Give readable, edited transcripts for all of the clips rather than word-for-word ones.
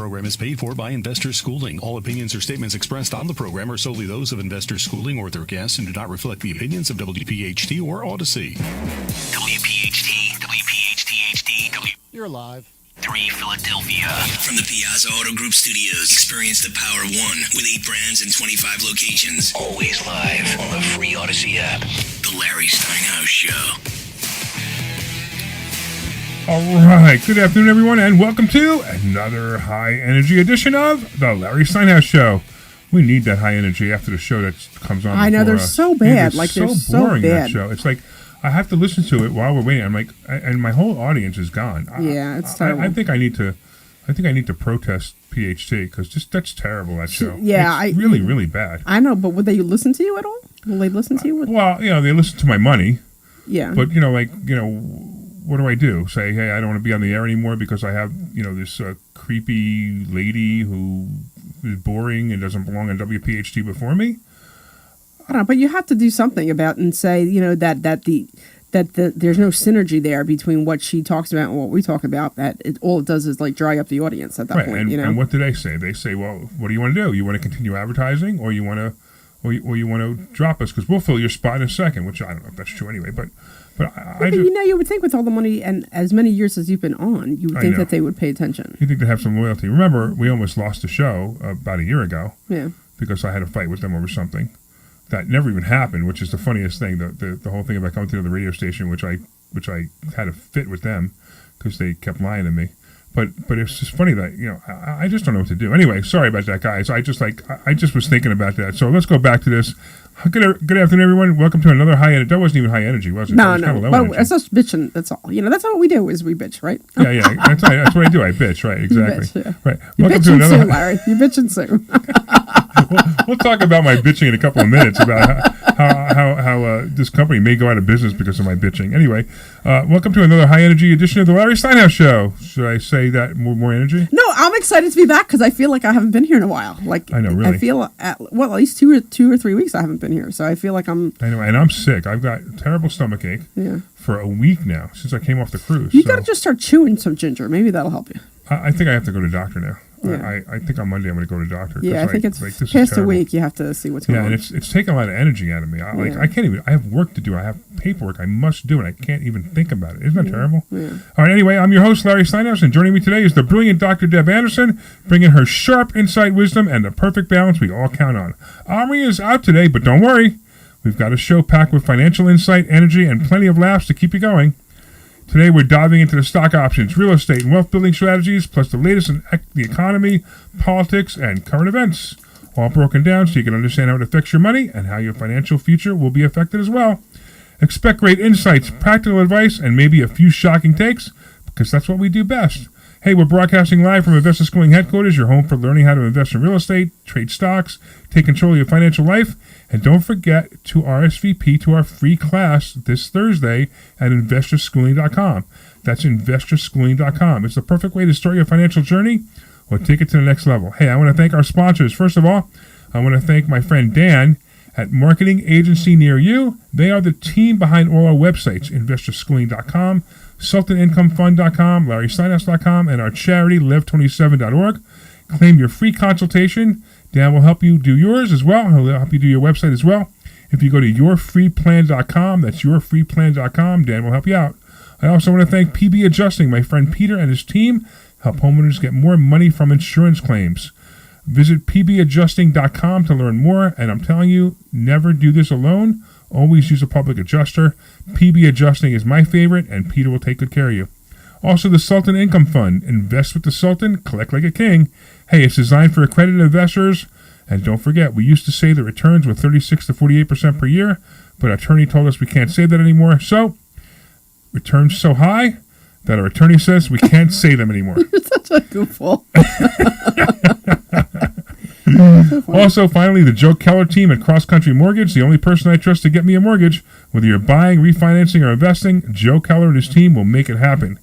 Program is paid for by Investor Schooling. All opinions or statements expressed on the program are solely those of Investor Schooling or their guests and do not reflect the opinions of WPHT or Odyssey. WPHT, WPHT-HD, You're live. 3 Philadelphia. From the Piazza Auto Group Studios, experience the power of one with 8 brands and 25 locations. Always live on the free Odyssey app. The Larry Steinhouse Show. All right, good afternoon, everyone, and welcome to another high-energy edition of the Larry Steinhouse Show. We need that high energy after the show that comes on. I know, they're so bad. Like, they're so boring, bad. that show. It's like, I have to listen to it while we're waiting. I'm like, and my whole audience is gone. Yeah, it's terrible. I think I need to protest PHT because that's terrible. That show. Yeah, it's really bad. I know, but would they listen to you at all? Will they listen to you? Well, they listen to my money. Yeah. But what do I do? Say, hey, I don't want to be on the air anymore because I have this creepy lady who is boring and doesn't belong on WPHT before me. I don't know, but you have to do something about it and say, that there's no synergy there between what she talks about and what we talk about. That all it does is like dry up the audience at that point. And what do they say? They say, well, what do you want to do? You want to continue advertising, or you want to, or you want to drop us because we'll fill your spot in a second. Which I don't know if that's true anyway, but you would think with all the money and as many years as you've been on, you would think that they would pay attention. You think they'd have some loyalty. Remember, we almost lost the show about a year ago. Yeah. Because I had a fight with them over something that never even happened, which is the funniest thing. The whole thing about coming to the radio station, which I had a fit with them because they kept lying to me. But it's just funny that I just don't know what to do. Anyway, sorry about that, guys. I just was thinking about that. So let's go back to this. Good afternoon, everyone. Welcome to another high energy. That wasn't even high energy, was it? No, it was but it's just bitching. That's all. That's what we do is we bitch, right? Yeah. That's what I do. I bitch, right? Exactly. You bitch, yeah. Right. You're Welcome to bitching another. soon, Larry. You're bitching soon. We'll talk about my bitching in a couple of minutes about how this company may go out of business because of my bitching. Anyway, welcome to another high energy edition of the Larry Steinhouse Show. Should I say that more energy? No, I'm excited to be back because I feel like I haven't been here in a while. Like I know, really. I feel at least two or 3 weeks I haven't been here, so I feel like I'm. I know, and I'm sick. I've got terrible stomachache for a week now since I came off the cruise. You got to just start chewing some ginger. Maybe that'll help you. I think I have to go to the doctor now. Yeah. I think on Monday I'm going to go to the doctor. Yeah, I think it's past a week. You have to see what's going on. Yeah, and it's taking a lot of energy out of me. I can't even. I have work to do. I have paperwork I must do, and I can't even think about it. Isn't that terrible? Yeah. All right. Anyway, I'm your host Larry Steinhouse, and joining me today is the brilliant Dr. Deb Anderson, bringing her sharp insight, wisdom, and the perfect balance we all count on. Omri is out today, but don't worry. We've got a show packed with financial insight, energy, and plenty of laughs to keep you going. Today, we're diving into the stock options, real estate, and wealth-building strategies, plus the latest in the economy, politics, and current events, all broken down so you can understand how it affects your money and how your financial future will be affected as well. Expect great insights, practical advice, and maybe a few shocking takes, because that's what we do best. Hey, we're broadcasting live from Investor Schooling headquarters, your home for learning how to invest in real estate, trade stocks, take control of your financial life, and don't forget to RSVP to our free class this Thursday at investorschooling.com. That's investorschooling.com. It's the perfect way to start your financial journey or take it to the next level. Hey, I want to thank our sponsors. First of all, I want to thank my friend Dan at Marketing Agency Near You. They are the team behind all our websites, investorschooling.com, SultanIncomeFund.com, LarrySteinhouse.com, and our charity, Live27.org. Claim your free consultation. Dan will help you do yours as well. He'll help you do your website as well. If you go to yourfreeplan.com, that's yourfreeplan.com, Dan will help you out. I also want to thank PB Adjusting. My friend Peter and his team help homeowners get more money from insurance claims. Visit pbadjusting.com to learn more, and I'm telling you, never do this alone. Always use a public adjuster. PB Adjusting is my favorite, and Peter will take good care of you. Also, the Sultan Income Fund. Invest with the Sultan, collect like a king. Hey, it's designed for accredited investors. And don't forget, we used to say the returns were 36 to 48% per year, but our attorney told us we can't say that anymore. So, returns so high that our attorney says we can't say them anymore. You're such a goofball. Also, finally, the Joe Keller team at Cross Country Mortgage, the only person I trust to get me a mortgage. Whether you're buying, refinancing, or investing, Joe Keller and his team will make it happen.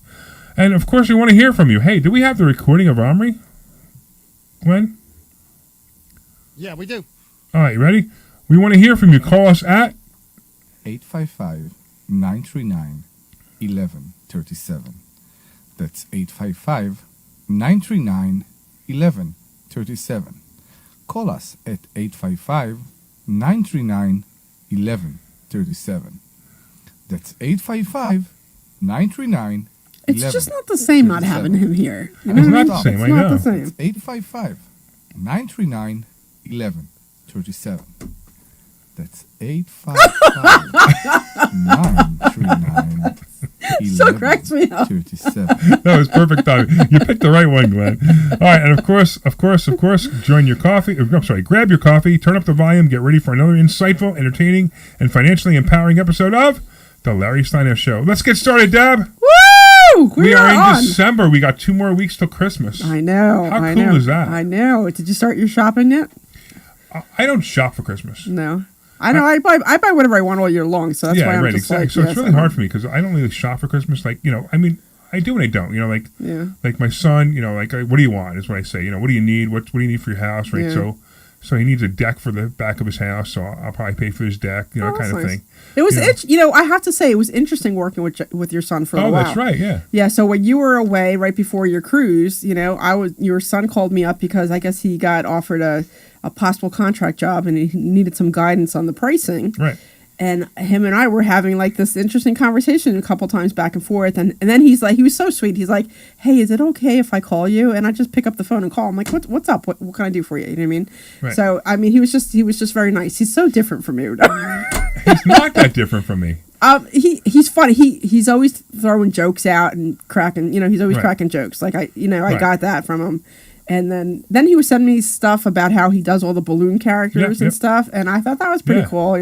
And, of course, we want to hear from you. Hey, do we have the recording of Omri? Glenn? Yeah, we do. All right, you ready? We want to hear from you. Call us at 855-939-1137. That's 855-939-1137. 1137. Call us at 855-939-1137. That's 855-939-1137. It's just not the same not having him here. You know It's what I not mean? the same, It's I not know. the same. 855-939-1137. That's 855-939-1137. So cracks me up. That was perfect timing. You picked the right one, Glenn. All right, and of course, join your coffee. I'm sorry, grab your coffee, turn up the volume, get ready for another insightful, entertaining, and financially empowering episode of The Larry Steinhouse Show. Let's get started, Deb. Woo! We are in on. December. We got 2 more weeks till Christmas. I know. How I cool know. is that? I know. Did you start your shopping yet? I don't shop for Christmas. No. I know. I buy whatever I want all year long, so that's why I'm just exactly. like. So it's really hard for me because I don't really shop for Christmas. Like, I mean, I do and I don't. Like my son, what do you want is what I say. What do you need? What do you need for your house, right? Yeah. So he needs a deck for the back of his house, so I'll probably pay for his deck, kind of nice. thing. It was, I have to say, it was interesting working with your son for a while. Oh, that's right, yeah. Yeah, so when you were away right before your cruise, your son called me up because I guess he got offered a possible contract job and he needed some guidance on the pricing. Right. And him and I were having like this interesting conversation a couple times back and forth. And then he was so sweet. He's like, hey, is it okay if I call you? And I just pick up the phone and call. I'm like, what's up? What can I do for you? You know what I mean? Right. So, I mean, he was just very nice. He's so different from you. He's not that different from me. He's funny. He's always throwing jokes out and cracking, he's always cracking jokes. Like I got that from him. And then he was sending me stuff about how he does all the balloon characters and stuff. And I thought that was pretty cool,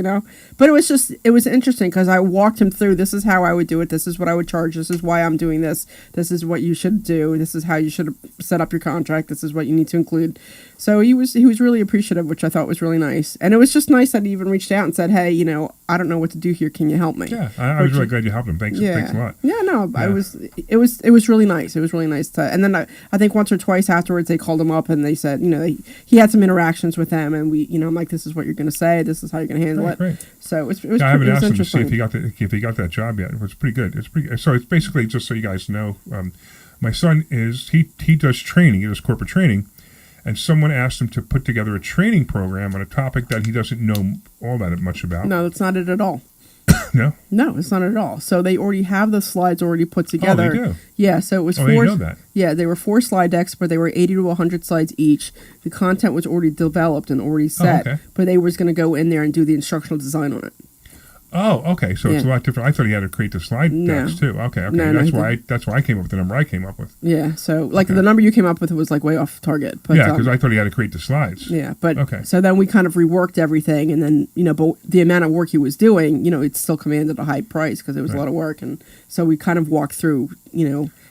But it was interesting because I walked him through, this is how I would do it. This is what I would charge. This is why I'm doing this. This is what you should do. This is how you should set up your contract. This is what you need to include. So he was really appreciative, which I thought was really nice. And it was just nice that he even reached out and said, hey, I don't know what to do here. Can you help me? Yeah, I was really glad you helped him. Thanks a lot. Yeah, no, it was really nice. It was really nice and then I think once or twice afterwards they called him up and they said, he had some interactions with them and we, I'm like, this is what you're going to say. This is how you're going to handle it. Right. So it was I haven't asked him to see interesting. if he got that job yet. It was pretty good. So it's basically, just so you guys know, my son he does training. He does corporate training. And someone asked him to put together a training program on a topic that he doesn't know all that much about. No, that's not it at all. No? No, it's not at all. So they already have the slides already put together. Oh, they do? Yeah, so it was I four. didn't know that. Yeah, they were 4 slide decks, but they were 80 to 100 slides each. The content was already developed and already set, okay. but they was going to go in there and do the instructional design on it. Oh, okay. So it's a lot different. I thought he had to create the slide decks too. Okay. No, that's why I came up with the number I came up with. Yeah. So the number you came up with was like way off target. But, because I thought he had to create the slides. Yeah, but so then we kind of reworked everything, and then but the amount of work he was doing, it still commanded a high price because it was a lot of work, and so we kind of walked through,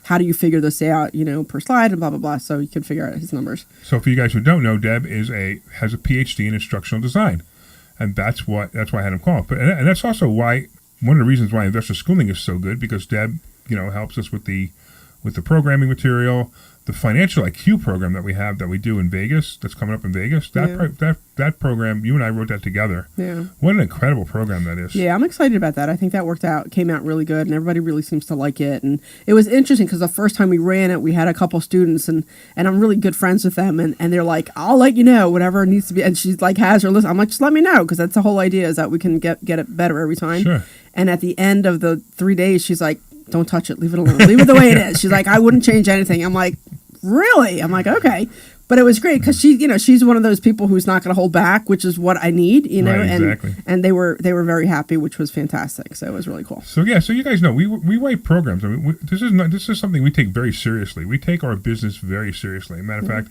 how do you figure this out, per slide and blah blah blah, so he could figure out his numbers. So for you guys who don't know, Deb has a PhD in instructional design. And that's why I had him call. But and that's also why one of the reasons why investor schooling is so good, because Deb, helps us with the programming material, the financial IQ program that we do in Vegas, that's coming up in Vegas. That program, you and I wrote that together. Yeah. What an incredible program that is. Yeah, I'm excited about that. I think that came out really good, and everybody really seems to like it. And it was interesting because the first time we ran it, we had a couple students, and I'm really good friends with them, and they're like, I'll let you know, whatever needs to be. And she's like, has her list. I'm like, just let me know, because that's the whole idea, is that we can get it better every time. Sure. And at the end of the 3 days, she's like, don't touch it, leave it alone, leave it the way it is. She's like, I wouldn't change anything. I'm like, really? I'm like, okay. But it was great because she's one of those people who's not going to hold back, which is what I need, Right, exactly. And they were very happy, which was fantastic. So it was really cool. So so you guys know we write programs. I mean, this is something we take very seriously. We take our business very seriously. Matter of fact,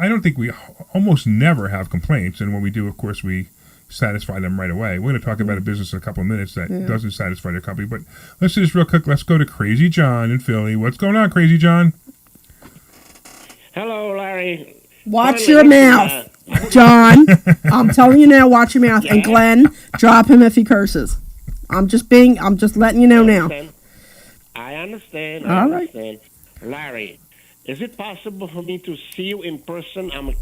I don't think we almost never have complaints, and when we do, of course, we satisfy them right away. We're going to talk about a business in a couple of minutes that doesn't satisfy their company, but let's do this real quick. Let's go to Crazy John in Philly. What's going on, Crazy John? Hello, Larry. Watch your mouth, John. I'm telling you now, watch your mouth. Yeah. And Glenn, drop him if he curses. I'm just letting you know now. I understand. All right. Larry, is it possible for me to see you in person? I'm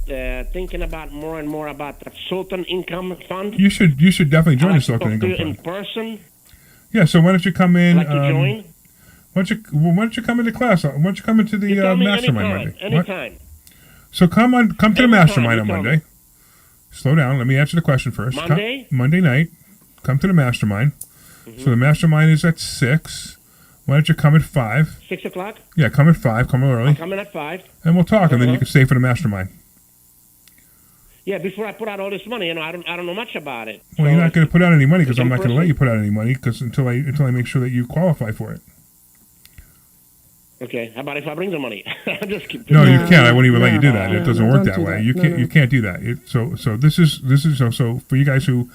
thinking about more and more about that Sultan Income Fund. You should definitely join the Sultan Income Fund. In person? Yeah, so why don't you come in? Like to join? Why don't you come into class? Why don't you come into the You tell me mastermind anytime, Monday? What? anytime. So come to the Anytime, mastermind you on tell Monday. me. Slow down. Let me answer the question first. Monday? Monday night. Come to the mastermind. Mm-hmm. So the mastermind is at 6. Why don't you come at 5? 6 o'clock? Yeah, come at 5. Come early, I'm coming at 5. and we'll talk, and then you Uh-huh. can stay for the mastermind. Yeah, before I put out all this money, I don't know much about it. Well, So you're not going to put out any money because it's I'm not going to let in-person? you put out any money until I make sure that you qualify for it. Okay, how about if I bring the money? I'm just kidding. No, you can't. I won't even let you do No, that. no, It doesn't no, work don't that do way. that. You No, can't. no. You can't do that. So this is so for you guys who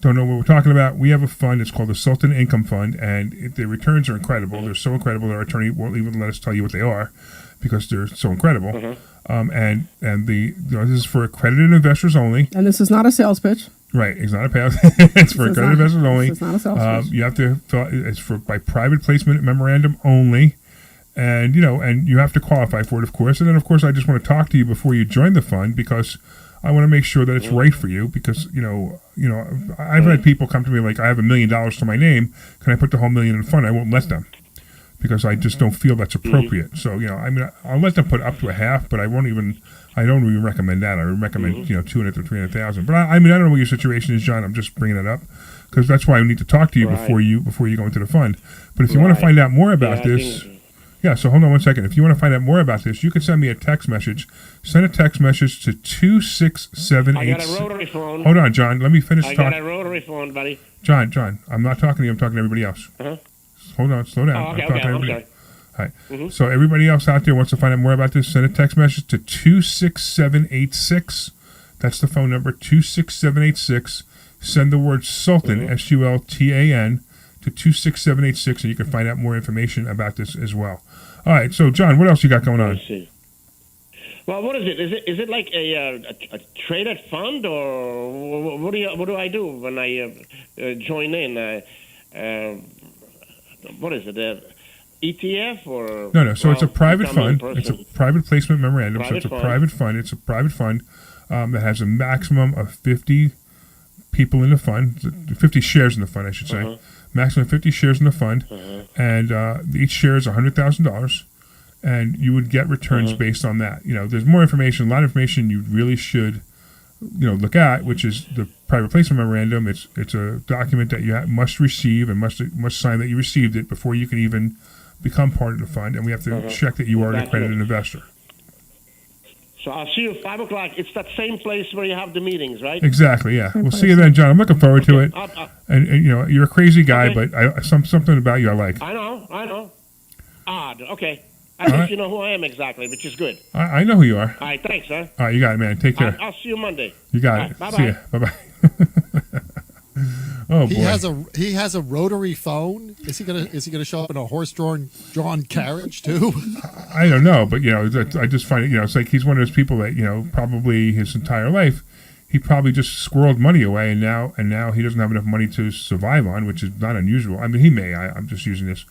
don't know what we're talking about. We have a fund. It's called the Sultan Income Fund, and the returns are incredible. They're so incredible that our attorney won't even let us tell you what they are because they're so incredible. And this is for accredited investors only. And this is not a sales pitch. Right, it's not a payout. It's for This is accredited not- investors only. this is not a sales pitch. You have to fill out, it's for by private placement memorandum only, and you have to qualify for it, of course. And then, of course, I just want to talk to you before you join the fund because I want to make sure that it's right for you. Because I've had people come to me like, I have $1 million to my name. Can I put the whole $1 million in the fund? I won't let them because I just don't feel that's appropriate. So I'll let them put up to a half, but I don't even recommend that. I would recommend 200 to 300,000. But I don't know what your situation is, John. I'm just bringing it up because that's why I need to talk to you Right. before you go into the fund. But if you want to Right. find out more about Yeah, I this. think- Yeah, so hold on one second. If you want to find out more about this, you can send me a text message. Send a text message to I got 26786. a rotary phone. Hold on, John. Let me finish I got a talking. rotary phone, buddy. John, I'm not talking to you. I'm talking to everybody else. Uh-huh. Hold on, slow down. Oh, okay, I'm talking okay, to I'm everybody. sorry. All right. So everybody else out there wants to find out more about this, send a text message to 26786. That's the phone number, 26786. Send the word Sultan, SULTAN, to 26786, and you can find out more information about this as well. All right, so John, what else you got going on? Let's see. Well, what is it? Is it like a traded fund, or what do I do when I join in? What is it? ETF or No. So it's a private tell me in fund. It's a person. private placement memorandum. So Private it's a fund. private fund. It's a private fund that has a maximum of 50 people in the fund, 50 shares in the fund, I should say. Maximum of 50 shares in the fund, and each share is $100,000, and you would get returns based on that. There's more information, a lot of information you really should, look at, which is the private placement memorandum. It's a document that you must receive and must sign that you received it before you can even become part of the fund, and we have to check that you are an That's accredited it. investor. So I'll see you at 5 o'clock. It's that same place where you have the meetings, right? Exactly, yeah. We'll see you then, John. I'm looking forward to it. And you're a crazy guy, Okay. but something about you I like. I know. Odd. Okay. I All think right. you know who I am exactly, which is good. I know who you are. All right, thanks, huh? All right, you got it, man. Take care. I'll see you Monday. You got All it. right, See ya. Bye-bye. Oh, boy. He has a rotary phone. Is he gonna show up in a horse-drawn carriage too? I don't know, but I just find it. It's like he's one of those people that probably his entire life he probably just squirreled money away, and now he doesn't have enough money to survive on, which is not unusual. I mean, he may. I'm just using this,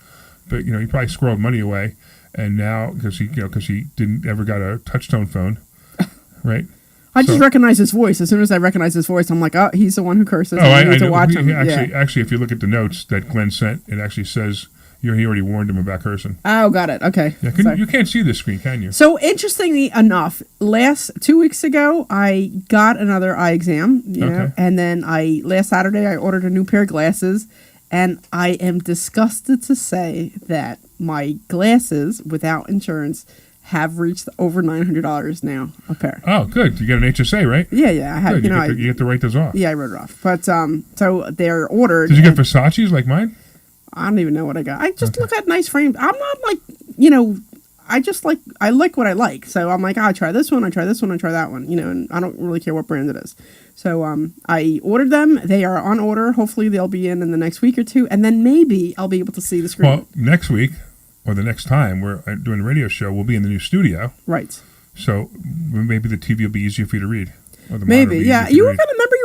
but he probably squirreled money away, and now because he didn't ever got a touch-tone phone, right? I just recognize his voice. As soon as I recognize his voice, I'm like, oh, he's the one who curses. Oh, I I need to know. watch him. Actually, if you look at the notes that Glenn sent, it actually says he already warned him about cursing. Oh, got it. Okay. Yeah, you can't see this screen, can you? So interestingly enough, 2 weeks ago, I got another eye exam, know, and then last Saturday I ordered a new pair of glasses, and I am disgusted to say that my glasses without insurance have reached over $900 now a pair. Oh, good. You get an HSA, right? Yeah, I had. Good. You get to write those off. Yeah, I wrote it off. But so they're ordered. Did you get Versace's like mine? I don't even know what I got. I just look at nice frames. I'm not like, I like what I like. So I'm like, I'll try this one, I try this one, I try that one, and I don't really care what brand it is. So I ordered them. They are on order. Hopefully they'll be in the next week or two. And then maybe I'll be able to see the screen. Well, next week or the next time we're doing the radio show, we'll be in the new studio. Right. So maybe the TV will be easier for you to read. Or the monitor Maybe, will be yeah. easier You to were read.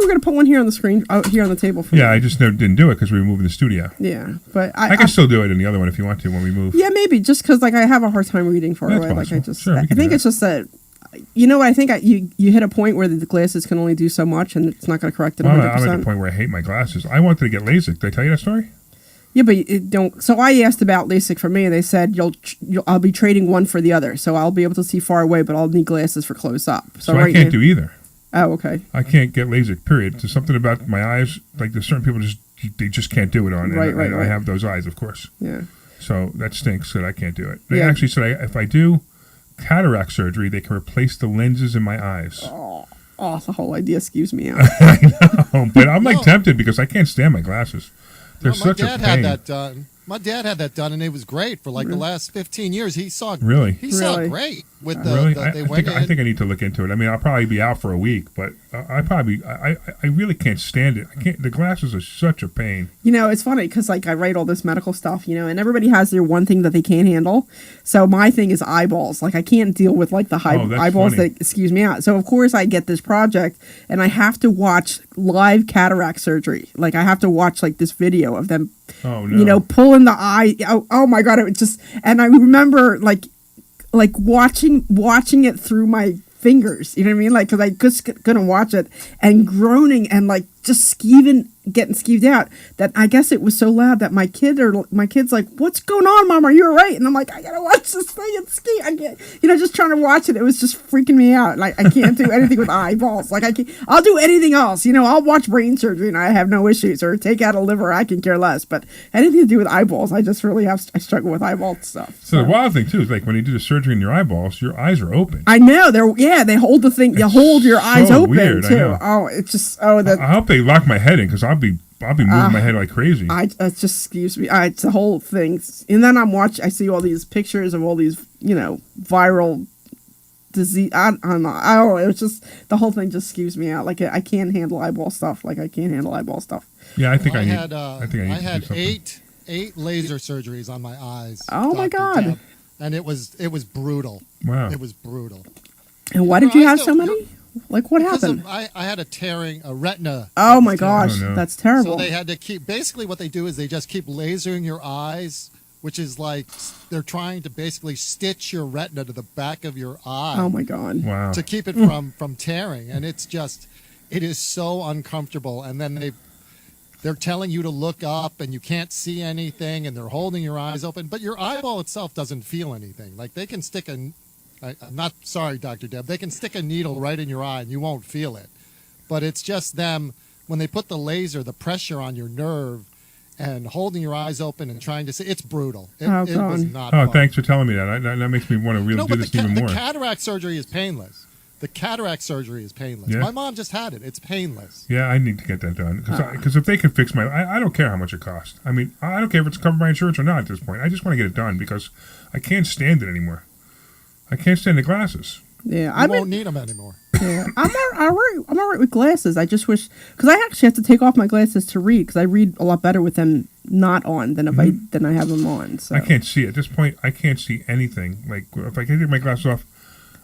going to put one here on the screen, out here on the table for me. Yeah, I just didn't do it because we were moving the studio. Yeah, but I can still do it in the other one if you want to when we move. Yeah, maybe just because I have a hard time reading far That's away. possible. Sure, we I can think do it's just that. I think you hit a point where the glasses can only do so much, and it's not going to correct it 100%. I'm at the point where I hate my glasses. I wanted to get LASIK. Did I tell you that story? Yeah, but it don't. So I asked about LASIK for me, and they said I'll be trading one for the other. So I'll be able to see far away, but I'll need glasses for close up. So I can't do either. Oh, okay. I can't get LASIK. Period. There's something about my eyes. Like there's certain people they just can't do it on. Right. I have those eyes, of course. Yeah. So that stinks that I can't do it. They actually said if I do cataract surgery, they can replace the lenses in my eyes. Oh, the whole idea skews me out. I know, but I'm like tempted because I can't stand my glasses. They're such a pain. My dad had that done. My dad had that done, and it was great for like the last 15 years. He saw saw great with the. Really, I think I need to look into it. I mean, I'll probably be out for a week, but I really can't stand it. I can't. The glasses are such a pain. You know, it's funny because like I write all this medical stuff, you know, and everybody has their one thing that they can't handle. So my thing is eyeballs. Like I can't deal with like the eyeballs that excuse me out. So of course I get this project, and I have to watch live cataract surgery. Like I have to watch like this video of them. Oh no! You know, pulling the eye. Oh my God! It was just, and I remember like watching it through my fingers. You know what I mean? Like, because I just couldn't watch it and groaning and like just getting skeeved out. That I guess it was so loud that my kid's like, "What's going on, Mom? Are you all right?" And I'm like, "I gotta watch this thing and ski." I can't, just trying to watch it. It was just freaking me out. Like I can't do anything with eyeballs. Like I can't. I'll do anything else. I'll watch brain surgery and I have no issues, or take out a liver. I can care less. But anything to do with eyeballs, I just really I struggle with eyeball stuff. So the wild thing too is like when you do the surgery in your eyeballs, your eyes are open. I know they hold the thing. You hold your eyes open weird, too. Oh, it's just I hope they lock my head in because I'll be moving my head like crazy. It just excuse me. It's the whole thing. And then I see all these pictures of all these, viral disease. I don't know. It was just, the whole thing just skews me out. Like I can't handle eyeball stuff. Yeah, I think I had eight laser surgeries on my eyes. Oh my God. Deb, and it was brutal. Wow. It was brutal. And why did you have so many? Like what happened? I had a retina. Oh my gosh, that's terrible. So they had to keep, basically what they do is they just keep lasering your eyes, which is like they're trying to basically stitch your retina to the back of your eye. Oh my God. Wow. To keep it from tearing. And it is so uncomfortable. And then they're telling you to look up and you can't see anything and they're holding your eyes open, but your eyeball itself doesn't feel anything. Like they can stick I'm not sorry, Dr. Deb. They can stick a needle right in your eye and you won't feel it. But it's just them, when they put the laser, the pressure on your nerve and holding your eyes open and trying to see, it's brutal. It was not fun. Thanks for telling me that. That makes me want to really do this even more. The cataract surgery is painless. Yeah. My mom just had it. It's painless. Yeah, I need to get that done. Because if they can fix I don't care how much it costs. I mean, I don't care if it's covered by insurance or not at this point. I just want to get it done because I can't stand it anymore. I can't stand the glasses. Yeah, I won't need them anymore. Yeah, I'm all right with glasses. I just wish, because I actually have to take off my glasses to read, because I read a lot better with them not on than than I have them on. So I can't see at this point. I can't see anything. Like if I can take my glasses off,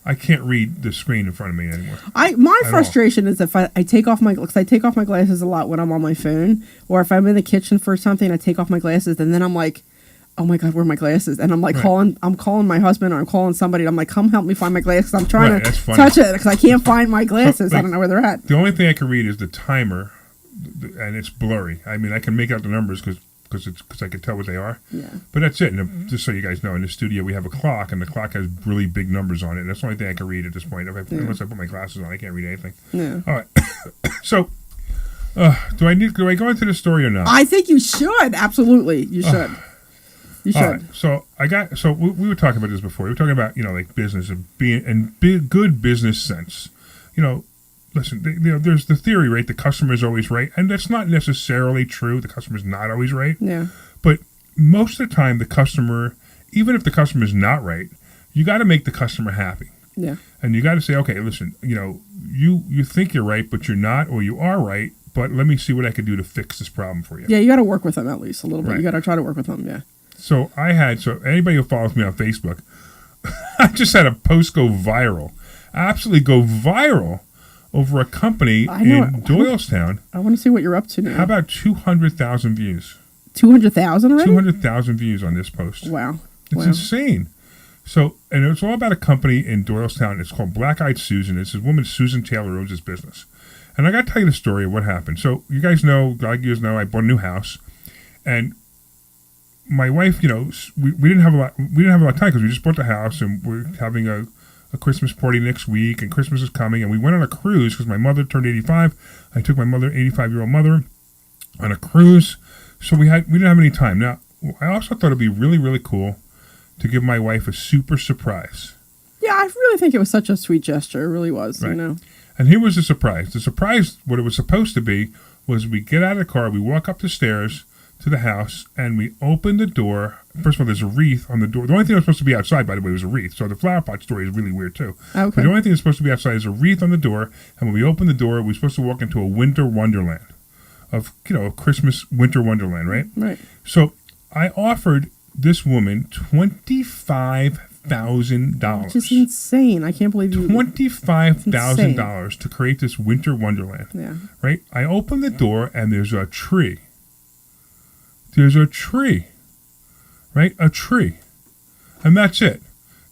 I can't read the screen in front of me anymore. My frustration is if I take off my glasses a lot when I'm on my phone, or if I'm in the kitchen for something, I take off my glasses, and then I'm like, oh my God, where are my glasses? And I'm like calling my husband, or I'm calling somebody. I'm like, come help me find my glasses. I'm trying to touch it because I can't find my glasses. I don't know where they're at. The only thing I can read is the timer, and it's blurry. I mean, I can make out the numbers because I can tell what they are. Yeah. But that's it. And just so you guys know, in the studio we have a clock, and the clock has really big numbers on it. That's the only thing I can read at this point. Unless I put my glasses on, I can't read anything. Yeah. All right. So, do I go into the story or not? I think you should. Absolutely, you should. You should. All right. So we were talking about this before. We were talking about like business and being in good business sense. Listen, there's the theory, right? The customer is always right, and that's not necessarily true. The customer's not always right. Yeah. But most of the time, the customer, even if the customer is not right, you got to make the customer happy. Yeah. And you got to say, okay, listen, you think you're right, but you're not, or you are right. But let me see what I can do to fix this problem for you. Yeah, you got to work with them at least a little bit. Right. You got to try to work with them. Yeah. So anybody who follows me on Facebook, I just had a post go viral, absolutely go viral over a company in Doylestown. I want to see what you're up to now. How about 200,000 views? 200,000 already? 200,000 views on this post. Wow. It's insane. So, and it's all about a company in Doylestown. It's called Black Eyed Susan. It's this woman, Susan Taylor, owns this business. And I got to tell you the story of what happened. So you guys know, I bought a new house. And my wife, we didn't have a lot. We didn't have a lot of time because we just bought the house and we're having a Christmas party next week, and Christmas is coming, and we went on a cruise because my mother turned 85. I took my 85-year-old mother on a cruise, so we didn't have any time. Now, I also thought it'd be really, really cool to give my wife a super surprise. Yeah, I really think it was such a sweet gesture. It really was, right. And here was the surprise. The surprise, what it was supposed to be, was we get out of the car, we walk up the stairs to the house, and we open the door. First of all, there's a wreath on the door. The only thing that was supposed to be outside, by the way, was a wreath. So the flower pot story is really weird, too. Okay. But the only thing that's supposed to be outside is a wreath on the door, and when we open the door, we're supposed to walk into a winter wonderland of, a Christmas winter wonderland, right? Right. So I offered this woman $25,000. Which is insane. I can't believe you... $25,000 to create this winter wonderland. Yeah. Right? I open the door, and there's a tree. There's a tree, right? A tree. And that's it.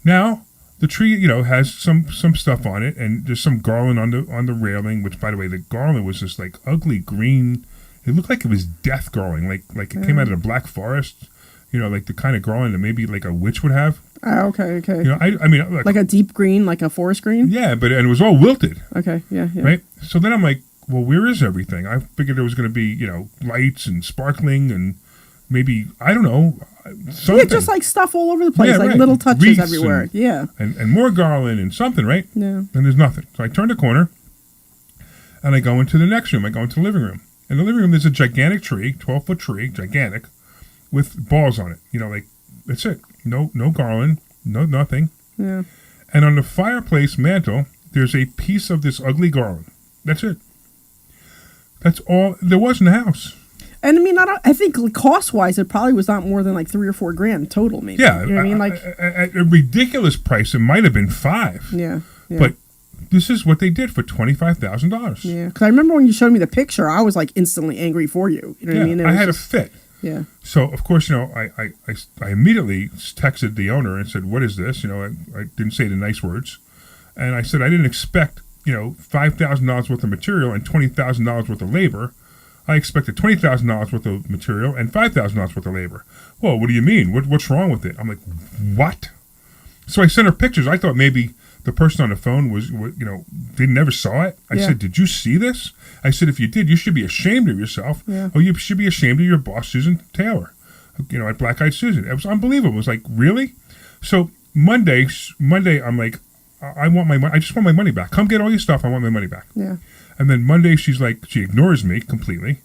Now, the tree, has some stuff on it, and there's some garland on the railing, which, by the way, the garland was this, like, ugly green. It looked like it was death garland, like it came out of the Black Forest, like the kind of garland that maybe, like, a witch would have. Oh, okay. I mean... Like a deep green, like a forest green? Yeah, and it was all wilted. Okay, yeah. Right? So then I'm like, well, where is everything? I figured there was going to be, lights and sparkling and... Maybe, I don't know, something. Yeah, just like stuff all over the place, like little touches Wreaths everywhere. And more garland and something, right? Yeah. And there's nothing. So I turn the corner, and I go into the next room. I go into the living room. In the living room, there's a gigantic tree, 12-foot tree, gigantic, with balls on it. That's it. No garland, no nothing. Yeah. And on the fireplace mantle, there's a piece of this ugly garland. That's it. That's all there was in the house. And I mean, I think cost-wise, it probably was not more than like $3 or $4 grand total, maybe. Yeah, you know what I mean, like at a ridiculous price, it might have been $5. Yeah. But this is what they did for $25,000. Yeah, because I remember when you showed me the picture, I was like instantly angry for you. You know what I mean? I had a fit. Yeah. So of course, I immediately texted the owner and said, "What is this?" I didn't say the nice words, and I said I didn't expect $5,000 worth of material and $20,000 worth of labor. I expected $20,000 worth of material and $5,000 worth of labor. Well, what do you mean? What's wrong with it? I'm like, what? So I sent her pictures. I thought maybe the person on the phone was, they never saw it. I said, did you see this? I said, if you did, you should be ashamed of yourself. Yeah. Oh, you should be ashamed of your boss, Susan Taylor, at Black Eyed Susan. It was unbelievable. It was like, really? So Monday, I'm like, I just want my money back. Come get all your stuff. I want my money back. Yeah. And then Monday, she ignores me completely.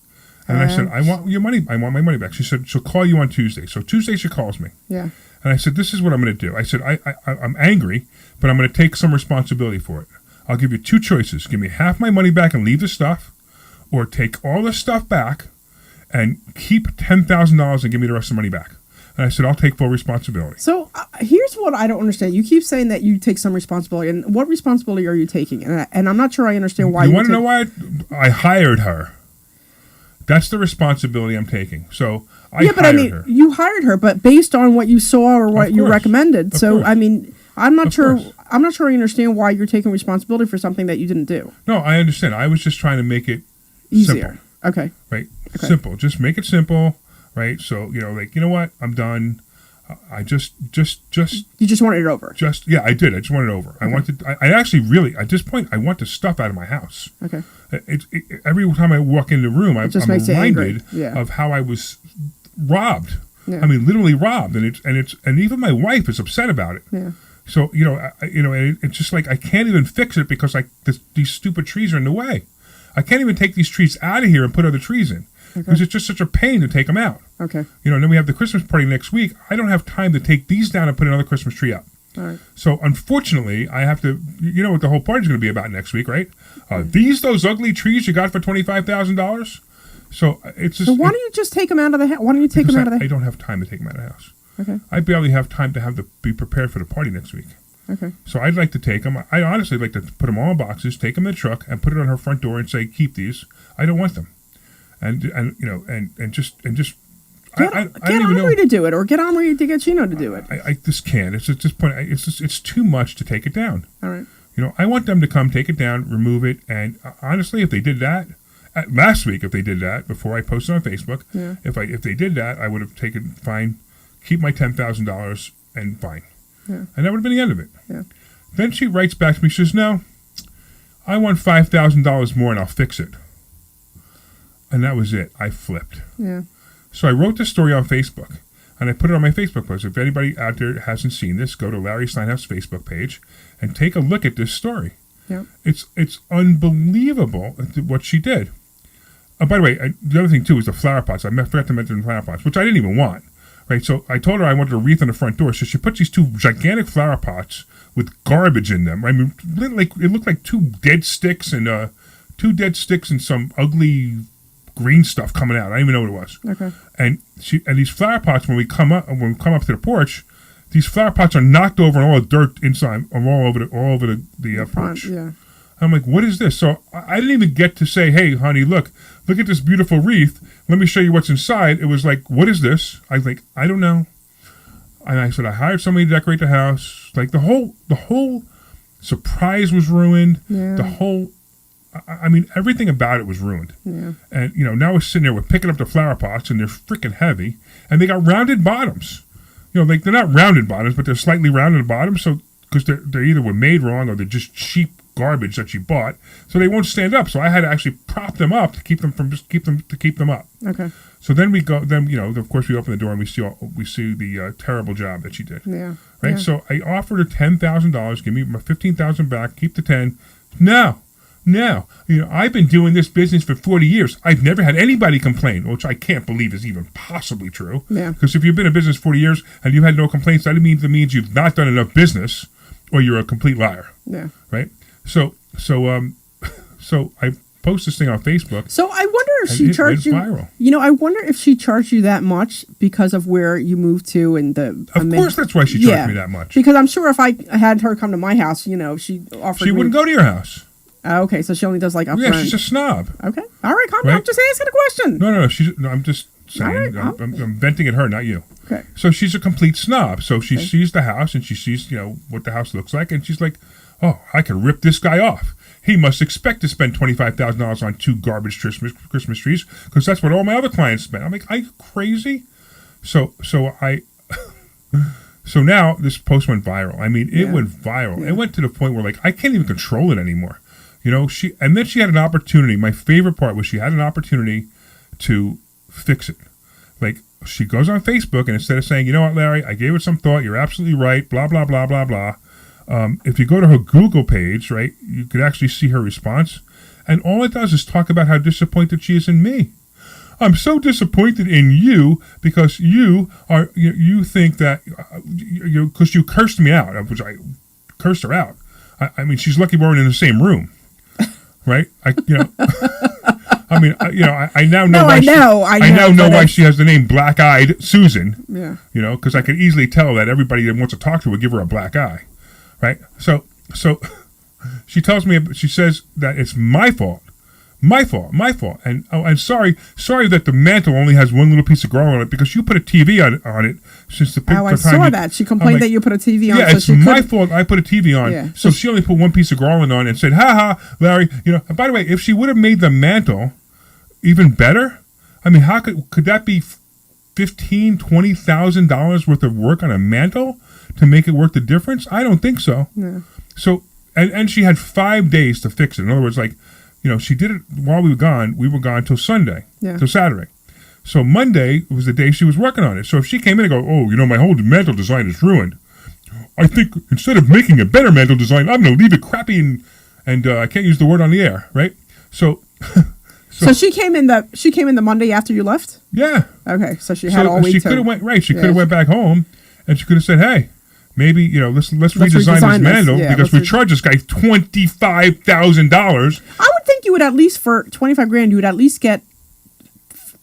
And I said, I want your money. I want my money back. She said, she'll call you on Tuesday. So Tuesday, she calls me. Yeah. And I said, this is what I'm going to do. I said, I'm angry, but I'm going to take some responsibility for it. I'll give you two choices. Give me half my money back and leave the stuff, or take all the stuff back and keep $10,000 and give me the rest of the money back. And I said, I'll take full responsibility. So here's what I don't understand. You keep saying that you take some responsibility. And what responsibility are you taking? And I'm not sure I understand why you want to know why? I hired her. That's the responsibility I'm taking. So I hired her. You hired her, but based on what you saw or what you recommended. So, I mean, I'm not sure I understand why you're taking responsibility for something that you didn't do. No, I understand. I was just trying to make it easier. Simple. Okay. Right? Okay. Simple. Just make it simple. Right, so you know what? I'm done. I just. You just wanted it over. I did. I just wanted it over. Okay. I wanted. I actually really at this point I want the stuff out of my house. Okay. Every time I walk in the room, I'm reminded of how I was robbed. Yeah. I mean, literally robbed, and even my wife is upset about it. Yeah. So it's just like I can't even fix it because these stupid trees are in the way. I can't even take these trees out of here and put other trees in. Because it's just such a pain to take them out. Okay. And then we have the Christmas party next week. I don't have time to take these down and put another Christmas tree up. All right. So unfortunately, I have to. You know what the whole party's going to be about next week, right? Those ugly trees you got for $25,000. So it's just. So why don't you just take them out of the house? Why don't you take them out of the house? I don't have time to take them out of the house. Okay. I barely have time to be prepared for the party next week. Okay. So I'd like to take them. I honestly like to put them all in boxes, take them in the truck, and put it on her front door and say, "Keep these. I don't want them." And just get Omri to do it, or get Omri to get Chino to do it. I just can't. It's at this point. It's too much to take it down. All right. I want them to come take it down, remove it, and honestly, if they did that, last week, if they did that before I posted on Facebook, Yeah. if they did that, I would have taken fine, keep my $10,000 and fine, Yeah. and that would have been the end of it. Yeah. Then she writes back to me. She says, "No, I want $5,000 more, and I'll fix it." And that was it. I flipped. Yeah. So I wrote this story on Facebook, and I put it on my Facebook post. If anybody out there hasn't seen this, go to Larry Steinhouse Facebook page and take a look at this story. Yeah. It's unbelievable what she did. By the way, the other thing too is the flower pots. I forgot to mention the flower pots, which I didn't even want. Right, so I told her I wanted a wreath on the front door. So she put these two gigantic flower pots with garbage in them. I mean, it looked like two dead sticks and some ugly green stuff coming out. I don't even know what it was. Okay. And these flower pots, when we come up to the porch, these flower pots are knocked over and all the dirt inside are all over the porch. Yeah. I'm like, what is this? So I didn't even get to say, hey, honey, look at this beautiful wreath. Let me show you what's inside. It was like, what is this? I was like, I don't know. And I said, I hired somebody to decorate the house. Like the whole surprise was ruined. Yeah. I mean, everything about it was ruined. Yeah. And, now we're sitting there, we're picking up the flower pots, and they're freaking heavy. And they got rounded bottoms. Like they're not rounded bottoms, but they're slightly rounded bottoms. So, because they either were made wrong or they're just cheap garbage that she bought. So they won't stand up. So I had to actually prop them up to keep them up. Okay. So then we go, of course we open the door and we see the terrible job that she did. Yeah. Right. Yeah. So I offered her $10,000, give me my $15,000 back, keep the 10. No. I've been doing this business for 40 years. I've never had anybody complain, which I can't believe is even possibly true. Yeah. Because if you've been in business 40 years and you've had no complaints, that means you've not done enough business, or you're a complete liar. Yeah. Right. So I post this thing on Facebook. So I wonder if she charged you. Viral. I wonder if she charged you that much because of where you moved to and the. Of course, that's why she charged me that much. Because I'm sure if I had her come to my house, she offered. She wouldn't go to your house. Okay, so she only does like upfront. Yeah, she's a snob. Okay, all right, calm down. I'm just asking a question. No. I'm just saying. Right, I'm venting at her, not you. Okay. So she's a complete snob. So she sees the house and she sees what the house looks like, and she's like, "Oh, I could rip this guy off. He must expect to spend $25,000 on 2 garbage Christmas trees because that's what all my other clients spend." I'm like, "Are you crazy?" So now this post went viral. I mean, it went viral. Yeah. It went to the point where I can't even control it anymore. And then she had an opportunity. My favorite part was she had an opportunity to fix it. She goes on Facebook and instead of saying, "You know what, Larry, I gave it some thought. You're absolutely right. Blah blah blah blah blah." If you go to her Google page, right, you could actually see her response, and all it does is talk about how disappointed she is in me. "I'm so disappointed in you because you think that because you cursed me out," which I cursed her out. I mean, she's lucky we're in the same room. Right? I now know. I now know why she has the name Black Eyed Susan. Yeah. Because I could easily tell that everybody that wants to talk to her would give her a black eye, right? So she tells me, she says that it's my fault, and sorry that the mantle only has one little piece of grow on it because you put a TV on it since the I saw that. She complained that you put a TV on. Yeah, it's my fault. I put a TV on. Yeah. So she only put one piece of garland on and said, "Ha ha, Larry." And by the way, if she would have made the mantle even better, I mean, how could that be $15,000-$20,000 worth of work on a mantle to make it worth the difference? I don't think so. Yeah. So and she had 5 days to fix it. In other words, she did it while we were gone. We were gone till Sunday, till Saturday. So Monday was the day she was working on it. So if she came in and go, "Oh, my whole mantle design is ruined. I think instead of making a better mantle design, I'm going to leave it crappy and I can't use the word on the air, right?" So she came in the Monday after you left? Yeah. Okay, so she had all week. She could have went right. She could have went back home and she could have said, "Hey, maybe let's redesign this mantle because we charge this guy $25,000." I would think you would at least for $25,000 you would at least get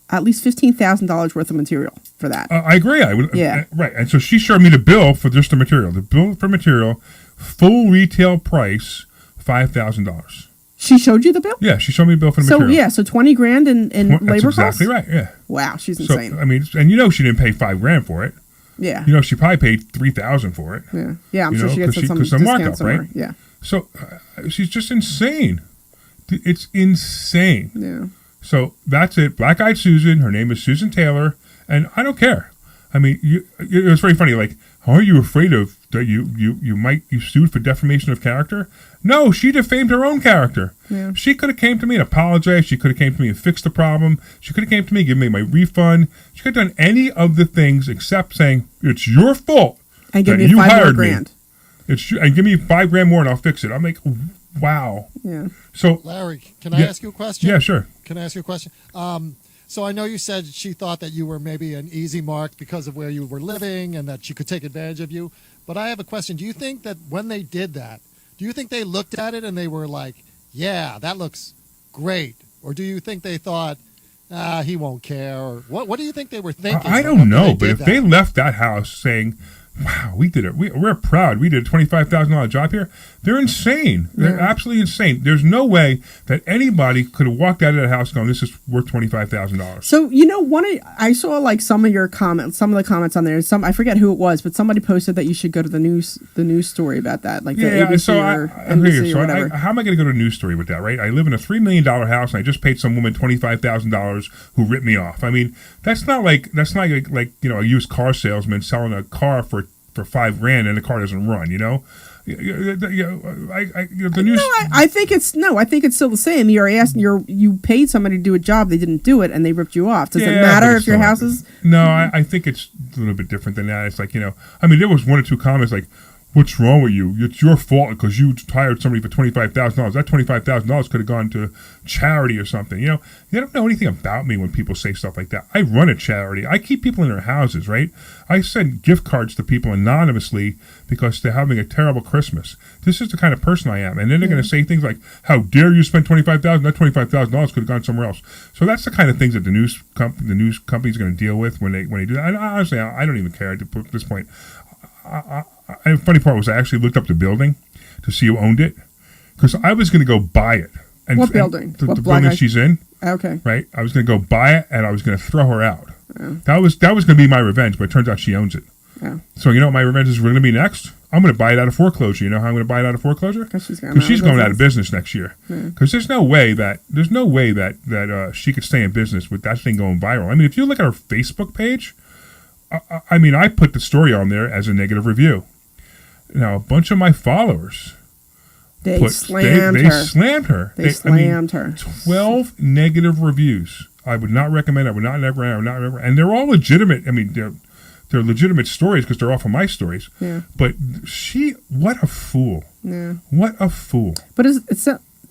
at least $15,000 worth of material for that. I agree. I would. Yeah. Right. And so she showed me the bill for just the material. The bill for material, full retail price, $5,000. She showed you the bill? Yeah, she showed me the bill for the material. So yeah, so $20,000 in labor costs. That's exactly right. Yeah. Wow, she's insane. So I mean, and she didn't pay $5,000 for it. Yeah. She probably paid $3,000 for it. Yeah. Yeah, I'm sure she gets some markup, somewhere. Right? Yeah. So she's just insane. It's insane. Yeah. So that's it. Black Eyed Susan. Her name is Susan Taylor, and I don't care. I mean, it was very funny. Like, are you afraid of that you might be sued for defamation of character? No, she defamed her own character. Yeah. She could have came to me and apologized. She could have came to me and fixed the problem. She could have came to me and given me my refund. She could have done any of the things except saying it's your fault And give that me you $5 hired grand. me. And give me $5,000 more and I'll fix it. I'm like, wow. Yeah. So Larry, can I ask you a question? Yeah, sure. Can I ask you a question? So I know you said she thought that you were maybe an easy mark because of where you were living and that she could take advantage of you. But I have a question. Do you think that when they did that, do you think they looked at it and they were like, yeah, that looks great? Or do you think they thought, he won't care? Or what do you think they were thinking? I don't know, but if they left that house saying, wow, we did it. We're proud. We did a $25,000 job here. They're insane. They're absolutely insane. There's no way that anybody could have walked out of that house going, this is worth $25,000. So, I saw like some of the comments on there. I forget who it was, but somebody posted that you should go to the news story about that. Like the ABC or NBC or whatever. How am I going to go to a news story with that, right? I live in a $3 million house and I just paid some woman $25,000 who ripped me off. I mean, that's not like a used car salesman selling a car for $5,000 and the car doesn't run, the news. I think it's still the same. You paid somebody to do a job, they didn't do it, and they ripped you off. Does it matter if your house is? No, I think it's a little bit different than that. It's like I mean, there was one or two comments like, "What's wrong with you? It's your fault because you hired somebody for $25,000. That $25,000 could have gone to charity or something." They don't know anything about me when people say stuff like that. I run a charity. I keep people in their houses, right? I send gift cards to people anonymously because they're having a terrible Christmas. This is the kind of person I am. And then they're going to say things like, "How dare you spend $25,000? That $25,000 could have gone somewhere else." So that's the kind of things that the news company is going to deal with when they do that. And honestly, I don't even care at this point. The funny part was I actually looked up the building to see who owned it because I was going to go buy it. And, what building? The building she's in. Okay. Right? I was going to go buy it and I was going to throw her out. Oh. That was going to be my revenge, but it turns out she owns it. Oh. So you know what my revenge is going to be next? I'm going to buy it out of foreclosure. You know how I'm going to buy it out of foreclosure? Because she's going out of business next year. Because there's no way that she could stay in business with that thing going viral. I mean, if you look at her Facebook page, I mean, I put the story on there as a negative review. Now, a bunch of my followers slammed her. They slammed her. 12 negative reviews. I would not recommend. And they're all legitimate. I mean, they're legitimate stories because they're off of my stories. Yeah. But what a fool. Yeah. What a fool. But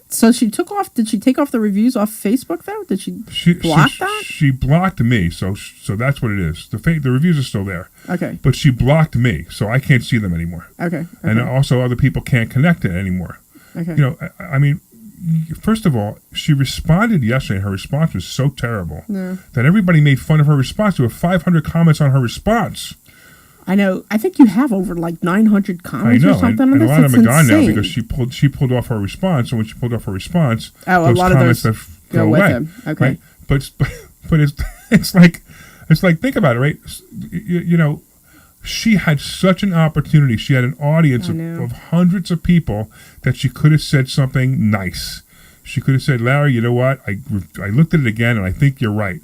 so she took off. Did she take off the reviews off Facebook though? Did she block that? She blocked me. So that's what it is. The reviews are still there. Okay. But she blocked me, so I can't see them anymore. Okay. And also other people can't connect it anymore. Okay. I mean, first of all, she responded yesterday. Her response was so terrible that everybody made fun of her response. There were 500 comments on her response. I know. I think you have over like 900 comments or something. And a lot of them are gone now because she pulled off her response. And when she pulled off her response, a lot of those go away. With them. Okay. Right? But it's like think about it, right? She had such an opportunity. She had an audience of hundreds of people that she could have said something nice. She could have said, "Larry, you know what? I looked at it again, and I think you're right.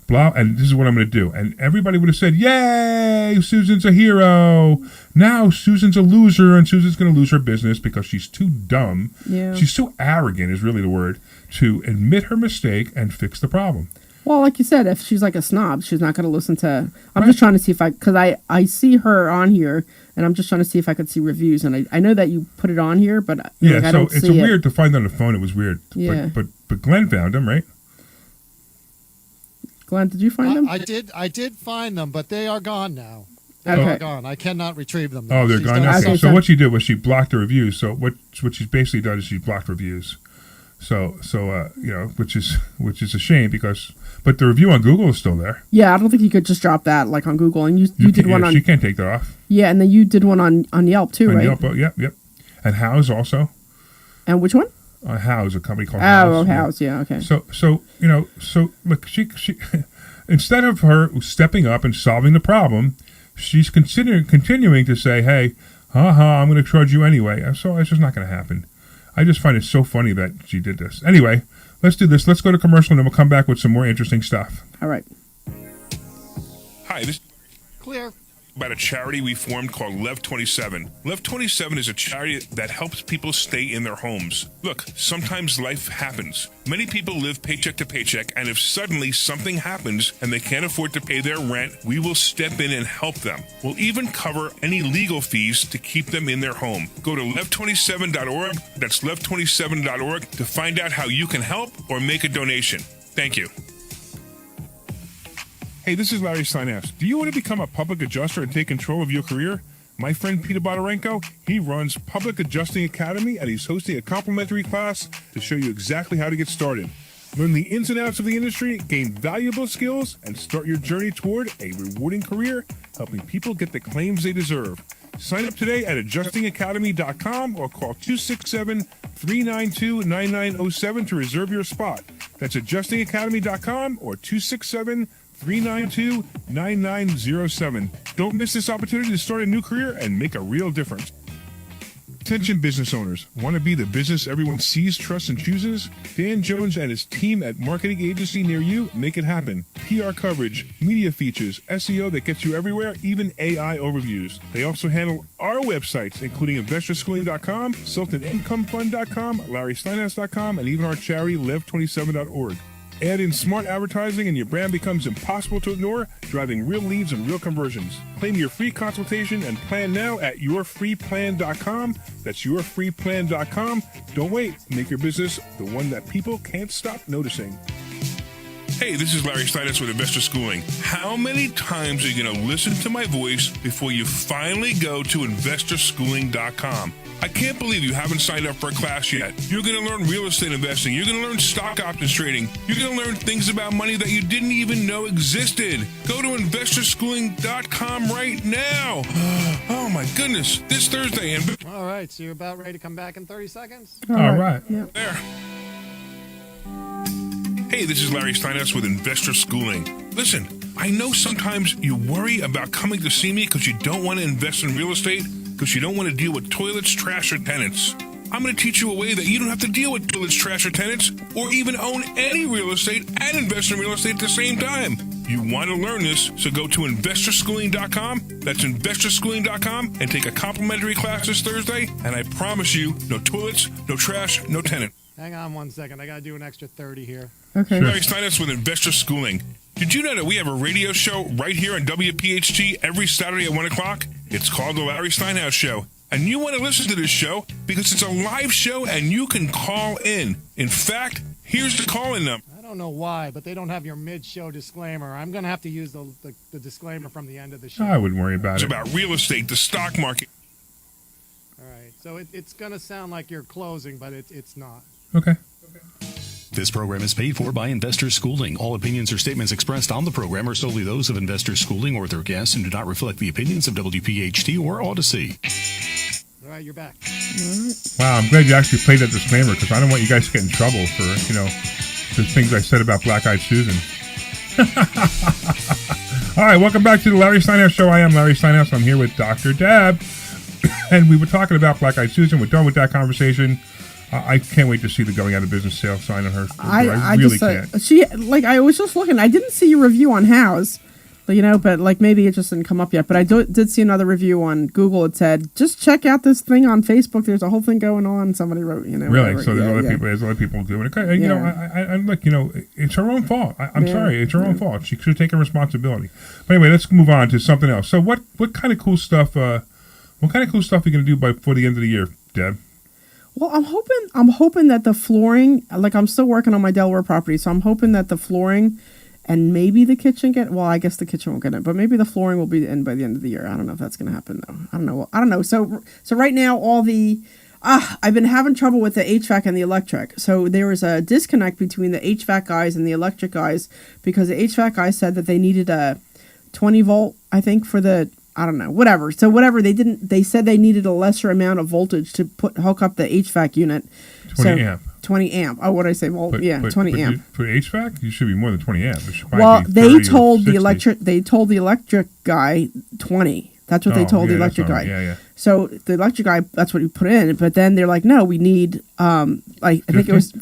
Blah, and this is what I'm going to do." And everybody would have said, "Yay, Susan's a hero. Now Susan's a loser, and Susan's going to lose her business because she's too dumb. Yeah. She's too arrogant is really the word, to admit her mistake and fix the problem." Well, like you said, if she's like a snob, she's not going to listen to... I'm just trying to see if because I see her on here, and I'm just trying to see if I could see reviews. And I know that you put it on here, but I don't see it. It's weird to find on the phone. It was weird. Yeah. But Glenn found them, right? Glenn, did you find them? I did find them, but they are gone now. They are gone. I cannot retrieve them now. Oh, they're gone now? Okay. So what she did was she blocked the reviews. So what she's basically done is she's blocked reviews. So which is a shame but the review on Google is still there. Yeah, I don't think you could just drop that like on Google. And you did one on... She can't take that off. Yeah, and then you did one on Yelp too, right? Yelp, yep. And House also. And which one? House, a company called House. Oh, House, yeah, okay. So look, she instead of her stepping up and solving the problem, she's continuing to say, "Hey, I'm going to charge you anyway." So it's just not going to happen. I just find it so funny that she did this. Anyway, let's do this. Let's go to commercial, and then we'll come back with some more interesting stuff. All right. Hi, this Clear. about a charity we formed called Lev 27. Lev 27 is a charity that helps people stay in their homes. Look, sometimes life happens. Many people live paycheck to paycheck, and if suddenly something happens and they can't afford to pay their rent, we will step in and help them. We'll even cover any legal fees to keep them in their home. Go to lev27.org, that's lev27.org, to find out how you can help or make a donation. Thank you. Hey, this is Larry Steinhouse. Do you want to become a public adjuster and take control of your career? My friend Peter Bodorenko, he runs Public Adjusting Academy, and he's hosting a complimentary class to show you exactly how to get started. Learn the ins and outs of the industry, gain valuable skills, and start your journey toward a rewarding career, helping people get the claims they deserve. Sign up today at adjustingacademy.com or call 267-392-9907 to reserve your spot. That's adjustingacademy.com or 267-392-9907. Don't miss this opportunity to start a new career and make a real difference. Attention business owners. Want to be the business everyone sees, trusts, and chooses? Dan Jones and his team at Marketing Agency near you make it happen. PR coverage, media features, SEO that gets you everywhere, even AI overviews. They also handle our websites, including investorschooling.com, SiltonIncomeFund.com, LarrySteinhouse.com, and even our charity, Lev27.org. Add in smart advertising and your brand becomes impossible to ignore, driving real leads and real conversions. Claim your free consultation and plan now at yourfreeplan.com. That's yourfreeplan.com. Don't wait. Make your business the one that people can't stop noticing. Hey, this is Larry Steinhouse with Investor Schooling. How many times are you going to listen to my voice before you finally go to investorschooling.com? I can't believe you haven't signed up for a class yet. You're going to learn real estate investing. You're going to learn stock options trading. You're going to learn things about money that you didn't even know existed. Go to investorschooling.com right now. Oh, my goodness. This Thursday. All right, so you're about ready to come back in 30 seconds? All right. Yeah. There. Hey, this is Larry Steinhouse with Investor Schooling. Listen, I know sometimes you worry about coming to see me because you don't want to invest in real estate, because you don't want to deal with toilets, trash, or tenants. I'm going to teach you a way that you don't have to deal with toilets, trash, or tenants, or even own any real estate and invest in real estate at the same time. You want to learn this, so go to investorschooling.com. That's investorschooling.com, and take a complimentary class this Thursday, and I promise you, no toilets, no trash, no tenant. Hang on 1 second. I got to do an extra 30 here. Okay. Larry Steinhouse with Investor Schooling. Did you know that we have a radio show right here on WPHT every Saturday at 1 o'clock? It's called The Larry Steinhouse Show. And you want to listen to this show because it's a live show and you can call in. In fact, here's the call-in number. I don't know why, but they don't have your mid-show disclaimer. I'm going to have to use the disclaimer from the end of the show. I wouldn't worry about It's it. about real estate, the stock market. All right, so it's going to sound like you're closing, but it's not. Okay. This program is paid for by Investor Schooling. All opinions or statements expressed on the program are solely those of Investor Schooling or their guests and do not reflect the opinions of WPHT or Odyssey. All right, you're back. Wow, I'm glad you actually played that disclaimer because I don't want you guys to get in trouble for, the things I said about Black Eyed Susan. All right, welcome back to the Larry Steinhouse Show. I am Larry Steinhouse. I'm here with Dr. Deb. And we were talking about Black Eyed Susan. We're done with that conversation. I can't wait to see the going out of business sale sign on her. I really can't. I was just looking. I didn't see your review on House, but maybe it just didn't come up yet. But I did see another review on Google. It said, just check out this thing on Facebook. There's a whole thing going on. Somebody wrote, Really? Whatever. So there's other people doing it. And, it's her own fault. I'm sorry. It's her own fault. She should have taken responsibility. But anyway, let's move on to something else. So what kind of cool stuff, are you going to do before the end of the year, Deb? Well, I'm hoping that the flooring, I'm still working on my Delaware property, so I'm hoping that the flooring and maybe the kitchen I guess the kitchen won't get it, but maybe the flooring will be in by the end of the year. I don't know if that's going to happen though. I don't know. So right now I've been having trouble with the HVAC and the electric. So there was a disconnect between the HVAC guys and the electric guys because the HVAC guys said that they needed a 20 volt, I think, for the I don't know, whatever. So whatever, they said they needed a lesser amount of voltage to hook up the HVAC unit. 20 amp. 20 amp. Oh, what did I say? Well, 20 amp. For HVAC, you should be more than 20 amp. Well, they told the electric guy 20. That's what they told the electric guy. Yeah. So the electric guy, that's what he put in. But then they're like, no, we need, I think it was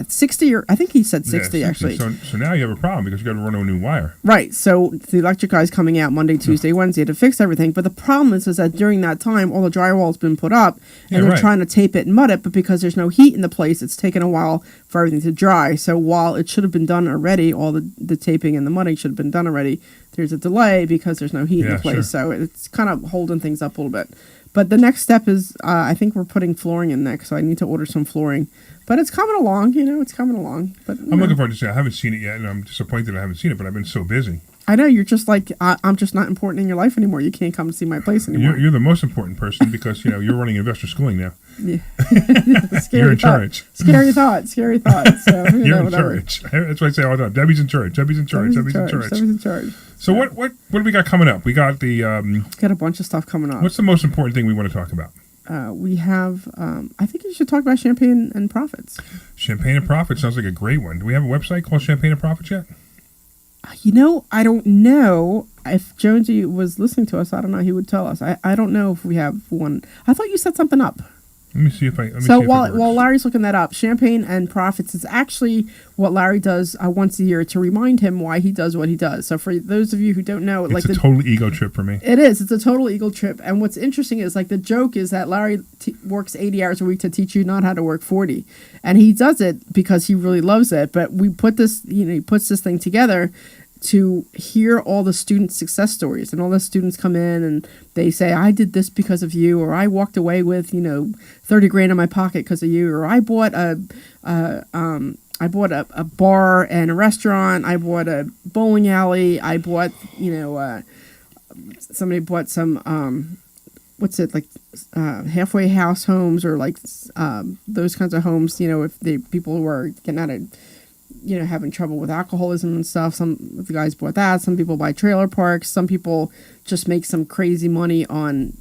60, or I think he said 60 actually. So now you have a problem because you got to run a new wire. Right. So the electric guy's coming out Monday, Tuesday, Wednesday to fix everything. But the problem is that during that time, all the drywall's been put up and they're trying to tape it and mud it. But because there's no heat in the place, it's taken a while for everything to dry. So while it should have been done already, all the taping and the mudding should have been done already, there's a delay because there's no heat in the place. Sure. So it's kind of holding things up a little bit. But the next step is, I think we're putting flooring in next, so I need to order some flooring. But it's coming along, it's coming along. But I'm looking forward to see it. I haven't seen it yet, and I'm disappointed I haven't seen it, but I've been so busy. I know, you're just like, I'm just not important in your life anymore. You can't come to see my place anymore. You're the most important person because, you're running investor schooling now. Yeah. You're in charge. Scary thought. So, you're in charge. That's what I say all the time. Debbie's in charge. Debbie's in charge. So what do we got coming up? We got got a bunch of stuff coming up. What's the most important thing we want to talk about? We have, I think you should talk about Champagne and Profits. Champagne and Profits sounds like a great one. Do we have a website called Champagne and Profits yet? I don't know. If Jonesy was listening to us, I don't know. He would tell us. I don't know if we have one. I thought you set something up. Let me see if I. While Larry's looking that up, Champagne and Profits is actually what Larry does once a year to remind him why he does what he does. So for those of you who don't know, it's a total ego trip for me. It is. It's a total ego trip. And what's interesting is the joke is that Larry works 80 hours a week to teach you not how to work 40, and he does it because he really loves it. But we put this, he puts this thing together to hear all the student success stories, and all the students come in and they say, I did this because of you, or I walked away with, 30 grand in my pocket because of you, or I bought a bar and a restaurant, I bought a bowling alley, I bought, somebody bought some, halfway house homes, or those kinds of homes, if the people who are getting out of, having trouble with alcoholism and stuff. Some of the guys bought that. Some people buy trailer parks. Some people just make some crazy money on,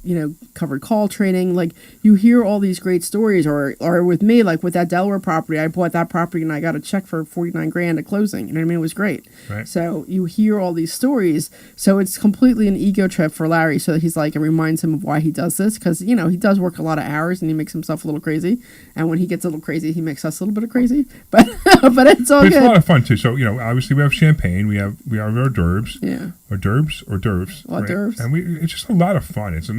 covered call trading. You hear all these great stories, or with me, with that Delaware property, I bought that property and I got a check for 49 grand at closing. You know what I mean? It was great. Right. So you hear all these stories. So it's completely an ego trip for Larry. So he's it reminds him of why he does this. Cause he does work a lot of hours and he makes himself a little crazy. And when he gets a little crazy, he makes us a little bit of crazy, but it's all good. It's a lot of fun too. So, obviously we have champagne, we have our d'oeuvres. Yeah. Or d'oeuvres. Right? And it's just a lot of fun. It's a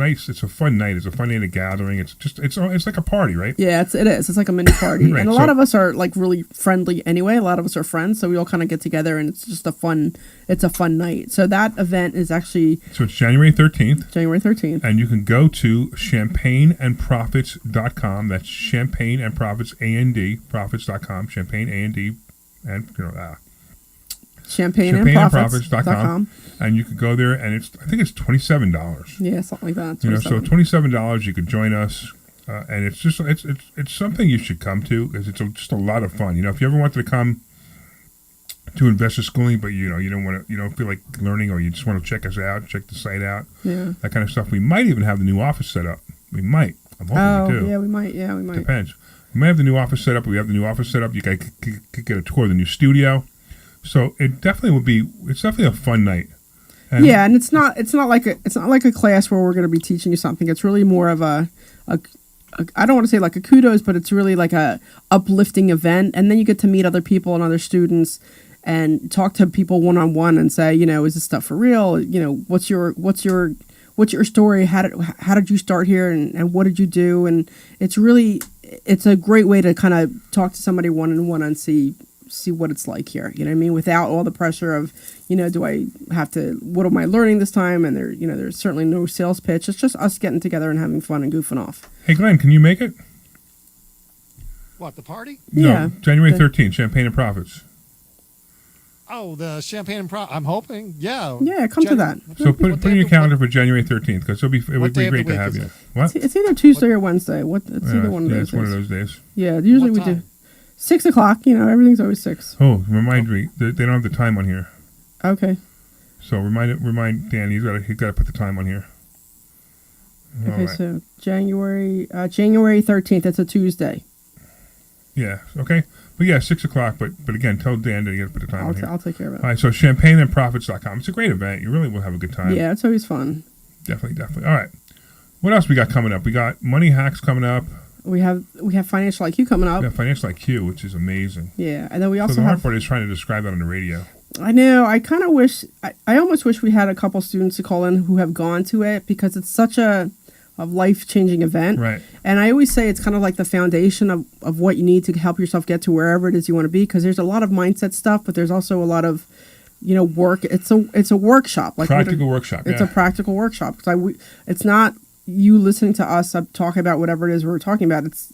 fun night. It's a fun night of gathering. It's like a party, right? Yeah, it is. It's like a mini party. Right. And a lot of us are really friendly anyway. A lot of us are friends, so we all kind of get together and it's just a fun night. So that event is actually... So it's January 13th. January 13th. And you can go to champagneandprofits.com. That's Champagne and Profits, A-N-D, profits.com. Champagne, A-N-D, and, champagneandprofits.com, and you could go there, and I think it's $27. Yeah, something like that. So $27, you could join us, and it's just it's something you should come to because it's just a lot of fun. If you ever wanted to come to investor schooling, but you don't feel like learning, or you just want to check us out, check the site out, that kind of stuff. We might even have the new office set up. We might. I'm hoping we do. Yeah, we might. Depends. We might have the new office set up. We have the new office set up. You guys could get a tour of the new studio. So it's definitely a fun night. And it's not like a class where we're going to be teaching you something. It's really more of a I don't want to say like a kudos, but it's really like a uplifting event. And then you get to meet other people and other students and talk to people one-on-one and say, is this stuff for real? What's your story? How did you start here, and what did you do? And it's a great way to kind of talk to somebody one-on-one and see what it's like here, you know what I mean? Without all the pressure of, what am I learning this time? And there's certainly no sales pitch. It's just us getting together and having fun and goofing off. Hey, Glenn, can you make it? What, the party? No, January 13th, Champagne and Profits. Oh, the Champagne and Profits. I'm hoping. Yeah. Yeah, come to that. So put in your calendar for January 13th, because it would be great to have you. What? It's either Tuesday or Wednesday. It's either one of those days. It's one of those days. Yeah, usually we do. 6 o'clock, everything's always 6. Oh, remind me. They don't have the time on here. Okay. So remind Dan, he's got to put the time on here. Okay, right. So January 13th, it's a Tuesday. Yeah, okay. But yeah, 6 o'clock, but again, tell Dan that you got to put the time on here. I'll take care of it. All right, so champagneandprofits.com. It's a great event. You really will have a good time. Yeah, it's always fun. Definitely. All right. What else we got coming up? We got money hacks coming up. We have financial IQ coming up. We got financial IQ, which is amazing. Yeah, and then we also so the hard have. part is trying to describe that on the radio. I know. I kind of wish. I almost wish we had a couple students to call in who have gone to it, because it's such a life-changing event. Right. And I always say it's kind of like the foundation of what you need to help yourself get to wherever it is you want to be, because there's a lot of mindset stuff, but there's also a lot of, work. It's a workshop. Like practical workshop. It's a practical workshop. It's not you listening to us talking about whatever it is we're talking about. It's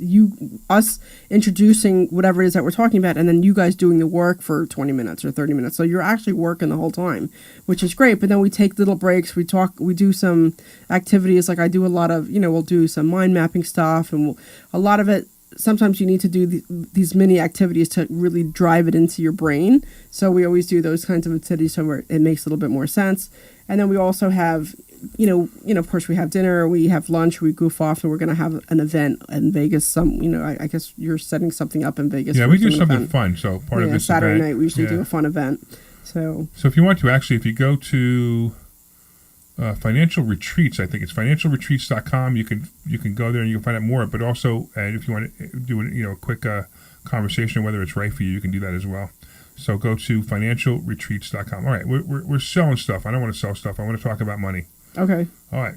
us introducing whatever it is that we're talking about, and then you guys doing the work for 20 minutes or 30 minutes. So you're actually working the whole time, which is great. But then we take little breaks. We do some activities. Like I do a lot of, we'll do some mind mapping stuff, and a lot of it, sometimes you need to do these mini activities to really drive it into your brain. So we always do those kinds of activities so it makes a little bit more sense. And then we also have, of course, we have dinner, we have lunch, we goof off, and we're going to have an event in Vegas. I guess you're setting something up in Vegas. Yeah, we do something fun. So part of this Saturday event, night, we usually do a fun event. So if you want to, actually, if you go to financial retreats, I think it's financialretreats.com. You can go there and you can find out more. But also, if you want to do a quick conversation, whether it's right for you, you can do that as well. So go to financialretreats.com. All right, we're selling stuff. I don't want to sell stuff. I want to talk about money. Okay. All right.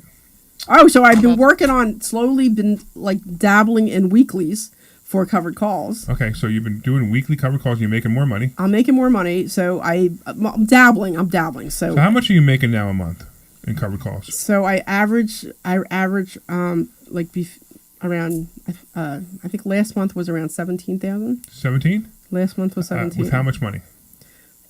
Oh, so I've been working on been dabbling in weeklies for covered calls. Okay, so you've been doing weekly covered calls and you're making more money. I'm making more money, so I'm dabbling. So how much are you making now a month in covered calls? So I average around, I think last month was around 17,000. 17? Last month was 17. With how much money?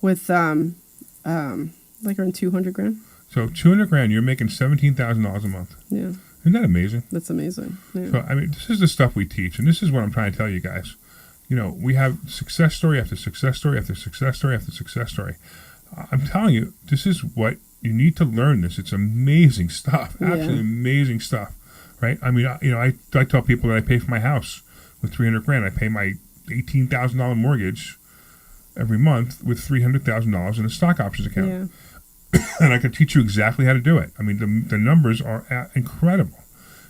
With around 200 grand. So 200 grand, you're making $17,000 a month. Yeah. Isn't that amazing? That's amazing. Yeah. So, this is the stuff we teach, and this is what I'm trying to tell you guys. We have success story after success story after success story after success story. I'm telling you, this is what you need to learn this. It's amazing stuff. Absolutely amazing stuff. Right? I tell people that I pay for my house with 300 grand. I pay my $18,000 mortgage every month with $300,000 in a stock options account. Yeah. And I can teach you exactly how to do it. The numbers are incredible.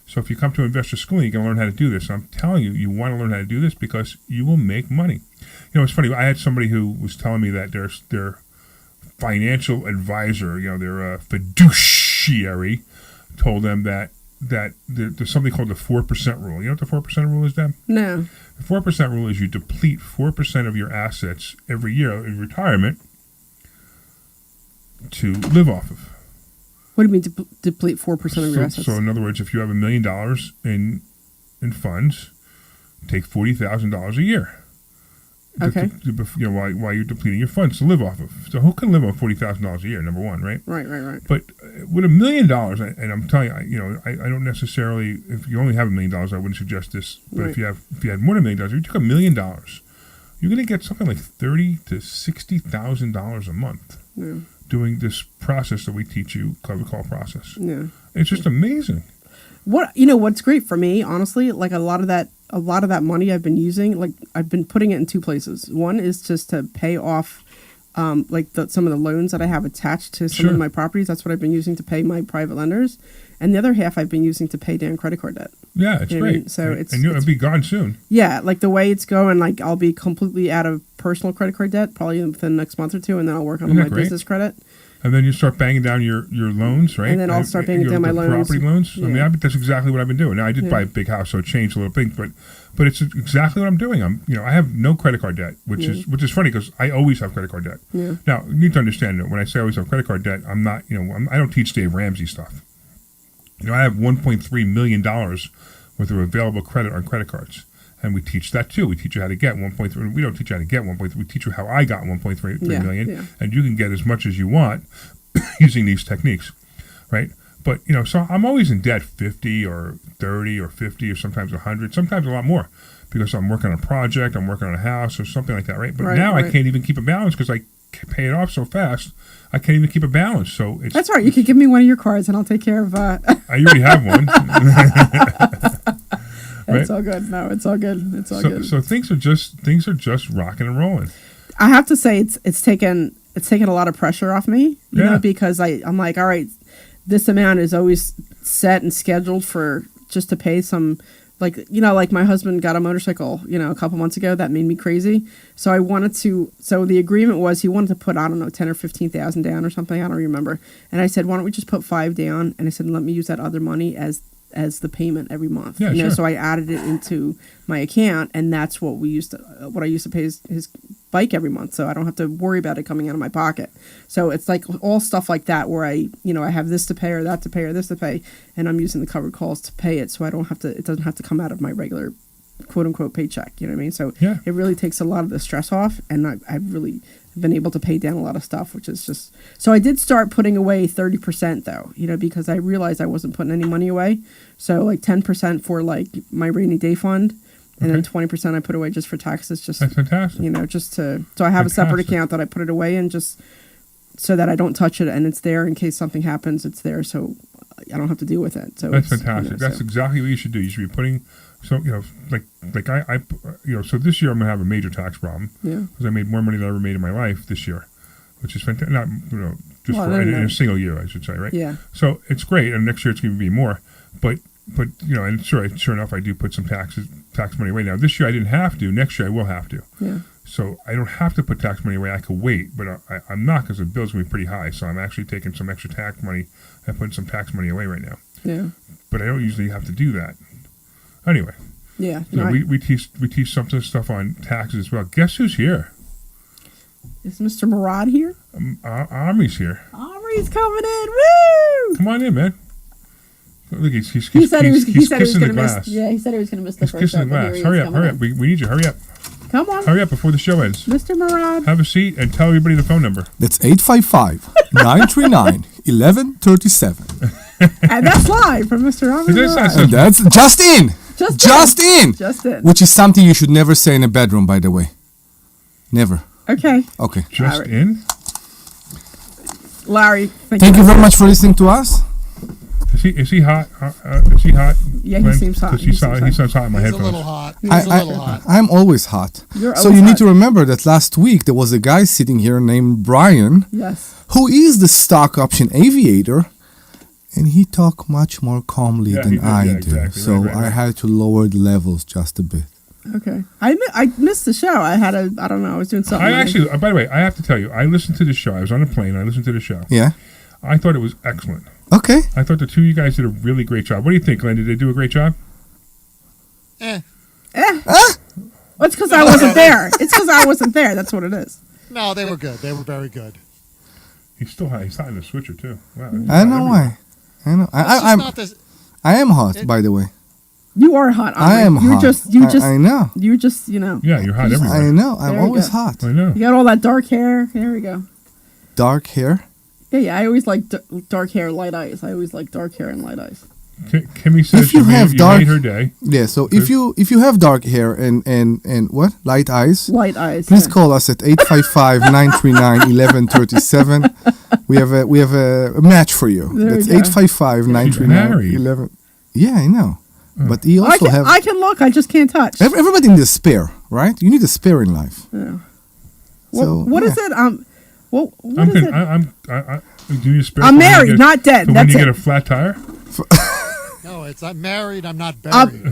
So if you come to investor schooling, you can learn how to do this. I'm telling you, you want to learn how to do this because you will make money. It's funny. I had somebody who was telling me that their financial advisor, their fiduciary, told them that there's something called the 4% rule. You know what the 4% rule is, Deb? No. The 4% rule is you deplete 4% of your assets every year in retirement to live off of. What do you mean deplete 4% of your assets? So in other words, if you have $1 million in funds, take $40,000 a year. Okay. While you're depleting your funds to live off of. So who can live on $40,000 a year? Number one, right? Right. But with $1 million, and I'm telling you, I don't necessarily. If you only have $1 million, I wouldn't suggest this. But right. if you had more than $1 million, if you took $1 million, you're going to get something like $30,000 to $60,000 a month. Yeah. Doing this process that we teach you, covered call process. Yeah. It's just amazing. What's great for me, honestly, like a lot of that money I've been using, like I've been putting it in two places. One is just to pay off some of the loans that I have attached to some of my properties. That's what I've been using to pay my private lenders. And the other half I've been using to pay down credit card debt. Yeah, it's great. I mean? So it'll be gone soon. Yeah, like the way it's going, like I'll be completely out of personal credit card debt probably within the next month or two, and then I'll work on my business credit. And then you start banging down your loans, right? And then I'll start banging down my loans. Property loans. Yeah. That's exactly what I've been doing. Now I did buy a big house, so it changed a little bit, but it's exactly what I'm doing. I have no credit card debt, which is funny because I always have credit card debt. Yeah. Now you need to understand that when I say I always have credit card debt, I'm not. I don't teach Dave Ramsey stuff. I have $1.3 million worth of available credit on credit cards. And we teach that too. We teach you how to get 1.3. We don't teach you how to get 1.3. We teach you how I got 1.3 million. Yeah. And you can get as much as you want using these techniques, right? But, so I'm always in debt 50 or 30 or 50 or sometimes 100, sometimes a lot more because I'm working on a project, I'm working on a house or something like that, right? But now I can't even keep a balance because I pay it off so fast. I can't even keep a balance. So that's right. You could give me one of your cards and I'll take care of. I already have one. Right? It's all good. No, it's all good. It's all good. So things are just rocking and rolling. I have to say it's taken a lot of pressure off me, you know, because I'm like, all right, this amount is always set and scheduled for just to pay some, like, you know, like my husband got a motorcycle, you know, a couple months ago. That made me crazy. So I wanted to, so the agreement was he wanted to put, I don't know, 10 or 15,000 down or something. I don't remember. And I said, why don't we just put 5 down? And I said, let me use that other money as the payment every month. Yeah, you know, sure. so I added it into my account, and that's what I used to pay his bike every month, so I don't have to worry about it coming out of my pocket. So it's like all stuff like that where I have this to pay or that to pay or this to pay, and I'm using the covered calls to pay it, so it doesn't have to come out of my regular quote unquote paycheck. You know what I mean? So Yeah. it really takes a lot of the stress off, and I've really been able to pay down a lot of stuff, which is just, so I did start putting away 30% though, you know, because I realized I wasn't putting any money away. So like 10% for like my rainy day fund, and then 20% I put away just for taxes. Just, That's fantastic. you know, just to, so I have a separate Fantastic. account that I put it away in, just so that I don't touch it, and it's there in case something happens. It's there, so I don't have to deal with it. So That's it's, fantastic. you know, That's so. exactly what you should do. You should be putting, so, you know, like I you know, so this year I'm going to have a major tax problem. Yeah. Because I made more money than I ever made in my life this year, which is fantastic. Not, you know, just Well, for, in then- a single year, I should say, right? Yeah. So it's great, and next year it's going to be more. But you know, and sure enough, I do put some tax money away. Now this year I didn't have to. Next year I will have to. Yeah. So I don't have to put tax money away. I could wait, but I'm not, because the bill's going to be pretty high. So I'm actually taking some extra tax money and putting some tax money away right now. Yeah. But I don't usually have to do that. Anyway, Yeah. so No, we teach some stuff on taxes as well. Guess who's here? is Mr. Morad here? Omri's here. Omri's coming in. Woo! Come on in, man. Look, he's He said he was kissing the going to miss. glass. Yeah, he said he was going to miss the He's first kissing the set, but glass. here he Hurry is up, coming hurry up. in. We need you. Hurry up. Come on, Hurry up before the show ends. Mr. Morad. Have a seat and tell everybody the phone number. That's 855-939-1137. And that's live from Mr. Omri Morad. And that's just in. Just in. Just in. Which is something you should never say in a bedroom, by the way. Never. Okay. Okay. Just All right. in? Larry, Thank you very much for listening to us. Is he hot? Is he hot? Yeah, he Glenn? seems hot. 'Cause He seems he sounds hot in my He's a headphones. little hot. He's a little hot. I'm always hot. You're So always you need hot. to remember that last week there was a guy sitting here named Brian, Yes. who is the stock option aviator, and he talked much more calmly Yeah, he than did, I yeah, do. exactly. So Right. I had to lower the levels just a bit. Okay. I missed the show. I don't know. I was doing something. I actually, by the way, I have to tell you, I listened to the show. I was on a plane. I listened to the show. Yeah. I thought it was excellent. Okay. I thought the two of you guys did a really great job. What do you think, Glenn? Did they do a great job? Eh. Well, it's because I wasn't there. It's because I wasn't there. That's what it is. No, they were good. They were very good. He's still hot. He's hot in the switcher, too. Wow. I know why. I know. It's just I'm. not this. I am hot, by the way. You are hot. Omri. I am You're hot. Just. I know. You're just. You know. Yeah, you're hot I everywhere. know. I'm There you always go. hot. I know. You got all that dark hair. There we go. Dark hair. Yeah. I always like dark hair, light eyes. I always like dark hair and light eyes. Kimmy says If you you have made dark- her day. Yeah. So if you have dark hair and what light eyes, Light eyes. please yeah. call us at 855-939-1137. We have a match for you. There That's you go. 855-939-11. Yeah, I know. But you I also can, have I can look. I just can't touch. everybody needs a spare, right? You need a spare in life. Yeah. So, What is yeah. it? What I'm is good. it? Do you spare I'm for when you married, get- not dead. for when That's you it. get a flat tire? No, it's I'm married. I'm not buried.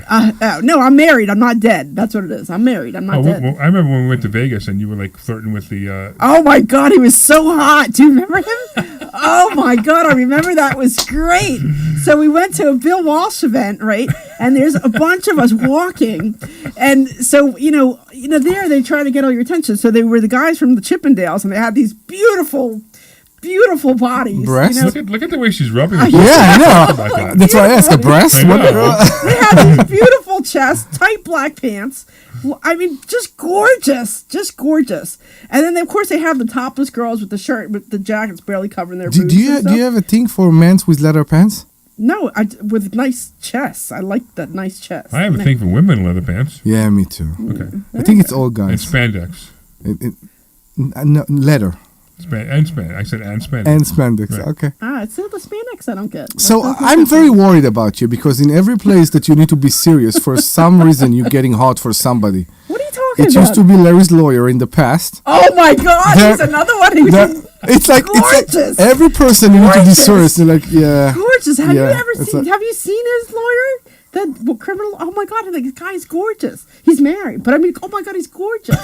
No, I'm married. I'm not dead. That's what it is. I'm married. I'm not dead. Well, I remember when we went to Vegas and you were like flirting with the. Oh my God, he was so hot. Do you remember him? Oh my God, I remember that was great. So we went to a Bill Walsh event, right? And there's a bunch of us walking, and so you know, there they try to get all your attention. So they were the guys from the Chippendales, and they had these beautiful bodies. Breasts? You know? Look at the way she's rubbing. Yeah, I know. About that. That's why I ask a breast. I know. They had these beautiful chests, tight black pants. I mean, just gorgeous. And then, of course, they have the topless girls with the shirt, with the jackets barely covering their boobs. Do you have a thing for men with leather pants? No, with nice chests. I like that nice chest. I have a thing for women in leather pants. Yeah, me too. Okay. I think it's all And guys. spandex. No, leather I said and spandex. and spandex. Right. Okay. It's the spandex I don't get. So That's I'm very worried about you because in every place that you need to be serious, for some reason you're getting hot for somebody. What are you talking It about? used to be Larry's lawyer in the past. Oh my God! There- There's another one. He was there- in It's like Gorgeous. every person you need to discourse. They're like, yeah. Gorgeous. Have you Yeah, ever it's seen? Have you seen his lawyer? That criminal. Oh my God! This guy's gorgeous. He's married, but I mean, oh my God, he's gorgeous.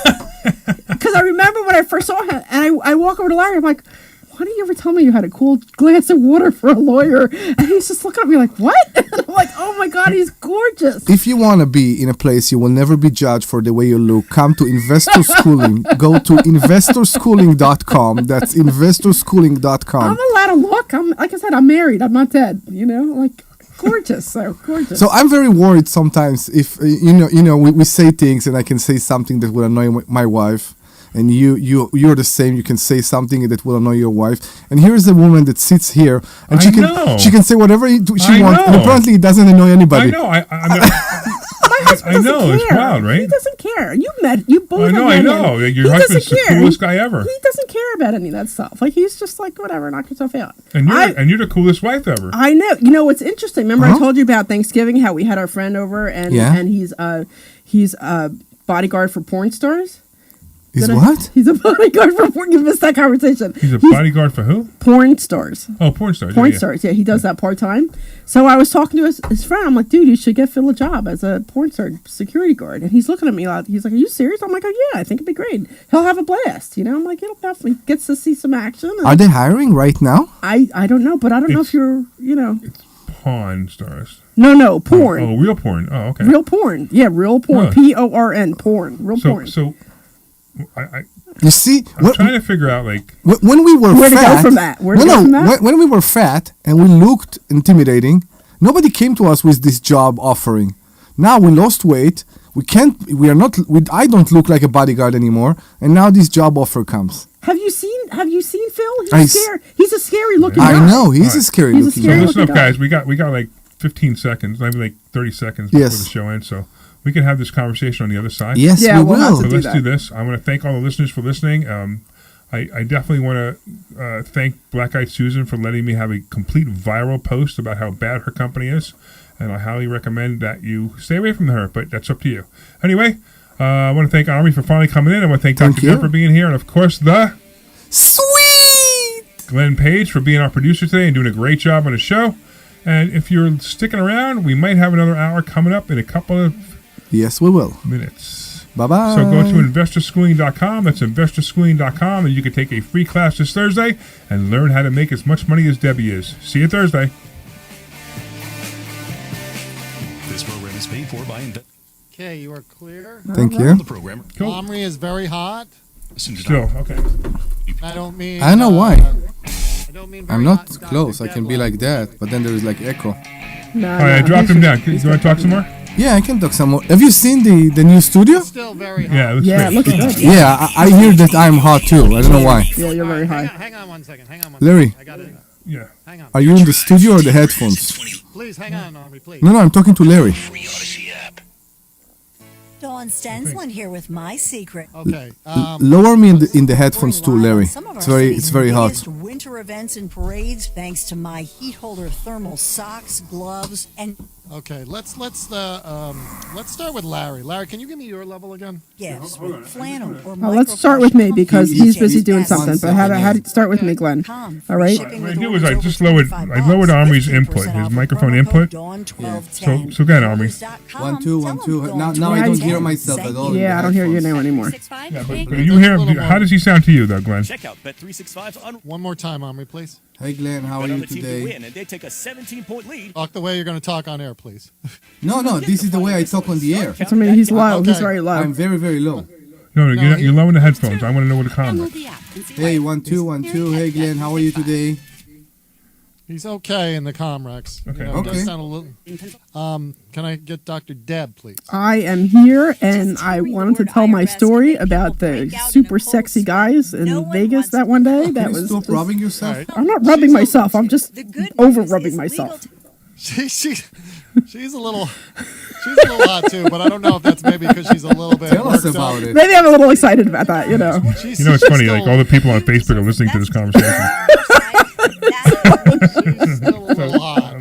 Because I remember when I first saw him, and I walk over to Larry. I'm like, why didn't you ever tell me you had a cool glass of water for a lawyer? And he's just looking at me like, what? And I'm like, oh my God, he's gorgeous. If you want to be in a place you will never be judged for the way you look, come to Investor Schooling. Go to investorschooling.com. That's investorschooling.com. I'm allowed to look. Like I said, I'm married. I'm not dead. You know, like gorgeous. So gorgeous. So I'm very worried sometimes if we say things and I can say something that will annoy my wife, and you're the same. You can say something that will annoy your wife. And here's a woman that sits here and she can say whatever she wants, and apparently it doesn't annoy anybody. I know. My husband I know. doesn't It's care. wild, right? He doesn't care. You both I know. have I met know. him. Your He husband's doesn't the care. coolest guy ever. He doesn't care about any of that stuff. Like he's just like whatever, knock yourself out. And you're the coolest wife ever. I know. You know what's interesting? Remember I told you about Thanksgiving, how we had our friend over and he's a bodyguard for porn stars. What? He's a bodyguard for porn. You missed that conversation. He's a bodyguard for who? Porn stars. Oh, porn stars. Porn stars. Yeah, he does that part time. So I was talking to his friend. I'm like, dude, you should get Phil a job as a porn star security guard. And he's looking at me like, he's like, are you serious? I'm like, oh yeah, I think it'd be great. He'll have a blast. You know, I'm like, he'll definitely gets to see some action. Are they hiring right now? I don't know, but I don't know if you're, It's Pawn Stars. No, porn. Oh, real porn. Oh, okay. Real porn. Yeah, real porn. PORN. Porn. Real porn. So, I you see, I'm trying to figure out like when we were where fat. to go from that? When we were fat and we looked intimidating, nobody came to us with this job offering. Now we lost weight. I don't look like a bodyguard anymore, and now this job offer comes. Have you seen Phil? He's a scary looking guy. I know he's a scary looking guy. So listen up, guys. We got like 15 seconds, maybe like 30 seconds before the show ends. So we can have this conversation on the other side. Yes, we will. So let's do this. I want to thank all the listeners for listening. I definitely want to thank Black Eyed Susan for letting me have a complete viral post about how bad her company is. And I highly recommend that you stay away from her, but that's up to you. Anyway, I want to thank Omri for finally coming in. I want to thank Dr. Deb for being here. And, of course, the sweet Glenn Page for being our producer today and doing a great job on the show. And if you're sticking around, we might have another hour coming up in a couple of minutes. Bye-bye. So go to investorschooling.com. That's investorschooling.com, and you can take a free class this Thursday and learn how to make as much money as Debbie is. See you Thursday. This program is paid for by Okay, you are clear. Thank you. The programmer. Cool. Omri is very hot. Still, okay. I don't mean. I don't know why. I don't mean. I'm not close. I can be like that, but then there is like echo. No, All right, I dropped him down. Do you want to talk some more? Yeah, I can talk some more. Have you seen the new studio? It's still very hot. Yeah, it looks good. Yeah, I hear that I'm hot too. I don't know why. Yeah, you're very high. Hang on 1 second. Larry, I got it. Yeah. Hang on. are you in the studio or the headphones? Please hang on, Omri. Please. No, I'm talking to Larry. Free Odyssey app. Dawn Stensland here with my secret. Okay. Lower me in the headphones too, Larry. It's very hot. Winter events and parades, thanks to my heat holder thermal socks, gloves, and Okay, let's start with Larry. Larry, can you give me your level again? gifts, flannel or Let's start with me because he's busy doing something. But how to start with me, Glenn? All right. What I did was I just lowered Omri's input, his microphone input. So again, Omri. 1 2 1 2. Now I don't hear myself at all. Yeah, I don't hear you now anymore. Yeah, but you hear him. How does he sound to you, though, Glenn? Check out Bet365's on. One more time, Omri, please. Hey Glenn, how are Bet on you the team to win, today? and they take a 17-point lead. Talk the way you're going to talk on air, please. No, this is the way I talk on the air. I mean, he's low. He's Okay. very low. I'm very, very low. No, you're low in the headphones. I want to know what the comment. Hey, 1 2 1 2. Hey Glenn, how are you today? He's okay in the Comrex. Okay. It does sound a little. Can I get Dr. Deb, please? I am here, and I wanted to tell my story about the super sexy guys in Vegas that one day. That Can you was. stop rubbing yourself? I'm not rubbing myself. I'm just over rubbing myself. She's a little hot too, but I don't know if that's maybe because she's a little bit. Tell us worked about up. it. Maybe I'm a little excited about that. You know. You know, it's funny. Like all the people on Facebook are listening to this conversation. She's still a little hot.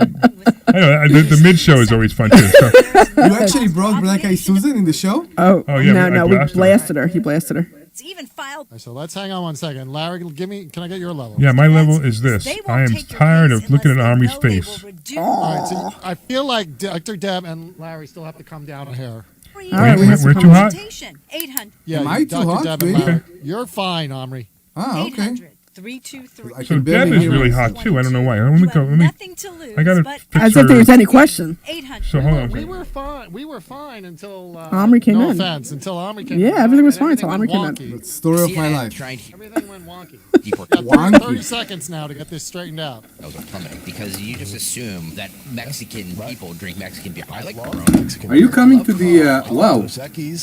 I I know the mid show is always fun too. So. You actually brought Black Eyed Susan in the show? Oh yeah, no, we blasted her. He blasted her. It's even filed. All right, so let's hang on one second. Larry, can I get your level? Yeah, my level is this. I am tired of looking at Omri's face. All right, so I feel like Dr. Deb and Larry still have to come down a hair. All right, we're too hot? 800. Yeah, Am I too Dr. hot? Deb and Really? Larry. You're fine, Omri. Ah, okay. 800 323. I So can Deb barely is hear really myself. hot too. I don't know why. Let me go. Nothing to lose. I gotta but fix As if there was her. any question. 800. So hold on. We were fine. We were fine until Omri came no in. offense, until Omri came in. Yeah, everything was And fine until Omri came in. went wonky. That's the story of my life. Everything went wonky. Wonky. 30 seconds now to get this straightened out. Those are plummeting because you just assume that Mexican people drink Mexican beer. I like Corona. Are you coming to the, wow,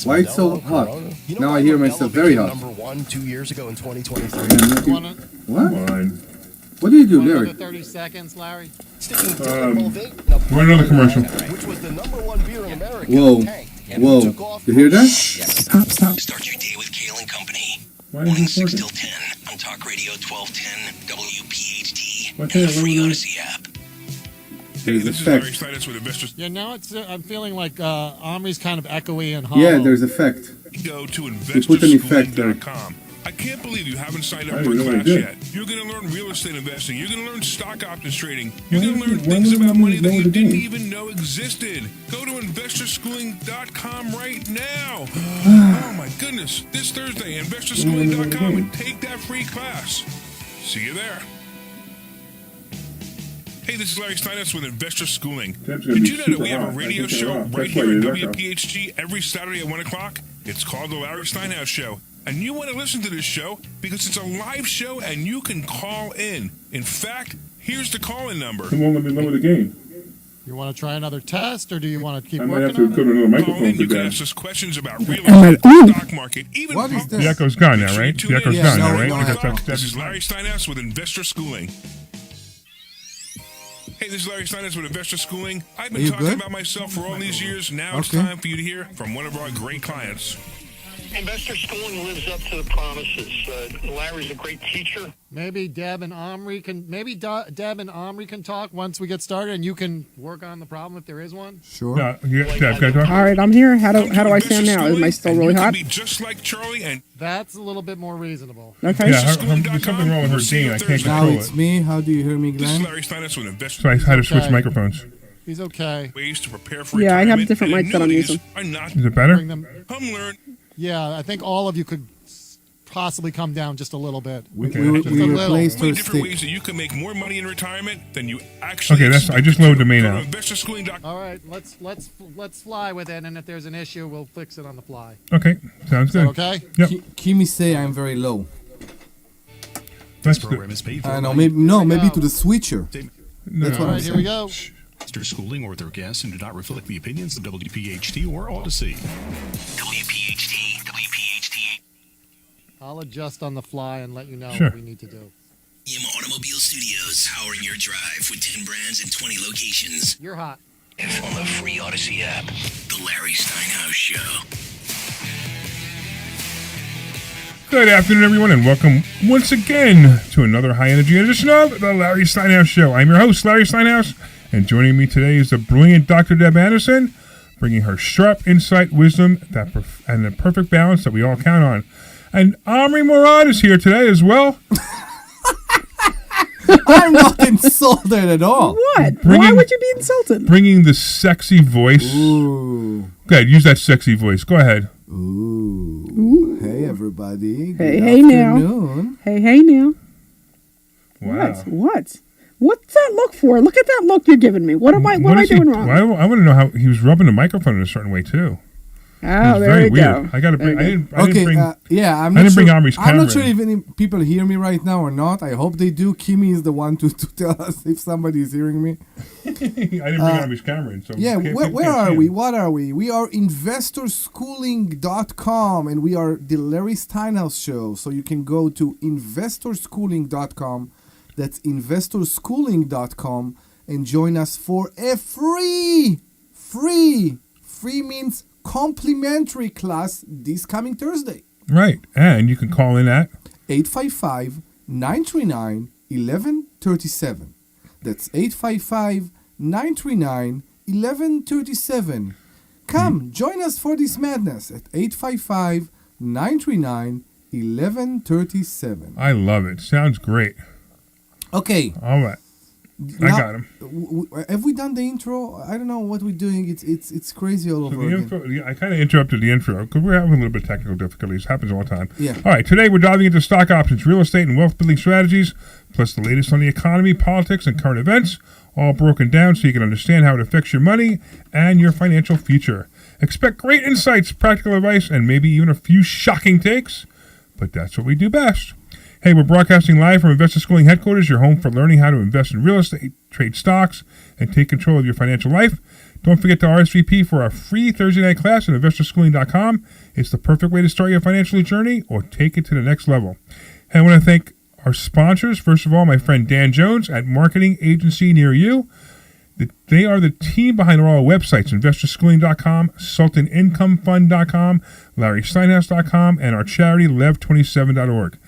why it's so hot? Now I hear myself very hot. Number 1 2 years ago in 2023. What? Fine. What do you do, Another Larry? 30 seconds, Larry. Run another commercial. Which was the number 1 beer in America. Whoa, whoa, you hear that? Stop. Start your day with Kale and Company. Why is Morning this 6 working? till 10 on Talk Radio 1210 WPHT Why and can't the I free lower Odyssey app. There's This is Larry effect. Steinhouse with Investors. Yeah, now I'm feeling like Omri's kind of echoey and hollow. Yeah, there's effect. Go to You put an effect there. investorschooling.com. I can't believe you haven't signed up I for a didn't know I class did. yet. You're going to learn real estate investing. You're going to learn stock options trading. You're Why going to learn would things about Omri money that lower you the didn't game? even know existed. Go to investorschooling.com right now. Oh my goodness. This Thursday, investorschooling.com and take that free class. See you there. Hey, this is Larry Steinhouse with Investor Schooling. Deb's gonna Did be you know that we super have a hot. I radio think they're show off. right That's why here at they echo. WPHT every Saturday at 1 o'clock? It's called The Larry Steinhouse Show. And you want to listen to this show because it's a live show and you can call in. In fact, here's the call-in number. It won't let me lower the game. You want to try another test, or do you want to keep I might have working to go on to it? another Call microphone in. for You can Deb. ask us questions about real I'm estate, like, ooh. stock market, even What is politics. this? The echo's gone now, right? Tune The in. echo's Yeah, gone no, now, right? no, Because no. that's This is Deb's Larry Steinhouse with Investor Schooling. Hey, this is Larry Steinhouse with Investor Schooling. I've Are been you talking good? about myself for all these years. Now it's Okay. time for you to hear from one of our great clients. Investor Schooling lives up to the promises. Larry's a great teacher. Maybe Deb and Omri can talk once we get started, and you can work on the problem if there is one. Sure. No, Deb, can I talk? All right, I'm here. How do I stand now? Am I still really hot? Be just like Charlie and That's a little bit more reasonable. Okay. Yeah, there's something wrong with her gain. I can't Now control it's it. me. How do you hear me, this is Glenn? Larry Steinhouse with Investor So I had to switch Okay. microphones. He's okay. ways to prepare for Yeah, I have retirement, different and mics that I'm annuities using. Are not Is it better? Bring them. come learn. Yeah, I think all of you could possibly come down just a little bit. We, Okay, we, that's we a little. replaced Many her different stick. ways that you can make more money in retirement than you actually. Okay, I just loaded the main Go to out. investorschooling.com. All right, let's fly with it, and if there's an issue, we'll fix it on the fly. Okay, sounds Is that good. okay? Yep. Kimi say I'm very low. That's This program is paid for. I know. by Maybe to the switcher. No, That's what All I'm right, here we saying. go. Investor Schooling or their guests and do not reflect the opinions of WPHT or Odyssey. WPHT, WPHT. I'll adjust on the fly and let you know Sure. what we need to do. EM Automobile Studios, powering your drive with 10 brands and 20 locations. You're hot. On the free Odyssey app. The Larry Steinhouse Show. Good afternoon, everyone, and welcome once again to another high-energy edition of the Larry Steinhouse Show. I'm your host, Larry Steinhouse, and joining me today is the brilliant Dr. Deb Anderson, bringing her sharp insight, wisdom, and the perfect balance that we all count on. And Omri Morad is here today as well. I'm not insulted at all. What? Why Bringing- would you be insulted? Bringing the sexy voice. Ooh. Go ahead, use that sexy voice. Go ahead. Ooh. Hey, everybody. Good Hey now. afternoon. Hey now. Wow. What? What's that look for? Look at that look you're giving me. What am I is he- doing wrong? I want to know how he was rubbing the microphone in a certain way, too. It Oh, was there very you weird. go. I got to bring. There I you didn't Okay, bring. yeah, I'm I not didn't sure. bring Omri's I'm not camera sure in. if any people hear me right now or not. I hope they do. Kimi is the one to tell us if somebody is hearing me. I didn't bring Omri's camera in. So Yeah, can't- where can't are see we? him. What are we? We are investorschooling.com, and we are the Larry Steinhouse Show. So you can go to investorschooling.com. That's investorschooling.com and join us for a free means complimentary class this coming Thursday. Right, and you can call in at 855-939-1137. That's 855-939-1137. Come, join us for this madness at 855-939-1137. I love it. Sounds great. Okay. All right. I got him. Have we done the intro? I don't know what we're doing. It's crazy all over again. I kind of interrupted the intro because we're having a little bit of technical difficulties. Happens all the time. Yeah. All right. Today we're diving into stock options, real estate, and wealth building strategies, plus the latest on the economy, politics, and current events, all broken down so you can understand how it affects your money and your financial future. Expect great insights, practical advice, and maybe even a few shocking takes, but that's what we do best. Hey, we're broadcasting live from Investor Schooling headquarters, your home for learning how to invest in real estate, trade stocks, and take control of your financial life. Don't forget to RSVP for our free Thursday night class at investorschooling.com. It's the perfect way to start your financial journey or take it to the next level. And I want to thank our sponsors. First of all, my friend Dan Jones at Marketing Agency Near You. They are the team behind all our websites, investorschooling.com, sultanincomefund.com, larrysteinhouse.com, and our charity, lev27.org.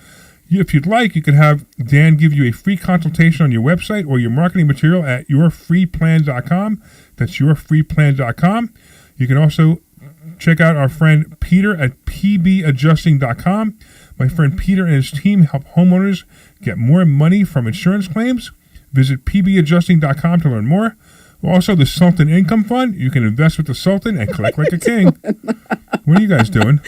If you'd like, you can have Dan give you a free consultation on your website or your marketing material at yourfreeplan.com. That's yourfreeplan.com. You can also check out our friend Peter at pbadjusting.com. My friend Peter and his team help homeowners get more money from insurance claims. Visit pbadjusting.com to learn more. Also, the Sultan Income Fund. You can invest with the Sultan and collect like a king. What are you guys doing?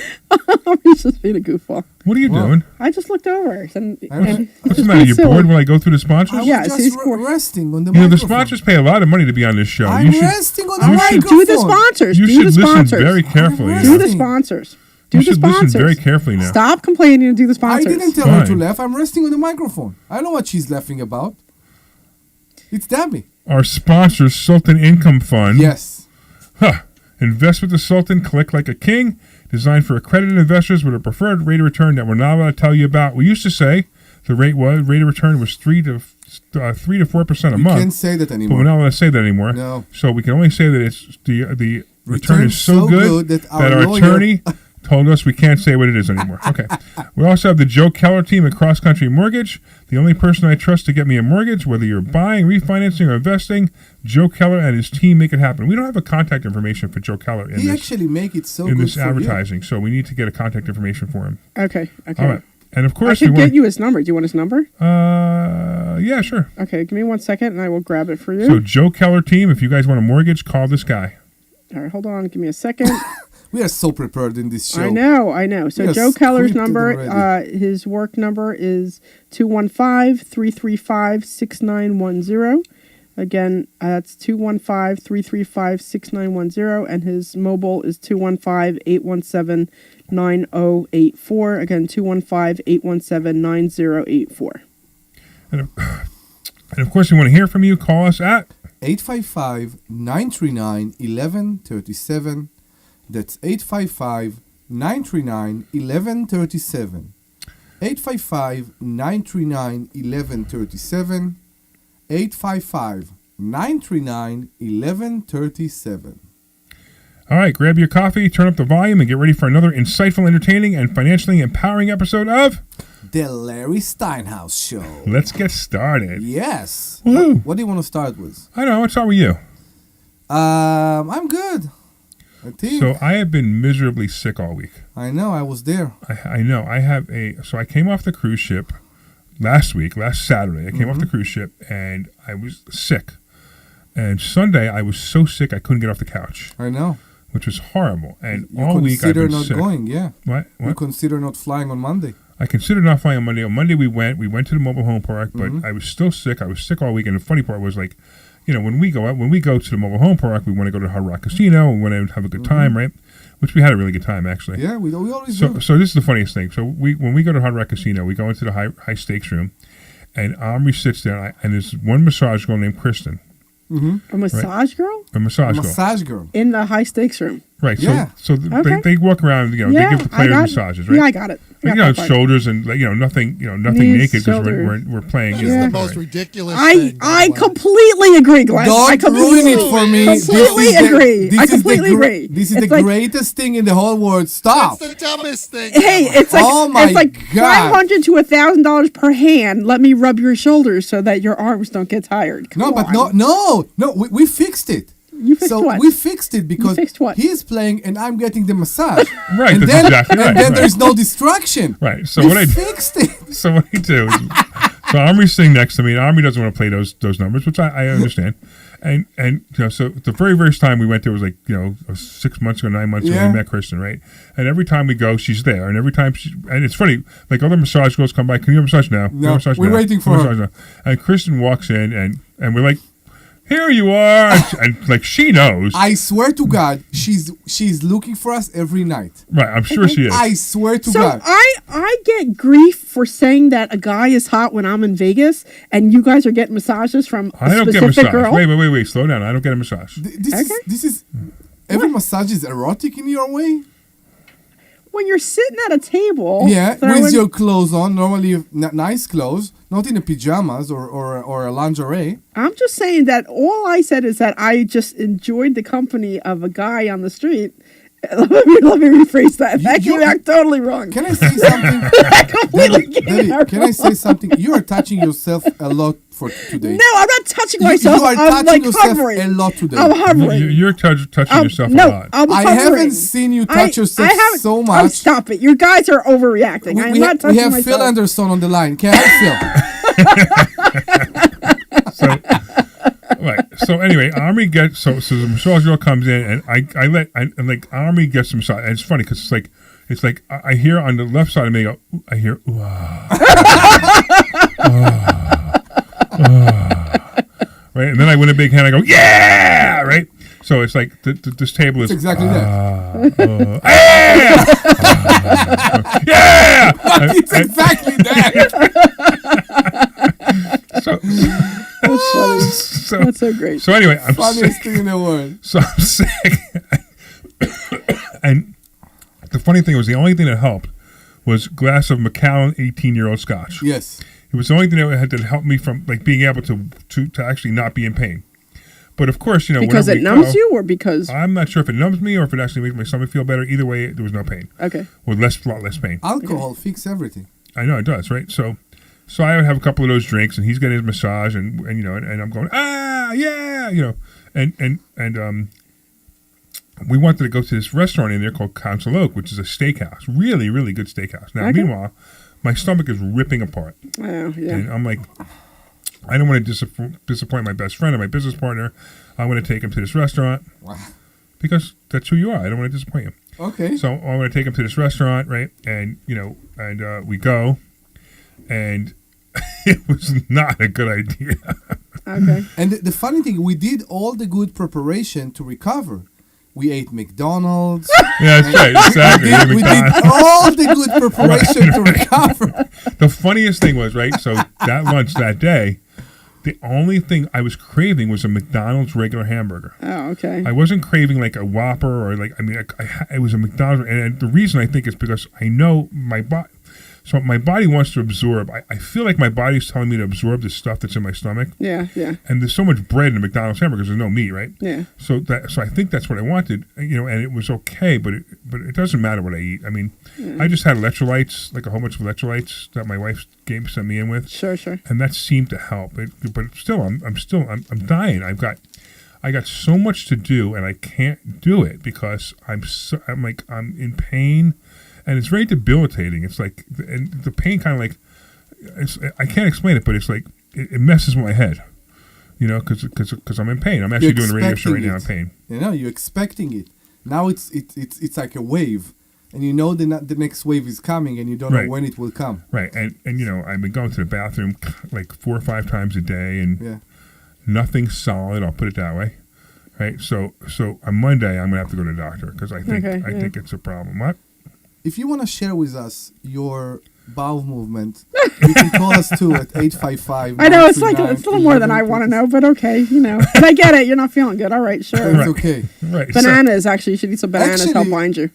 I'm just being a goofball. What are you doing? I just looked over. What's the matter? You're bored when I go through the sponsors? I was just resting on the You know, microphone. the sponsors pay a lot of money to be on this show. I'm resting on the All right, microphone. do the sponsors. You do should the listen sponsors. very carefully. Do the sponsors. Do You the should listen sponsors. very carefully now. Stop complaining and do the I sponsors. didn't tell her to laugh. I'm resting on the microphone. I know what she's laughing about. It's Debbie. Our sponsor, Sultan Income Fund. Yes. Invest with the Sultan, collect like a king. Designed for accredited investors with a preferred rate of return that we're not allowed to tell you about. We used to say the rate of return was 3 to 4% a month. You can't say that anymore. But we're not allowed to say that anymore. No. So we can only say that it's the return is so good that our lawyer attorney told us we can't say what it is anymore. Okay. We also have the Joe Keller team at Cross Country Mortgage. The only person I trust to get me a mortgage, whether you're buying, refinancing, or investing, Joe Keller and his team make it happen. We don't have a contact information for Joe Keller in He this, actually make it so in good this for advertising, so we need to get a contact information for him. Okay. All right. And of I course, could get you his number. Do you want his number? yeah, sure. Okay, give me 1 second and I will grab it for you. So Joe Keller team, if you guys want a mortgage, call this guy. All right, hold on. Give me a second. We are so prepared in this show. I know. So We are Joe Keller's scripted number, already. his work number is 215-335-6910. Again, that's 215-335-6910, and his mobile is 215-817-9084. Again, 215-817-9084. And of course, we want to hear from you. Call us at 855-939-1137. That's 855-939-1137. 855-939-1137. 855-939-1137. All right, grab your coffee, turn up the volume, and get ready for another insightful, entertaining, and financially empowering episode of The Larry Steinhouse Show. Let's get started. Yes. Woo. What do you want to start with? I know. What's up with you? I'm good. I think. So I have been miserably sick all week. I know. I was there. I know. So I came off the cruise ship last Saturday. I came off the cruise ship, and I was sick. And Sunday, I was so sick I couldn't get off the couch. I know. Which was horrible. And You all week I've consider been not sick. going, yeah. What? You consider not flying on Monday. I considered not flying on Monday. On Monday we went to the mobile home park, but I was still sick. I was sick all week, and the funny part was like, you know, when we go to the mobile home park, we want to go to Hard Rock Casino, we want to have a good time, right? Which we had a really good time actually. Yeah, we always do. do. So this is the funniest thing. So when we go to Hard Rock Casino, we go into the high stakes room, and Omri sits there, and there's one massage girl named Kristen. A massage girl? A massage girl. Massage girl. In the high stakes room. Right. Yeah. So they walk around. You know, they give the players massages, right? Yeah, I got it. You know, shoulders and nothing. Nothing Knees, naked because we're playing. It's the most ridiculous thing. I completely agree, Glenn. I Don't ruin it for me. Completely agree. I completely agree. This is the greatest thing in the whole world. Stop. It's the dumbest thing. Hey, it's like it's like $500 to $1,000 per hand. Let me rub your shoulders so that your arms don't get tired. Come on. We fixed it. You fixed what? We fixed it because he's playing and I'm getting the massage. Right. And that's then, exactly right. and then there's no distraction. Right. So we fixed it. So what I do is, so Omri's sitting next to me, and Omri doesn't want to play those numbers, which I understand. And so the very first time we went there was 6 months ago, 9 months ago, we met Kristen, right? And every time we go, she's there. And every time and it's funny, like other massage girls come by, can you have a massage now? No, we're waiting for her. And Kristen walks in, and we're like, here you are, and like she knows. I swear to God, she's looking for us every night. Right, I'm sure she is. I swear to God. So I get grief for saying that a guy is hot when I'm in Vegas, and you guys are getting massages from a specific girl. Wait, slow down. I don't get a massage. This is every massage is erotic in your way. When you're sitting at a table, with your clothes on, normally nice clothes, not in a pajamas or a lingerie. I'm just saying that all I said is that I just enjoyed the company of a guy on the street. Let me rephrase that. I'm totally wrong. Can I say something? Can I say something? You are touching yourself a lot for today. No, I'm not touching myself. You are I'm touching yourself hovering. a lot today. I'm hovering. You're touching yourself a lot. I'm I haven't seen you touch yourself so much. Oh, stop it. You guys are overreacting. I'm not touching myself. We have Phil Anderson on the line. Can I Phil? Right. So anyway, Omri gets so the massage girl comes in, and I Omri gets some massage, and it's funny because it's like I hear on the left side of me, I hear ooh, right, and then I win a big hand, I go yeah, right. So it's like this table is exactly that. Yeah, it's exactly that. That's so great. So anyway, I'm funniest sick. thing in the world. So I'm sick, and the funny thing was the only thing that helped was a glass of Macallan 18-year-old Scotch. Yes, it was the only thing that helped me from being able to actually not be in pain. But of course, because it numbs you, or because I'm not sure if it numbs me or if it actually makes my stomach feel better. Either way, there was no pain. Okay, or a lot less pain. Alcohol fixes everything. I know it does, right? So I would have a couple of those drinks, and he's getting his massage, and I'm going and we wanted to go to this restaurant in there called Council Oak, which is a steakhouse, really, really good steakhouse. Now, meanwhile, my stomach is ripping apart. Oh, yeah. And I'm like, I don't want to disappoint my best friend and my business partner. I want to take him to this restaurant because that's who you are. I don't want to disappoint you. Okay. So I want to take him to this restaurant, right? And we go, and it was not a good idea. Okay. And the funny thing, we did all the good preparation to recover. We ate McDonald's. Yeah, that's right. Exactly. We did all the good preparation to recover. The funniest thing was, right, so that lunch that day, the only thing I was craving was a McDonald's regular hamburger. Oh, okay. I wasn't craving like a Whopper or it was a McDonald's. And the reason I think is because I know my body. So my body wants to absorb. I feel like my body's telling me to absorb the stuff that's in my stomach. Yeah, yeah. And there's so much bread in the McDonald's hamburgers. There's no meat, right? Yeah. So I think that's what I wanted, and it was okay, but it doesn't matter what I eat. I mean, I just had electrolytes, like a whole bunch of electrolytes that my wife sent me in with. Sure. And that seemed to help. But still, I'm dying. I got so much to do, and I can't do it because I'm in pain. And it's very debilitating. It's like, and the pain kind of like, I can't explain it, but it's like, it messes with my head, because I'm in pain. I'm actually doing a radio show right now in pain. You're expecting it. Now it's like a wave, and the next wave is coming, and you don't know when it will come. Right, and I've been going to the bathroom like 4 or 5 times a day, and nothing's solid. I'll put it that way. Right, so on Monday I'm gonna have to go to the doctor because I think it's a problem. What? If you want to share with us your bowel movement. You can call us too at 855. I know it's like it's a little more than I want to know, but okay, But I get it. You're not feeling good. All right, sure. It's okay. Right. Bananas, actually, you should eat some bananas. Actually- Help bind you.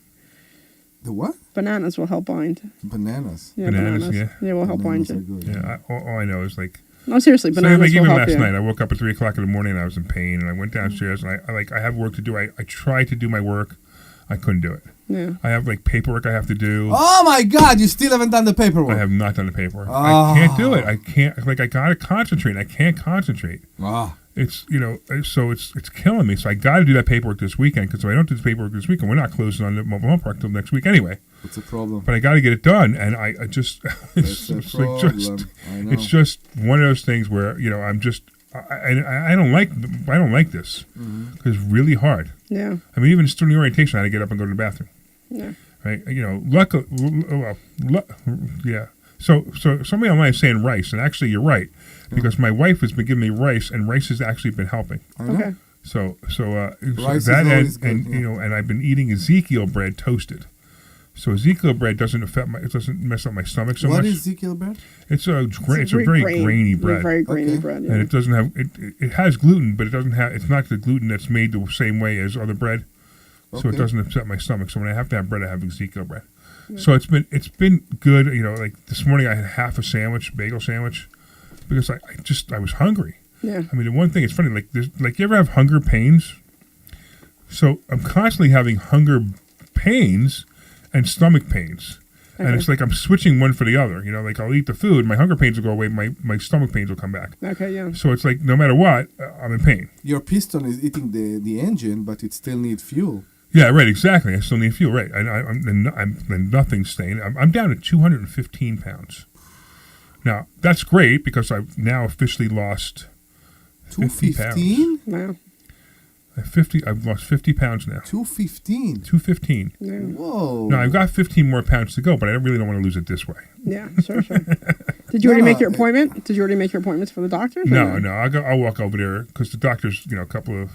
The what? Bananas will help bind. Bananas. Yeah, Bananas, yeah. Yeah, will help bind Bananas are you. good. Yeah, all I know is like. No, seriously, So bananas like will even help last you. night, I woke up at 3:00 in the morning and I was in pain, and I went downstairs and I have work to do. I tried to do my work, I couldn't do it. Yeah. I have like paperwork I have to do. Oh my God! You still haven't done the paperwork. I have not done the paperwork. Oh. I can't do it. I can't. Like I gotta concentrate. I can't concentrate. Ah. It's so it's killing me. So I got to do that paperwork this weekend because if I don't do the paperwork this weekend, we're not closing on the mobile home park till next week anyway. What's the problem? But I got to get it done, and I just it's just one of those things where I'm just I don't like this because it's really hard. Yeah. I mean, even student orientation, I had to get up and go to the bathroom. Yeah. Right. Yeah. So somebody online is saying rice, and actually you're right because my wife has been giving me rice, and rice has actually been helping. Okay. So Rice that is always and good, yeah. and I've been eating Ezekiel bread toasted. So Ezekiel bread doesn't mess up my stomach so much. What is Ezekiel bread? It's a very grainy bread. Very grainy bread. Yeah. And it doesn't have it has gluten, but it doesn't have. It's not the gluten that's made the same way as other bread, so it doesn't upset my stomach. So when I have to have bread, I have Ezekiel bread. Yeah. So it's been good. Like this morning, I had half a bagel sandwich, because I was hungry. Yeah. I mean, the one thing it's funny, you ever have hunger pains? So I'm constantly having hunger pains and stomach pains. Okay. And it's like I'm switching one for the other. Like I'll eat the food, my hunger pains will go away, my stomach pains will come back. Okay, yeah. So it's like no matter what, I'm in pain. Your piston is eating the engine, but it still needs fuel. Yeah, right, exactly. I still need fuel, right. I'm nothing's staying. I'm down to 215 pounds. Now, that's great because I've now officially lost 50 pounds. 215? Wow. I've lost 50 pounds now. 215? 215. Yeah. Whoa. Now, I've got 15 more pounds to go, but I really don't want to lose it this way. Yeah, sure. Did you already make your appointment? Did you already make your appointments for the doctor? No. I'll walk over there because the doctor's, a couple of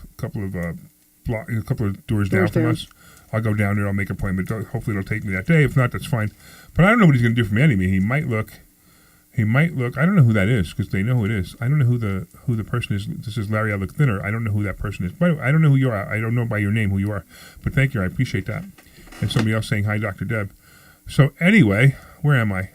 doors down from us. I'll go down there. I'll make an appointment. Hopefully, it'll take me that day. If not, that's fine. But I don't know what he's going to do for me anyway. He might look. I don't know who that is because they know who it is. I don't know who the person is. This is Larry. I look thinner. I don't know who that person is. By the way, I don't know who you are. I don't know by your name who you are. But thank you. I appreciate that. And somebody else saying hi, Dr. Deb. So anyway, where am I?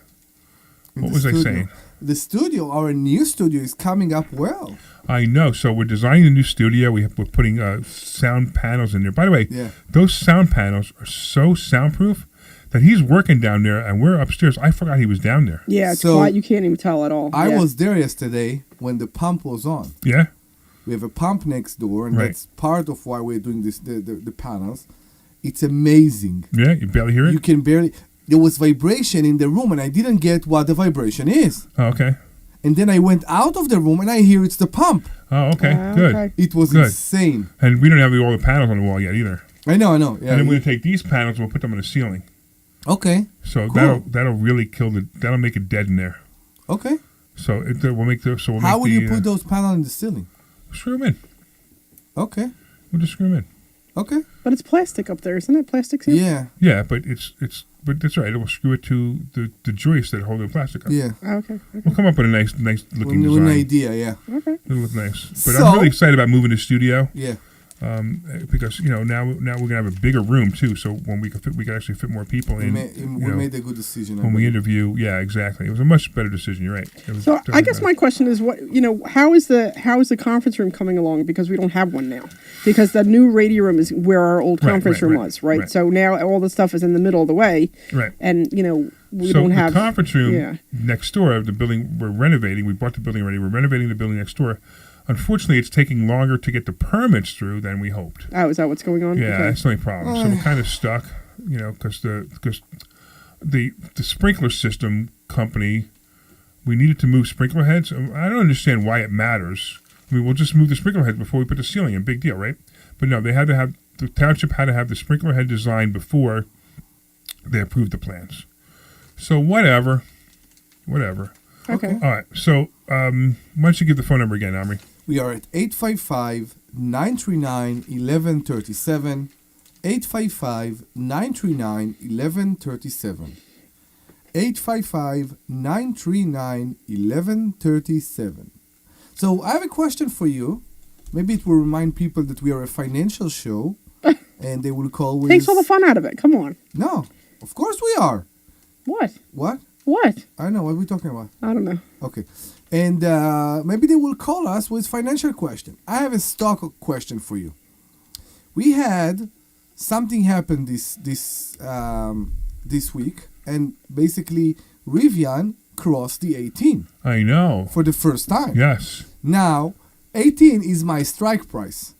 What was I saying? The studio, our new studio, is coming up well. I know. So we're designing a new studio. We're putting sound panels in there. By the way, those sound panels are so soundproof that he's working down there and we're upstairs. I forgot he was down there. Yeah, it's quiet. You can't even tell at all. I was there yesterday when the pump was on. Yeah? We have a pump next door, and that's part of why we're doing this. The panels. It's amazing. Yeah, you barely hear it? You can barely. There was vibration in the room, and I didn't get what the vibration is. Oh, okay. And then I went out of the room, and I hear it's the pump. Oh, okay. Good. Okay. It was insane. And we don't have all the panels on the wall yet either. I know. Yeah, and then we're going to take these panels and we'll put them on the ceiling. Okay. So cool. that'll really that'll make it dead in there. Okay. So we'll make the. So we'll How make will you put those panels in the ceiling? Screw them in. Okay. We'll just screw them in. Okay. But it's plastic up there, isn't it? Plastic seal? Yeah. Yeah, but but that's right. We'll screw it to the joist that hold the plastic up. Yeah. Okay. We'll come up with a nice looking design. An idea, yeah. Okay. It'll look nice. But I'm really excited about moving to the studio. Yeah. Because now we're gonna have a bigger room too. So when we can actually fit more people in. We made a good decision. When we interview, yeah, exactly. It was a much better decision. You're right. So I guess my question is, how is the conference room coming along? Because we don't have one now. Because the new radio room is where our old conference room was, right? So now all the stuff is in the middle of the way, right? And we don't have the conference room next door. The building we're renovating. We bought the building already. We're renovating the building next door. Unfortunately, it's taking longer to get the permits through than we hoped. Oh, is that what's going on? Yeah, that's the only problem. So we're kind of stuck, because the sprinkler system company, we needed to move sprinkler heads. I don't understand why it matters. I mean, we'll just move the sprinkler heads before we put the ceiling in. Big deal, right? But no, the township had to have the sprinkler head designed before they approved the plans. So whatever. Okay. All right. So why don't you give the phone number again, Omri? We are at 855-939-1137, 855-939-1137. 855-939-1137. So I have a question for you. Maybe it will remind people that we are a financial show, and they will call with... Takes all the fun out of it. Come on. No, of course we are. What? What? What? I don't know. What are we talking about? I don't know. Okay. And maybe they will call us with financial question. I have a stock question for you. We had something happen this week, and basically Rivian crossed the 18. I know. For the first time. Yes. Now, 18 is my strike price.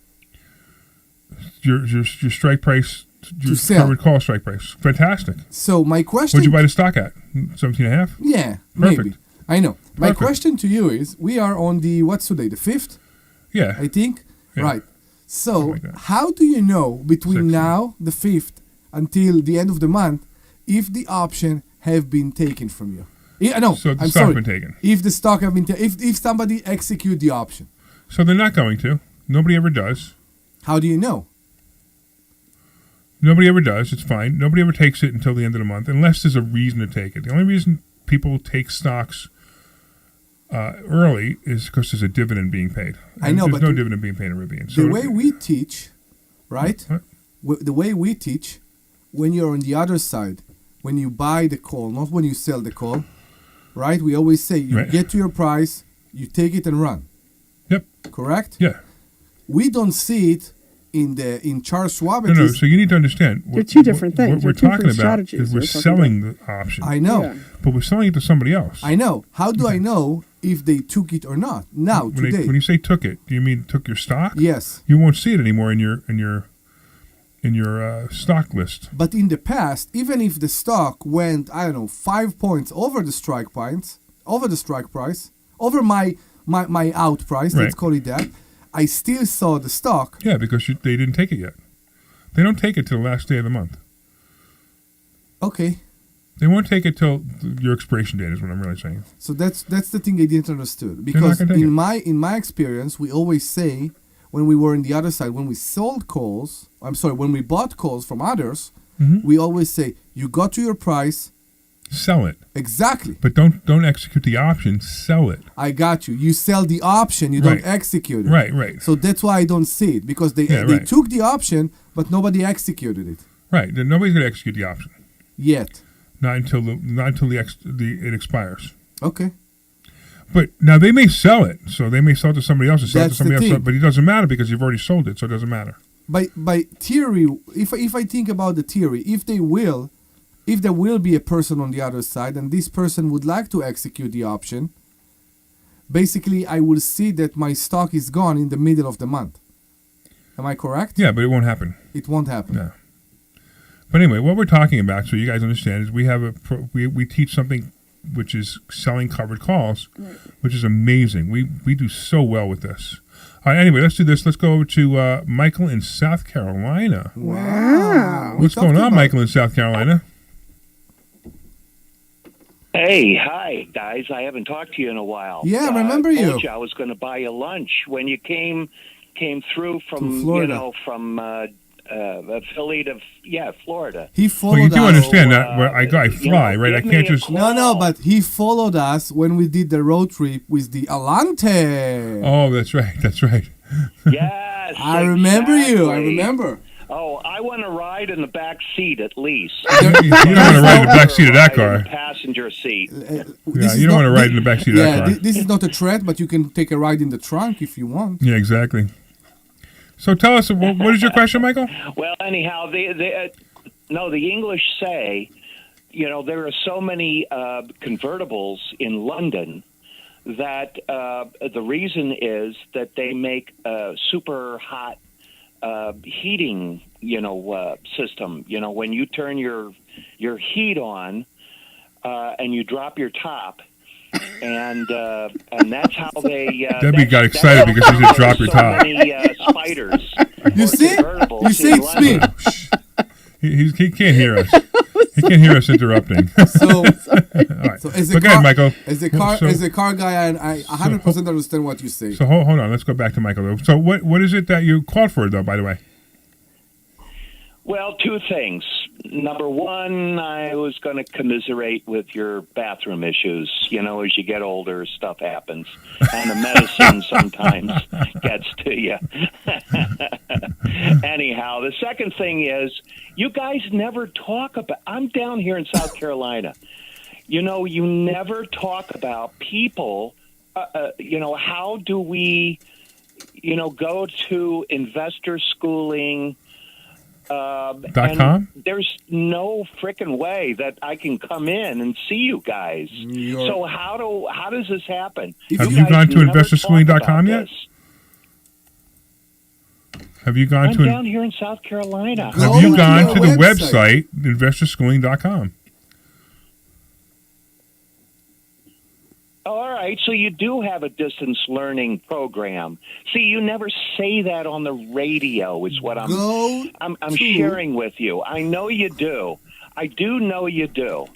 Your strike price, your to sell. covered call strike price. Fantastic. So my question... What'd you buy the stock at? 17.5? Yeah, Perfect. maybe. I know. My Perfect. question to you is, we are on the, what's today, the 5th? Yeah. I think? Yeah. Right. So, how do you know between now, the 5th, until the end of the month, if the option have been taken from you? Yeah, no, So the I'm stock sorry. been taken. If the stock have been taken, if somebody execute the option. So they're not going to. Nobody ever does. How do you know? Nobody ever does. It's fine. Nobody ever takes it until the end of the month, unless there's a reason to take it. The only reason people take stocks early is because there's a dividend being paid. I know, there's but no dividend being paid in Rivian. So the way we teach, right? The way we teach, when you're on the other side, when you buy the call, not when you sell the call, right? We always say you get to your price, you take it and run. Yep. Correct? Yeah. We don't see it in Charles Schwab. No. So you need to understand. They're two different things. What we're They're two talking different about strategies is we're we're talking selling the option. I know. But we're selling it to somebody else. I know. How do I know if they took it or not? Now, today. When you say took it, do you mean took your stock? Yes. You won't see it anymore in your stock list. But in the past, even if the stock went, I don't know, 5 points over the strike price, over my out price, let's call it that, I still saw the stock. Yeah, because they didn't take it yet. They don't take it till the last day of the month. Okay. They won't take it till your expiration date is what I'm really saying. So that's the thing I didn't understand. They're not Because gonna take in my experience, we always say, when we were on the other side, when we sold calls, when we bought calls from others, we always say, you got to your price. Sell it. Exactly. But don't execute the option, sell it. I got you. You sell the option, you don't execute it. Right. So that's why I don't see it, because they took the option, but nobody executed it. Right. Then nobody's going to execute the option. Yet. Not until it expires. Okay. But now they may sell it, so they may sell it to somebody else, That's the thing. but it doesn't matter because you've already sold it, so it doesn't matter. By theory, if I think about the theory, if there will be a person on the other side and this person would like to execute the option, basically I will see that my stock is gone in the middle of the month. Am I correct? Yeah, but it won't happen. It won't happen. No. But anyway, what we're talking about, so you guys understand, is we teach something which is selling covered calls, which is amazing. We do so well with this. All right, anyway, let's do this. Let's go over to Michael in South Carolina. Wow. What's going on, Michael in South Carolina? Hey, hi, guys. I haven't talked to you in a while. Yeah, I remember I told you. you I was going to buy you lunch when you came through from, Florida. from Philly to, Florida. He followed us. You do understand that where I fly, right? I can't just... No, but he followed us when we did the road trip with the Alante. Oh, that's right. Yes. I remember you. I remember. Oh, I want to ride in the back seat at least. You don't want to ride in the back seat of that car. In the passenger seat. Yeah, you don't want to ride in the back seat of that car. This is not a threat, but you can take a ride in the trunk if you want. Yeah, exactly. So tell us, what is your question, Michael? Well, anyhow, the English say, there are so many convertibles in London that the reason is that they make super hot heating, system. When you turn your heat on and you drop your top, and that's how they. Debbie got excited because she said drop your top. Many spiders. You see? It's me. He can't hear us. He can't hear us interrupting. So as a car, Michael. As a car guy, I 100% understand what you say. So hold on, let's go back to Michael. Though. So what is it that you called for, though? By the way. Well, two things. Number one, I was going to commiserate with your bathroom issues. You know, as you get older, stuff happens. And the medicine sometimes gets to you. Anyhow, the second thing is, you guys never talk about... I'm down here in South Carolina. You know, you never talk about people. You know, how do we, go to investor schooling... .com? There's no frickin' way that I can come in and see you guys. So how does this happen? Have you gone to investorschooling.com yet? Have you gone I'm down here in South Carolina. Have you gone to the website investorschooling.com? All right, so you do have a distance learning program. See, you never say that on the radio. Is what I'm sharing with you. I know you do. I do know you do.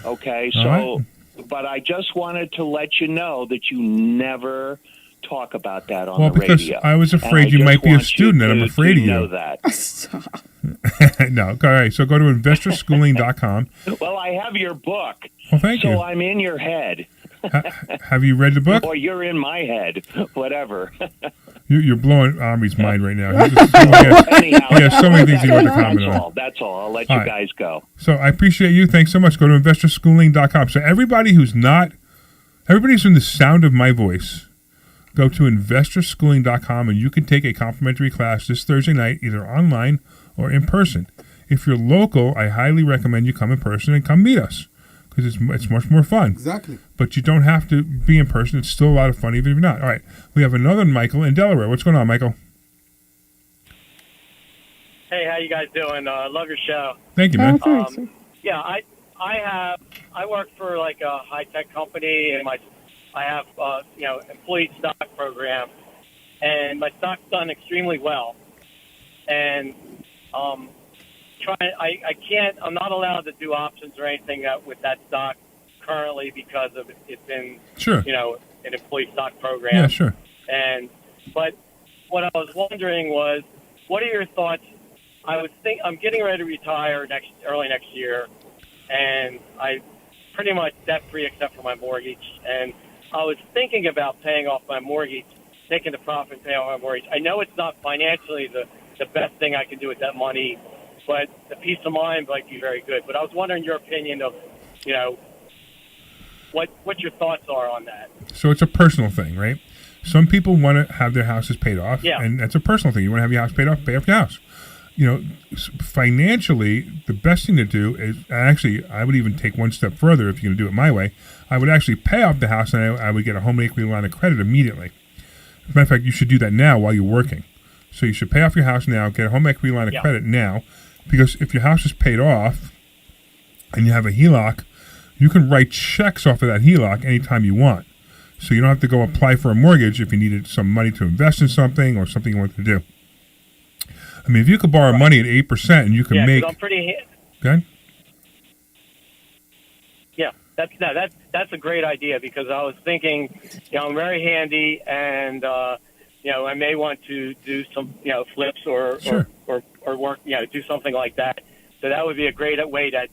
Okay, so, but I just wanted to let you know that you never talk about that on the radio. Well, because I was afraid you might be a student, and I'm afraid of you. Know that. No, all right. So go to investorschooling.com. Well, I have your book. Well, thank you. So I'm in your head. Have you read the book? Or you're in my head, whatever. You're blowing Omri's mind right now. He has so many things he wants to comment on. That's all. I'll let you guys go. So I appreciate you. Thanks so much. Go to investorschooling.com. So everybody's in the sound of my voice, go to investorschooling.com and you can take a complimentary class this Thursday night, either online or in person. If you're local, I highly recommend you come in person and come meet us, because it's much more fun. Exactly. But you don't have to be in person. It's still a lot of fun, even if you're not. All right. We have another Michael in Delaware. What's going on, Michael? Hey, how you guys doing? Love your show. Thank you, man. Yeah, I work for like a high-tech company, and I have employee stock program, and my stock's done extremely well. And I'm not allowed to do options or anything with that stock currently because of it's in an employee stock program. Yeah, sure. But what I was wondering was, what are your thoughts? I'm getting ready to retire early next year, and I pretty much debt free except for my mortgage. And I was thinking about paying off my mortgage, taking the profit and paying off my mortgage. I know it's not financially the best thing I can do with that money, but the peace of mind might be very good. But I was wondering your opinion of, what your thoughts are on that. So it's a personal thing, right? Some people want to have their houses paid off, and that's a personal thing. You want to have your house paid off, pay off your house. Financially, the best thing to do is, actually, I would even take one step further if you're going to do it my way. I would actually pay off the house, and I would get a home equity line of credit immediately. As a matter of fact, you should do that now while you're working. So you should pay off your house now, get a home equity line of credit now, because if your house is paid off and you have a HELOC, you can write checks off of that HELOC anytime you want. So you don't have to go apply for a mortgage if you needed some money to invest in something or something you wanted to do. I mean, if you could borrow money at 8% and you can make... I'm pretty... Okay? Yeah, that's a great idea, because I was thinking, I'm very handy, and I may want to do some flips or work, do something like that. So that would be a great way to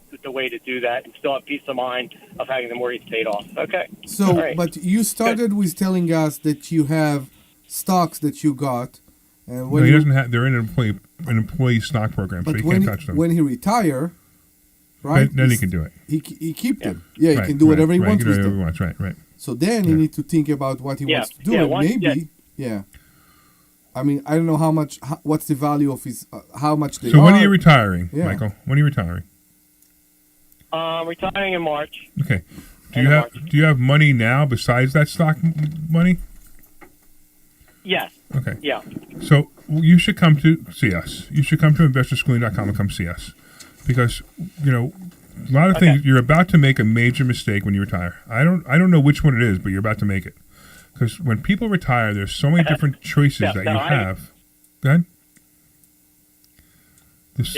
do that and still have peace of mind of having the mortgage paid off. Okay. So, right. But you started with telling us that you have stocks that you got. And when he doesn't have. They're in an employee stock program, so he can't touch them. When he retire, right? Then he can do it. He keep them. Yeah, he can do whatever he wants with them. Right. So then he needs to think about what he wants to do, and maybe. I mean, I don't know what's the value of his, how much they are. So when are you retiring, Michael? When are you retiring? Retiring in March. Okay. Do you have money now besides that stock money? Yes. Okay. Yeah. So you should come to see us. You should come to investorschooling.com and come see us, because a lot of things. You're about to make a major mistake when you retire. I don't know which one it is, but you're about to make it. Because when people retire, there's so many different choices that you have. Go ahead. There's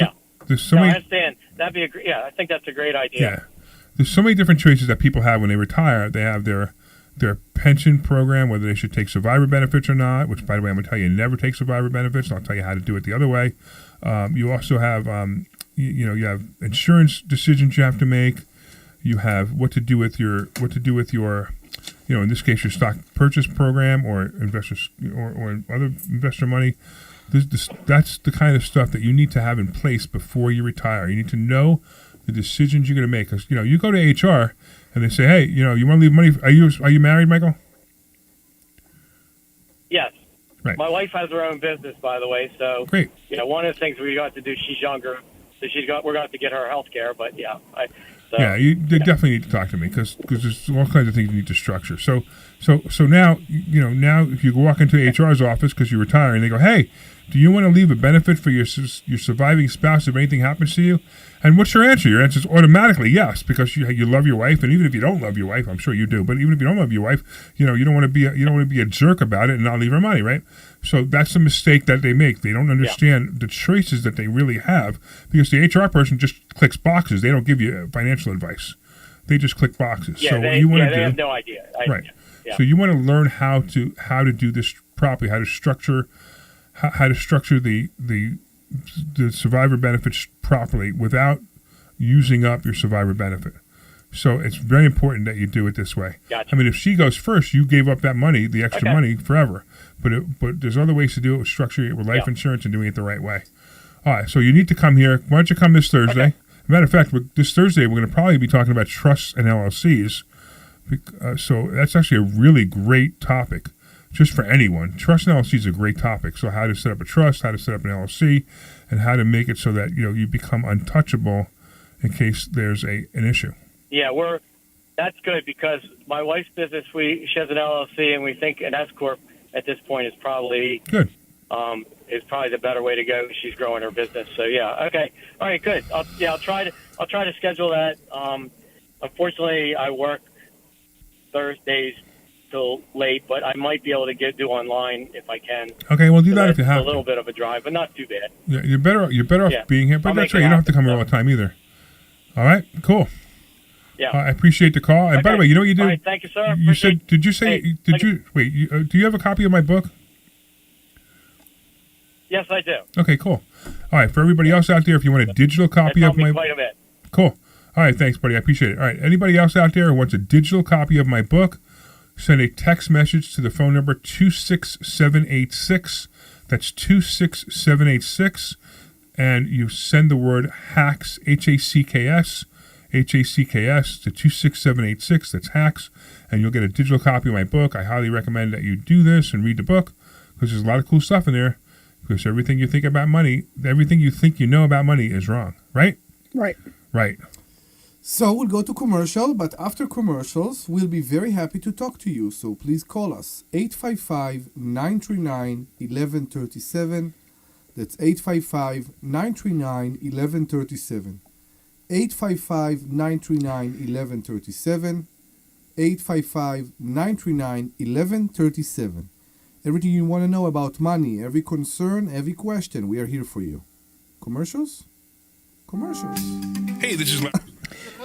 so many. I understand. That'd be I think that's a great idea. Yeah. There's so many different choices that people have when they retire. They have their pension program, whether they should take survivor benefits or not, which, by the way, I'm going to tell you, never take survivor benefits. I'll tell you how to do it the other way. You also have, you have insurance decisions you have to make. You have what to do with your, in this case, your stock purchase program or investors or other investor money. That's the kind of stuff that you need to have in place before you retire. You need to know the decisions you're going to make. Because, you go to HR and they say, hey, you want to leave money. Are you married, Michael? Yes. Right. My wife has her own business, by the way. So, great. One of the things we got to do, she's younger, so we're going to have to get her health care. But, yeah. You definitely need to talk to me because there's all kinds of things you need to structure. So now, now if you walk into HR's office because you retire and they go, hey, do you want to leave a benefit for your surviving spouse if anything happens to you? And what's your answer? Your answer is automatically yes, because you love your wife, and even if you don't love your wife, I'm sure you do, but even if you don't love your wife, you don't want to be a jerk about it and not leave her money, right? So that's the mistake that they make. They don't understand the choices that they really have because the HR person just clicks boxes. They don't give you financial advice. They just click boxes. Yeah, so they have no idea. Right. Yeah. So you want to learn how to do this properly, how to structure the survivor benefits properly without using up your survivor benefit. So it's very important that you do it this way. Gotcha. I mean, if she goes first, you gave up that money, the extra money, forever. But there's other ways to do it, structuring it with life insurance and doing it the right way. All right, so you need to come here. Why don't you come this Thursday? Okay. Matter of fact, this Thursday we're going to probably be talking about trusts and LLCs. So that's actually a really great topic. Just for anyone. Trust and LLC is a great topic. So how to set up a trust, how to set up an LLC, and how to make it so that you become untouchable in case there's an issue. Yeah, that's good because my wife's business, she has an LLC, and we think an S corp at this point is probably good. Is probably the better way to go. She's growing her business, so yeah. Okay, all right, good. I'll try to schedule that. Unfortunately, I work Thursdays till late, but I might be able to do online if I can. Okay, well do that if you have a little bit of a drive, but not too bad. Yeah, you're better off being here, but that's right. You don't have to come here all the time either. All right, cool. Yeah, I appreciate the call. And by the way, you know what you do? All right, thank you, sir. You said? Did you say? Do you have a copy of my book? Yes, I do. Okay, cool. All right, for everybody else out there, if you want a digital copy of my quite a bit. Cool. All right, thanks, buddy. I appreciate it. All right, anybody else out there who wants a digital copy of my book? Send a text message to the phone number 26786. That's 26786. And you send the word HACKS, HACKS, HACKS to 26786. That's HACKS. And you'll get a digital copy of my book. I highly recommend that you do this and read the book because there's a lot of cool stuff in there. Because everything you think about money, everything you think you know about money is wrong. Right? Right. Right. So we'll go to commercial, but after commercials, we'll be very happy to talk to you. So please call us 855-939-1137. That's 855-939-1137. 855-939-1137. 855-939-1137. Everything you want to know about money, every concern, every question, we are here for you. Commercials? Commercials. Hey, this is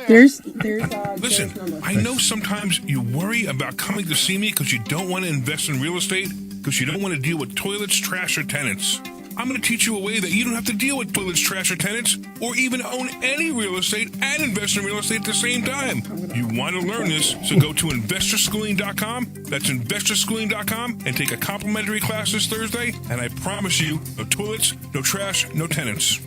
Listen, I know sometimes you worry about coming to see me because you don't want to invest in real estate, because you don't want to deal with toilets, trash, or tenants. I'm going to teach you a way that you don't have to deal with toilets, trash, or tenants, or even own any real estate and invest in real estate at the same time. You want to learn this, so go to investorschooling.com. That's investorschooling.com and take a complimentary class this Thursday, and I promise you, no toilets, no trash, no tenants.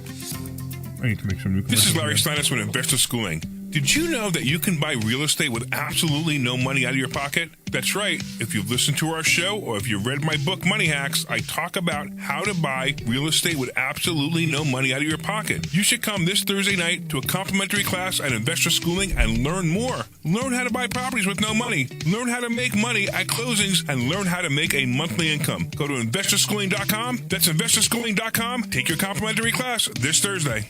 I need to make some new This is Larry commercials. Steinhouse with Investor Schooling. Did you know that you can buy real estate with absolutely no money out of your pocket? That's right. If you've listened to our show or if you've read my book, Money Hacks, I talk about how to buy real estate with absolutely no money out of your pocket. You should come this Thursday night to a complimentary class at Investor Schooling and learn more. Learn how to buy properties with no money. Learn how to make money at closings and learn how to make a monthly income. Go to investorschooling.com. That's investorschooling.com. Take your complimentary class this Thursday.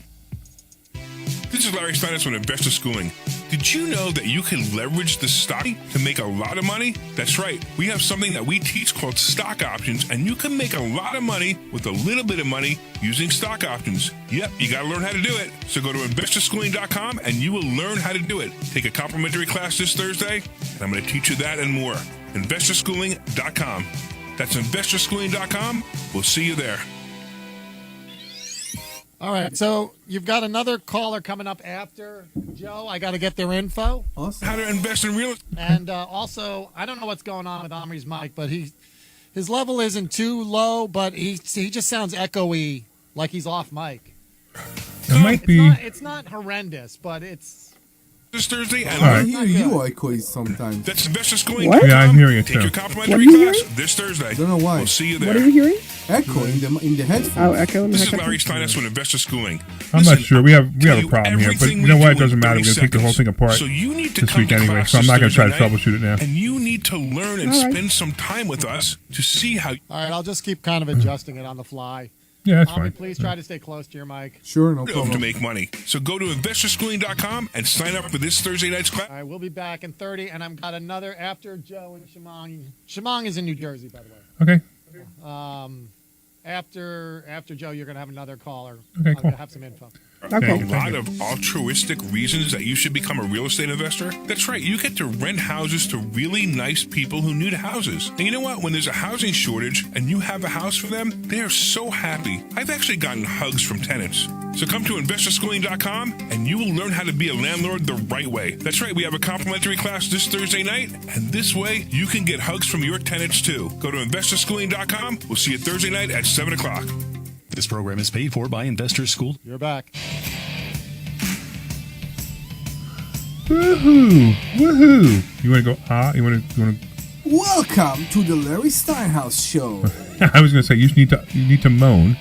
This is Larry Steinhouse with Investor Schooling. Did you know that you can leverage the stock to make a lot of money? That's right. We have something that we teach called stock options, and you can make a lot of money with a little bit of money using stock options. Yep, you got to learn how to do it. So go to investorschooling.com and you will learn how to do it. Take a complimentary class this Thursday, and I'm going to teach you that and more. Investorschooling.com. That's investorschooling.com. We'll see you there. All right, so you've got another caller coming up after Joe. I got to get their info. Awesome. How to invest in real estate. And also, I don't know what's going on with Omri's mic, but his level isn't too low, but he just sounds echoey, like he's off mic. It might be. It's not horrendous, but it's. This Thursday, and I hear you echoey sometimes. That's Investor Schooling. What? Yeah, I'm hearing it Take too. your complimentary What are you class hearing? this Thursday. I don't know why. We'll see you there. What are you hearing? Echo in the headphones. Oh, echo in the This is headphones. Larry Steinhouse with Investor Schooling. I'm not sure. We have a tell you problem here, but everything you we know what? It do in doesn't matter. We're 30 going to take the whole thing apart So you need to this come week to anyway. class So I'm this not going to try to Thursday night, troubleshoot it now. And you need to learn and All right. spend some time with us to see how. All right, I'll just keep kind of adjusting it on the fly. Yeah, that's Omri, fine. please try to stay close to your mic. Sure, no To problem. make money. So go to investorschooling.com and sign up for this Thursday night's class. All right, we'll be back in 30, and I've got another after Joe and Shimong. Shimong is in New Jersey, by the way. Okay. After Joe, you're going to have another caller. Okay, cool. I'll have some info. Okay. A lot of altruistic reasons that you should become a real estate investor. That's right. You get to rent houses to really nice people who need houses. And you know what? When there's a housing shortage and you have a house for them, they are so happy. I've actually gotten hugs from tenants. So come to investorschooling.com and you will learn how to be a landlord the right way. That's right. We have a complimentary class this Thursday night. And this way you can get hugs from your tenants too. Go to investorschooling.com. We'll see you Thursday night at 7 o'clock. This program is paid for by Investors School. You're back. Woohoo! Woohoo! You want to go? You want to? Welcome to the Larry Steinhouse Show. I was going to say you need to moan.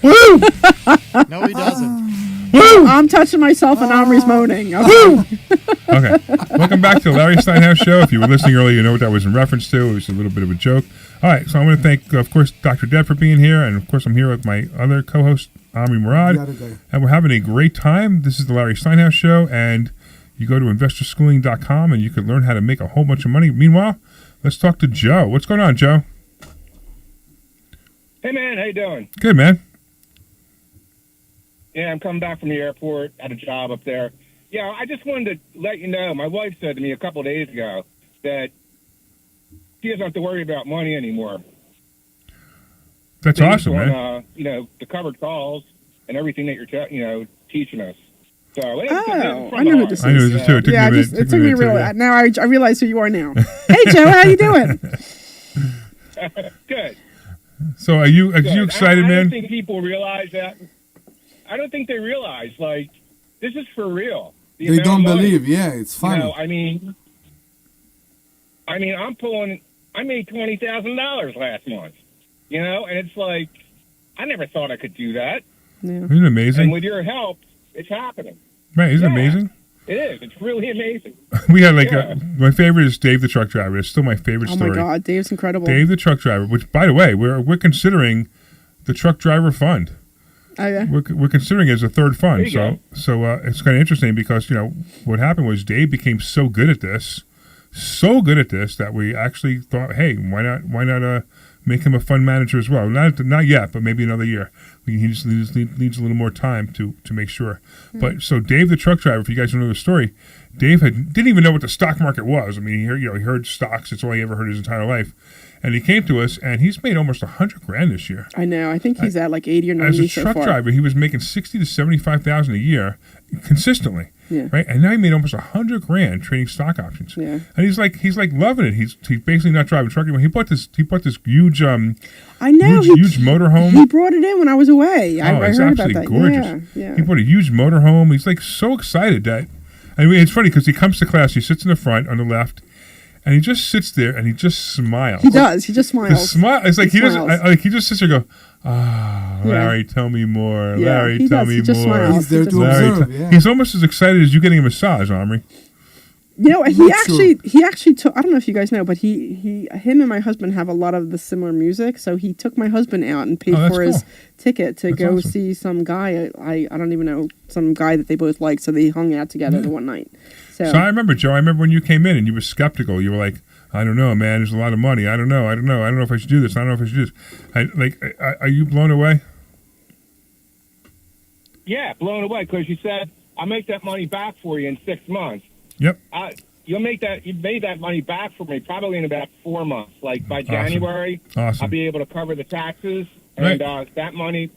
Woo! No, he doesn't. Woo! I'm touching myself and Omri's moaning. Woo! Okay. Welcome back to the Larry Steinhouse Show. If you were listening earlier, you know what that was in reference to. It was a little bit of a joke. All right. So I want to thank, of course, Dr. Deb for being here. And, of course, I'm here with my other co-host, Omri Morad. And we're having a great time. This is the Larry Steinhouse Show. And you go to investorschooling.com and you can learn how to make a whole bunch of money. Meanwhile, let's talk to Joe. What's going on, Joe? Hey, man. How you doing? Good, man. Yeah, I'm coming back from the airport. Had a job up there. Yeah, I just wanted to let you know, my wife said to me a couple of days ago that she doesn't have to worry about money anymore. That's Based awesome, on, man. the covered calls and everything that you're, teaching us. So, I know who this is. I knew this too. It took Yeah, me a it minute. took me a real. Yeah. Now I realize who you are now. Hey, Joe, how you doing? Good. So are you Good. excited, I man? don't think people realize that. I don't think they realize, this is for real. The They amount don't of money. believe. Yeah, it's funny. I mean, I made $20,000 last month, and it's like, I never thought I could do that. Yeah. Isn't it amazing? And with your help, it's happening. Right, isn't it amazing? It is. It's really amazing. We had Yeah. my favorite is Dave the truck driver. It's still my favorite Oh story. my God, Dave's incredible. Dave the truck driver, which by the way, we're considering the truck driver fund. Oh yeah. We're considering it as a third fund. There you So it's kind of interesting because what happened was Dave became so good at this that we actually thought, hey, why not make him a fund manager as well? Not yet, but maybe another year. He just needs a little more time to make sure. Hmm. But so Dave the truck driver, if you guys don't know the story, Dave didn't even know what the stock market was. I mean, he heard stocks. It's all he ever heard his entire life. And he came to us, and he's made almost $100,000 this year. I know. I think he's at like 80 or 90 As a so truck far. driver, he was making $60,000 to $75,000 a year consistently. Yeah. Right, and now he made almost $100,000 trading stock options. Yeah. And he's like loving it. He's basically not driving a truck anymore. He bought this huge I know. huge motorhome. He brought it in when I was away. I it's heard about absolutely that. gorgeous. Yeah. He bought a huge motorhome. He's like so excited that. I mean, it's funny because he comes to class. He sits in the front on the left, and he just sits there and he just smiles. He does. He just The smiles. smile. It's like he smiles. doesn't. He just sits there and go, Larry, tell me more. Yeah, Larry, he tell does. me He just more. smiles. He's there to observe, yeah. He's almost as excited as you getting a massage, Omri. He actually took. I don't know if you guys know, but him and my husband have a lot of the similar music. So he took my husband out and paid Oh, that's for his cool. ticket to That's go awesome. see some guy. I don't even know, some guy that they both liked. So they hung out together the one night. So I remember, Joe. I remember when you came in and you were skeptical. You were like, I don't know, man. There's a lot of money. I don't know if I should do this. I don't know if I should do this. Are you blown away? Yeah, blown away because you said, I'll make that money back for you in 6 months. Yep. You made that money back for me probably in about 4 months. Like by Awesome. January, Awesome. I'll be able to cover the taxes And that money,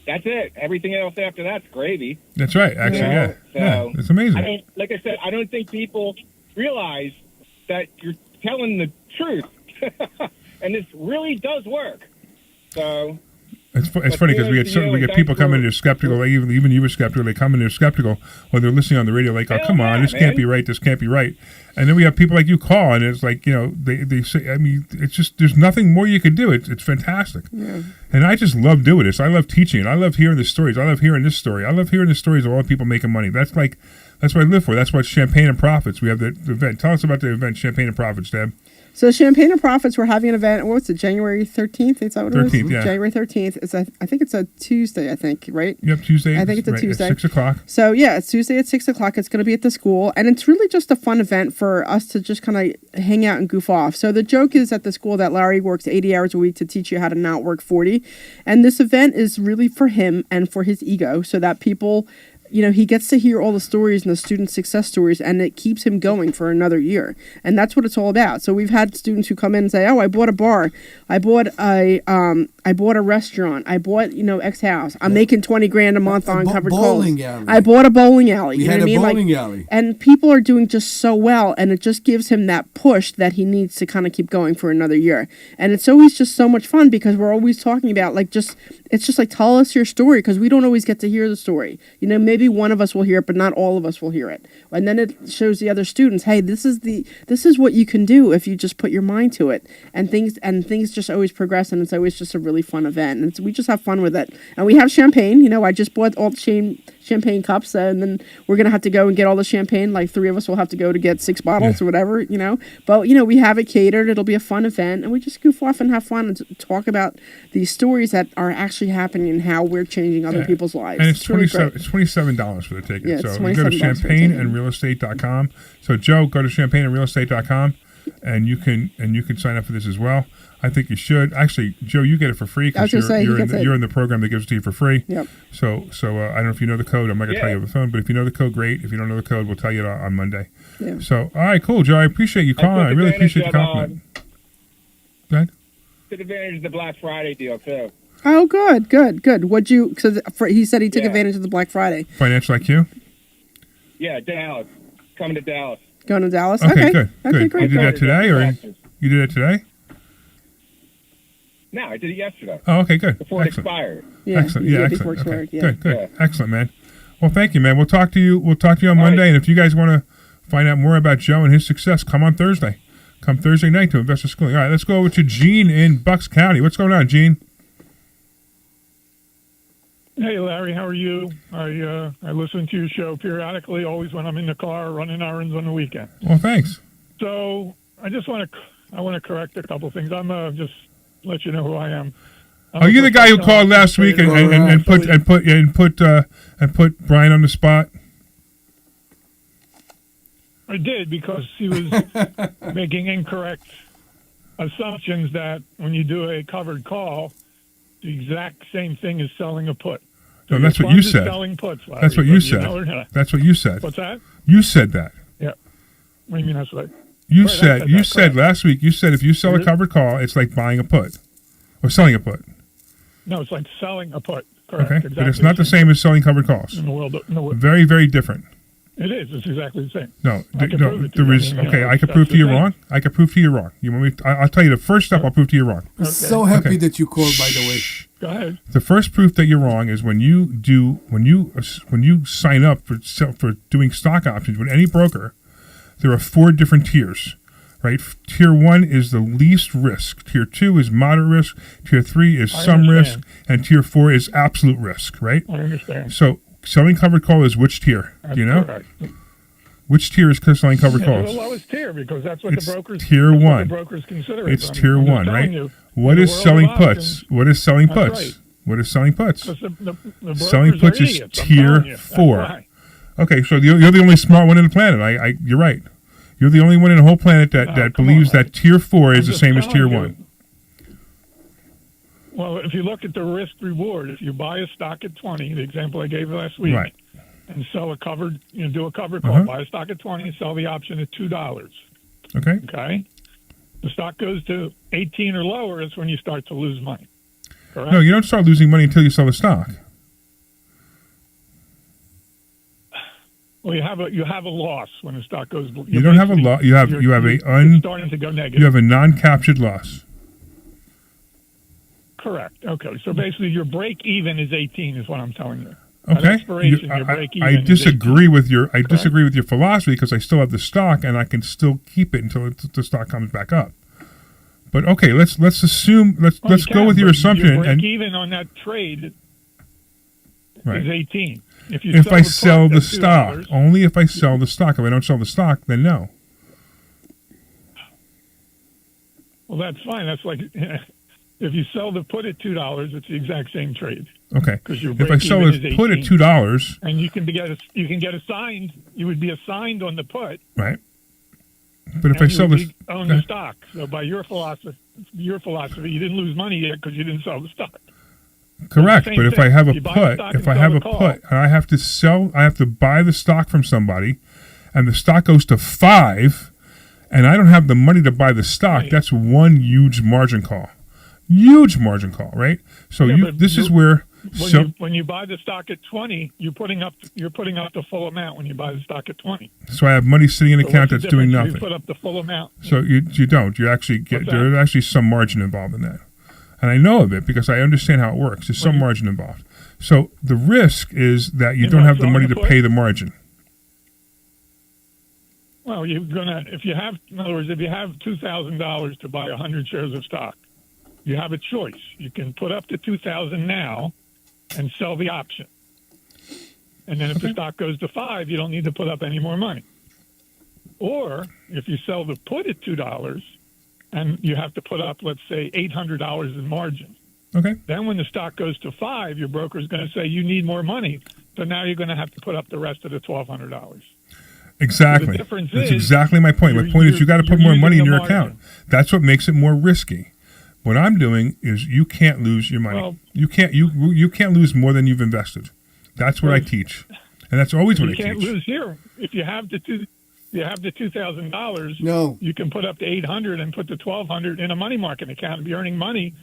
that's it. Everything else after that's gravy. That's right. Actually, yeah. So it's amazing. I don't, like I said, I don't think people realize that you're telling the truth, and this really does work. So it's funny because we get people coming in there skeptical. Like even you were skeptical. They come in there skeptical when they're listening on the radio. Like, oh, come on, this can't be right. This can't be right. And then we have people like you call, and it's like, they say. I mean, it's just there's nothing more you could do. It's fantastic. Yeah. And I just love doing this. I love teaching it. I love hearing the stories. I love hearing this story. I love hearing the stories of all the people making money. That's what I live for. That's what Champagne and Profits. We have the event. Tell us about the event, Champagne and Profits, Deb. So Champagne and Profits, we're having an event. What's it? January 13th. Is that what it is? 13th, yeah. January 13th. I think it's a Tuesday. I think, right? Yep, Tuesday. I think it's a right, Tuesday. At 6:00. So yeah, it's Tuesday at 6:00. It's going to be at the school, and it's really just a fun event for us to just kind of hang out and goof off. So the joke is at the school that Larry works 80 hours a week to teach you how to not work 40, and this event is really for him and for his ego, so that people. He gets to hear all the stories and the student success stories, and it keeps him going for another year. And that's what it's all about. So we've had students who come in and say, "Oh, I bought a bar, I bought a restaurant, I bought X house. I'm making $20,000 a month on covered calls. I bought a bowling alley. We had a bowling alley, and people are doing just so well, and it just gives him that push that he needs to kind of keep going for another year. And it's always just so much fun because we're always talking about it's just like tell us your story because we don't always get to hear the story. Maybe one of us will hear it, but not all of us will hear it. And then it shows the other students, hey, this is what you can do if you just put your mind to it. And things just always progress, and it's always just a really fun event. And we just have fun with it. And we have champagne. I just bought all the champagne cups, and then we're gonna have to go and get all the champagne. Like 3 of us will have to go to get 6 bottles or whatever. But we have it catered. It'll be a fun event, and we just goof off and have fun and talk about these stories that are actually happening and how we're changing other people's lives. And it's really $27 for the ticket. Yeah, so it's you go to $27 for the champagneandrealestate.com. So Joe, go to champagneandrealestate.com, and you can sign up for this as well. I think you should. Actually, Joe, you get it for free because you're in the program that gives it to you for free. Yep. So I don't know if you know the code. I'm not going to tell you over the phone, but if you know the code, great. If you don't know the code, we'll tell you on Monday. Yeah. So, all right, cool, Joe. I appreciate you calling. I really appreciate the compliment. Go ahead. Took advantage of the Black Friday deal, too. Oh, good. What'd you? Because he said he took advantage of the Black Friday. Financial IQ. Yeah, Dallas. Coming to Dallas. Going to Dallas. Okay, good. Okay, great. You did that today, or you did it today? No, I did it yesterday. Oh, okay, good. Before it expired. Yeah, excellent. Yeah, before it excellent. expired. Yeah. Good. Yeah. Excellent, man. Well, thank you, man. We'll talk to you on Monday, right. and if you guys want to find out more about Joe and his success, come on Thursday. Come Thursday night to Investor Schooling. All right, let's go over to Gene in Bucks County. What's going on, Gene? Hey, Larry, how are you? I listen to your show periodically, always when I'm in the car running errands on the weekend. Well, thanks. So I just want to correct a couple things. I'm just let you know who I am. Are you the guy who called last week and put Brian on the spot? I did because he was making incorrect assumptions that when you do a covered call, the exact same thing as selling a put. So no, that's what you said. Selling puts, Larry, that's what you said. That's what you said. What's that? You said that. Yeah. What do you mean that's what? You said last week. You said if you sell a covered call, it's like buying a put or selling a put. No, it's like selling a put. Correct. Okay, Exactly but it's not the same as selling covered calls. In the world, Very, very different. It is. It's exactly the same. No, I can prove it to there you. is. I mean, Okay, you know, I can that's prove to the you thing. wrong. I can prove to you wrong. You want me? I'll tell you the first step. I'll prove to you wrong. I'm so happy that you called, by the way. Go ahead. The first proof that you're wrong is when you sign up for doing stock options with any broker. There are 4 different tiers, right? Tier 1 is the least risk. Tier 2 is moderate risk. Tier 3 is some risk, and Tier 4 is absolute risk, right? I understand. So selling covered call is which tier? Do you know? Correct. Which tier is selling covered calls? The lowest tier because that's what It's the brokers. tier that's what 1. the brokers consider. It's it. tier I'm 1, telling right? you, What in is the world selling of puts? options, What is selling that's puts? right. What is selling puts? Because the Selling brokers puts are is idiots, I'm tier telling you. That's 4. why. Okay, so you're the only smart one on the planet. You're right. You're the only one in the whole planet that believes that tier 4 is the same as tier 1. Well, if you look at the risk reward, if you buy a stock at 20, the example I gave last week, Right. and sell a covered, do a covered call, buy a stock at 20, and sell the option at $2. Okay. Okay. The stock goes to 18 or lower, is when you start to lose money. correct? No, you don't start losing money until you sell the stock. Well, you have a loss when the stock goes. You don't have a loss. You have it's starting to go negative. You have a non-captured loss. Correct. Okay. So basically, your break even is 18, is what I'm telling you. Okay. At expiration, your break even I is disagree 18. with your disagree with your philosophy because I still have the stock and I can still keep it until the stock comes back up. But okay, let's assume let's go with your assumption. Your break and even on that trade right. is 18. If I sell the stock, only if I sell the stock. If I don't sell the stock, then no. Well, that's fine. That's like if you sell the put at $2, it's the exact same trade. Okay. Because your if I sell the put at $2, and you can get assigned. You would be assigned on the put. Right. But if I sell the own the stock, so by your philosophy, you didn't lose money yet because you didn't sell the stock. Correct, but if I have a put, and I have to buy the stock from somebody, and the stock goes to 5, and I don't have the money to buy the stock, right. That's one huge margin call. Huge margin call, right? So this is where when you buy the stock at 20, you're putting up the full amount when you buy the stock at 20. So I have money sitting in an account that's doing nothing. You put up the full amount. So you don't. You actually get there's actually some margin involved in that. And I know of it because I understand how it works. There's some margin involved. So the risk is that you don't have the money to pay the margin. Well, in other words, if you have $2,000 to buy 100 shares of stock, you have a choice. You can put up to $2,000 now and sell the option. And then if the stock goes to 5, you don't need to put up any more money. Or if you sell the put at $2, and you have to put up, let's say, $800 in margin. Okay. Then when the stock goes to 5, your broker is going to say you need more money. So now you're going to have to put up the rest of the $1,200. Exactly. So that's exactly my point. My point is you got to put more money in your account. That's what makes it more risky. What I'm doing is you can't lose your money. Well, you can't lose more than you've invested. That's what I teach, and that's always what I teach. You can't lose here if you have the $2,000. No, you can put up to $800 and put the $1,200 in a money market account and be earning money.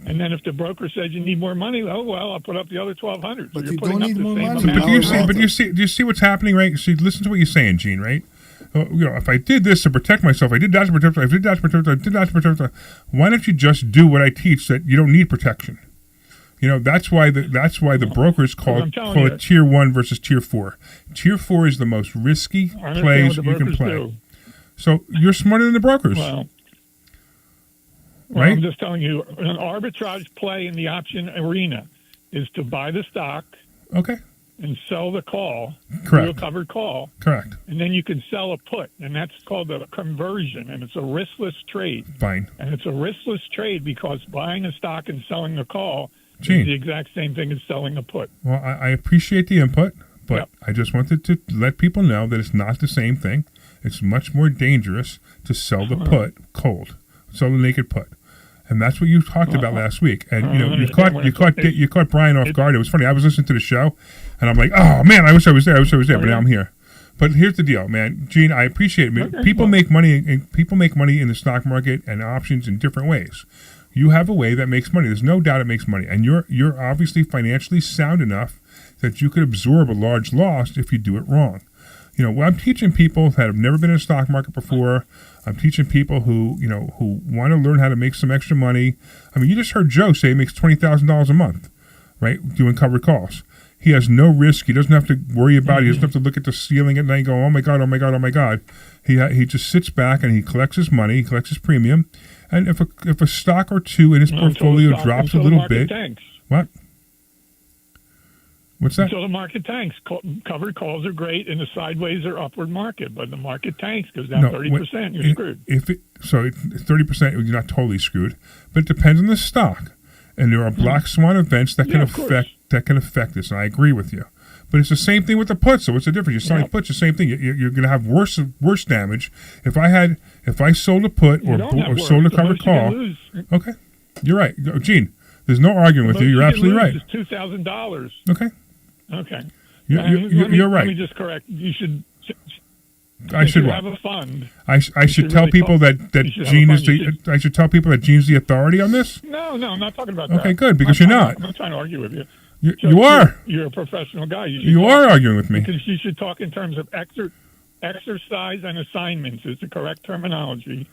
And then if the broker says you need more money, oh well, I'll put up the other $1,200. But so you don't need more money. But do you see what's happening, right? See, listen to what you're saying, Gene, right? If I did this to protect myself, I did that to protect myself, I did that to protect myself, I did that to protect myself. Why don't you just do what I teach that you don't need protection? That's why the brokers call it tier 1 versus tier 4. Tier 4 is the most risky plays you can play. Do. So you're smarter than the brokers. Well, right? I'm just telling you, an arbitrage play in the option arena is to buy the stock. Okay. And sell the call. Correct. Do a covered call. Correct. And then you can sell a put, and that's called a conversion, and it's a riskless trade. Fine. And it's a riskless trade because buying a stock and selling a call Gene, is the exact same thing as selling a put. Well, I appreciate the input, but I just wanted to let people know that it's not the same thing. It's much more dangerous to sell the put cold, sell the naked put. And that's what you talked about last week. And you caught Brian off guard. It was funny. I was listening to the show, and I'm like, oh man, I wish I was there. But now I'm here. But here's the deal, man. Gene, I appreciate it. People make money in the stock market and options in different ways. You have a way that makes money. There's no doubt it makes money, and you're obviously financially sound enough that you could absorb a large loss if you do it wrong. I'm teaching people that have never been in the stock market before. I'm teaching people who want to learn how to make some extra money. I mean, you just heard Joe say he makes $20,000 a month, right, doing covered calls. He has no risk. He doesn't have to worry about it. He doesn't have to look at the ceiling at night and go, oh, my God, oh, my God, oh, my God. He just sits back and he collects his money, he collects his premium. And if a stock or two in his portfolio drops a little bit. Tanks. What? What's that? So the market tanks. Covered calls are great in the sideways or upward market, but the market tanks goes down 30%. You're screwed. 30%, you're not totally screwed, but it depends on the stock, and there are black swan events that can affect this. And I agree with you, but it's the same thing with the puts. So what's the difference? You're selling puts, the same thing. You're going to have worse damage if I sold a put or sold a covered call. Okay, you're right, Gene. There's no arguing with you. You're absolutely right. It's $2,000. Okay. Okay. You're right. Let me just correct. You should I should have a fund. I should tell really people talk- that you should have Gene a is fund. the. I should tell people that Gene's the authority on this. No, I'm not talking about that. Okay, good, because I'm you're not not. I'm not trying to argue with you. You are. You're a professional guy. You are arguing with me. Because you should talk in terms of exercise and assignments is the correct terminology.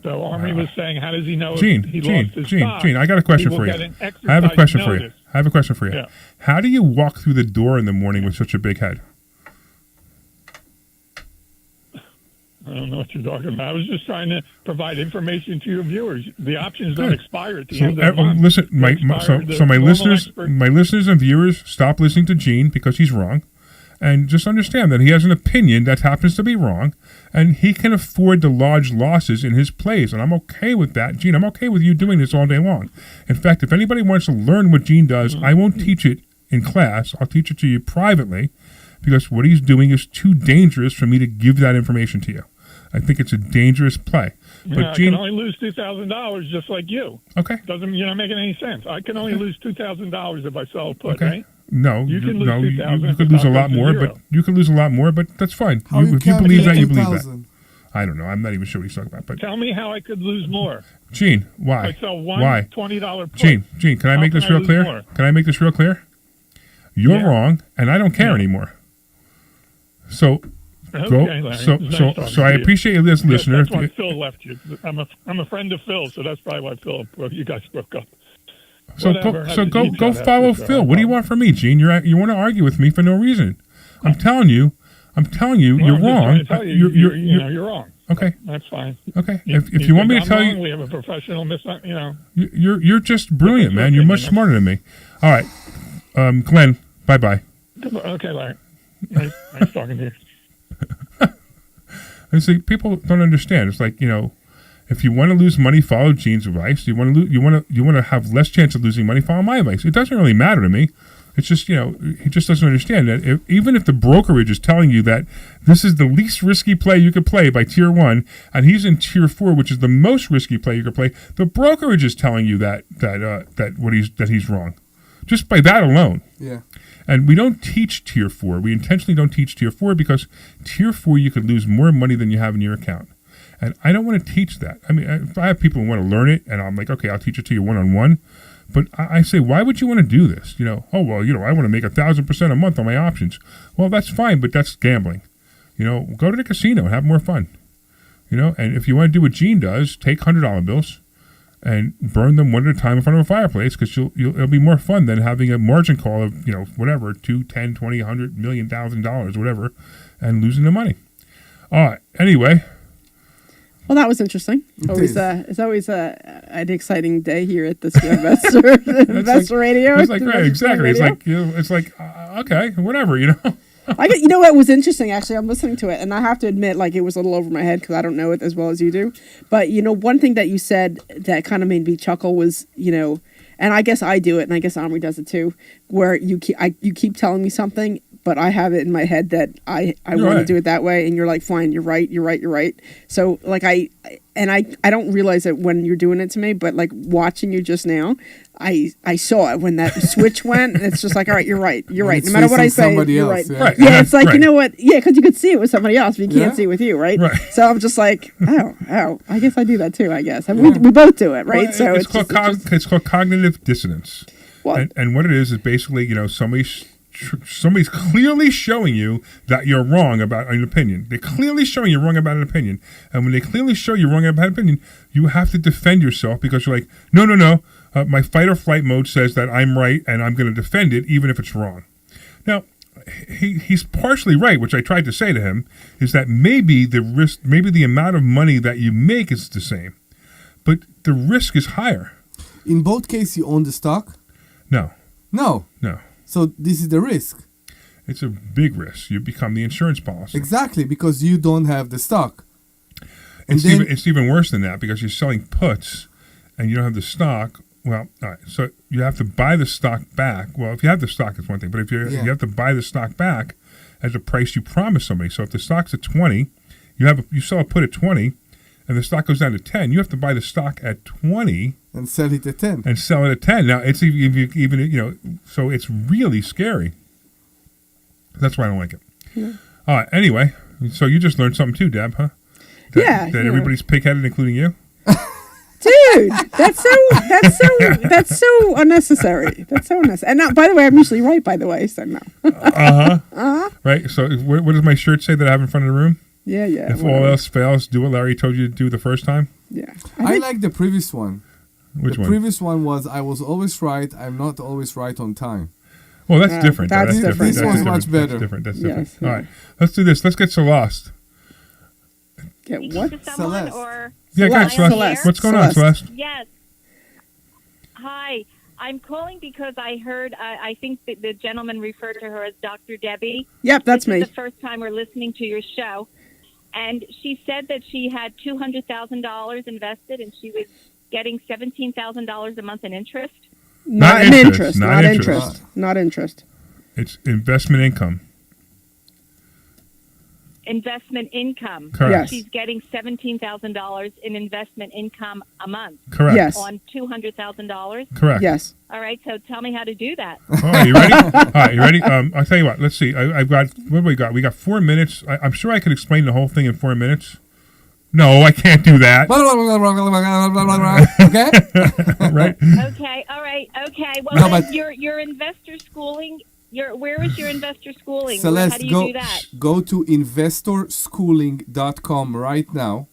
So Omri was saying, how does he know if he lost his stock? Gene, I got a question He for will you. get an I have a exercise question for you. notice. I have a question for you. Yeah. How do you walk through the door in the morning with such a big head? I don't know what you're talking about. I was just trying to provide information to your viewers. The options don't expire at the end of the month. Listen, They expire the my normal listeners, expert- my listeners and viewers, stop listening to Gene because he's wrong, and just understand that he has an opinion that happens to be wrong, and he can afford the large losses in his plays, and I'm okay with that, Gene. I'm okay with you doing this all day long. In fact, if anybody wants to learn what Gene does, I won't teach it in class. I'll teach it to you privately, because what he's doing is too dangerous for me to give that information to you. I think it's a dangerous play. But Yeah, Gene, I can only lose $2,000 just like you. Okay. You're not making any sense. I can only lose $2,000 if I sell a put, okay. right? No, You can lose no, 2,000 you could lose a lot to more, zero. but you could lose a lot more, but that's fine. How you If you can't believe get that, you believe that. 2,000? I don't know. I'm not even sure what he's talking about. But Tell me how I could lose more. Gene, why? I sell one Why? $20 put. Gene, can I How make this can I real lose clear? more? Can I make this real clear? You're Yeah. wrong, and I don't care anymore. So, Okay, Larry. so, It's nice so, talking so I to you. appreciate you, this listener. That's why Phil left you. I'm a friend of Phil, so that's probably why Phil. Well, you guys broke up. So Whatever, go Gene shot follow after, so Phil. What do you want from me, Gene? You want to argue with me for no reason. I'm telling you, Well, you're I'm just wrong. trying to tell you, you're wrong. Okay. That's fine. Okay. If you want me to think tell I'm you, wrong, we have a professional you're just brilliant, man. You're much smarter than me. All right, Glenn. Bye. Okay, Larry. Nice talking to you. And see, people don't understand. It's like, if you want to lose money, follow Gene's advice. You want to have less chance of losing money, follow my advice. It doesn't really matter to me. It's just, he just doesn't understand that even if the brokerage is telling you that this is the least risky play you could play by tier 1, and he's in tier 4, which is the most risky play you could play, the brokerage is telling you that he's wrong, just by that alone. Yeah. And we don't teach tier 4. We intentionally don't teach tier 4 because tier 4 you could lose more money than you have in your account. And I don't want to teach that. I mean, if I have people who want to learn it, and I'm like, okay, I'll teach it to you one-on-one. But I say, why would you want to do this? I want to make 1,000% a month on my options. Well, that's fine, but that's gambling. Go to the casino and have more fun. And if you want to do what Gene does, take $100 bills and burn them one at a time in front of a fireplace, because it'll be more fun than having a margin call of, whatever, 2, 10, 20, 100 million, $1,000, whatever, and losing the money. All right. Anyway. Well, that was interesting. It's always an exciting day here at this Investor Radio. It's like, right, exactly. It's like, okay, whatever, You know what was interesting? Actually, I'm listening to it, and I have to admit, it was a little over my head because I don't know it as well as you do. But one thing that you said that kind of made me chuckle was, and I guess I do it, and I guess Omri does it too, where you keep telling me something, but I have it in my head that I want to do it that way, and you're like, fine, you're right. So I don't realize it when you're doing it to me, but watching you just now, I saw it when that switch went, and it's just like, all right, you're right. No matter what I say, you're right. Right. Yeah, it's like, you know what? Yeah, because you could see it with somebody else, but you can't see it with you, right? So I'm just like, oh, I guess I do that too, I guess. And we both do it, right? Well, it's called cognitive dissonance. Well, and what it is basically, somebody's clearly showing you that you're wrong about an opinion. They're clearly showing you're wrong about an opinion. And when they clearly show you're wrong about an opinion, you have to defend yourself because you're like, no. My fight or flight mode says that I'm right and I'm going to defend it even if it's wrong. Now, he's partially right, which I tried to say to him, is that maybe the amount of money that you make is the same, but the risk is higher. In both cases, you own the stock? No. So this is the risk. It's a big risk. You become the insurance policy. Exactly, because you don't have the stock. It's even worse than that because you're selling puts and you don't have the stock. Well, all right. So you have to buy the stock back. Well, if you have the stock, it's one thing. But if you have to buy the stock back at the price you promised somebody. So if the stock's at 20, you sell a put at 20, and the stock goes down to 10, you have to buy the stock at 20 and sell it at 10. Now it's even so it's really scary. That's why I don't like it. Yeah. All right. Anyway, So you just learned something too, Deb, huh? That everybody's pig-headed, including you? Dude, that's so unnecessary. That's so unnecessary. And now, by the way, I'm usually right, by the way, so no. Right, so what does my shirt say that I have in front of the room? Yeah. If all else fails, do what Larry told you to do the first time? Yeah. I like the previous one. Which one? The previous one was, I was always right, I'm not always right on time. Well, that's different. That's different. This was much better. That's different. Yes, All right, let's do this. Let's get Celeste. Get what? Someone or Yeah, go ahead, Celeste. What's going on, Celeste? Yes. Hi. I'm calling because I heard, I think the gentleman referred to her as Dr. Debbie. Yep, that's This me. is the first time we're listening to your show. And she said that she had $200,000 invested and she was getting $17,000 a month in interest. Not interest. It's investment income. Investment income. Correct. Yes. She's getting $17,000 in investment income a month. Correct. Yes. On $200,000. Correct. Yes. All right. So tell me how to do that. Oh, you ready? All right, you ready? I'll tell you what. Let's see. I've got, what do we got? We got 4 minutes. I'm sure I could explain the whole thing in 4 minutes. No, I can't do that. Okay. Right. Okay. All right. Okay. Well, No, then but- your investor schooling. Where is your investor schooling? Celeste, how do you do that? go to investorschooling.com right now.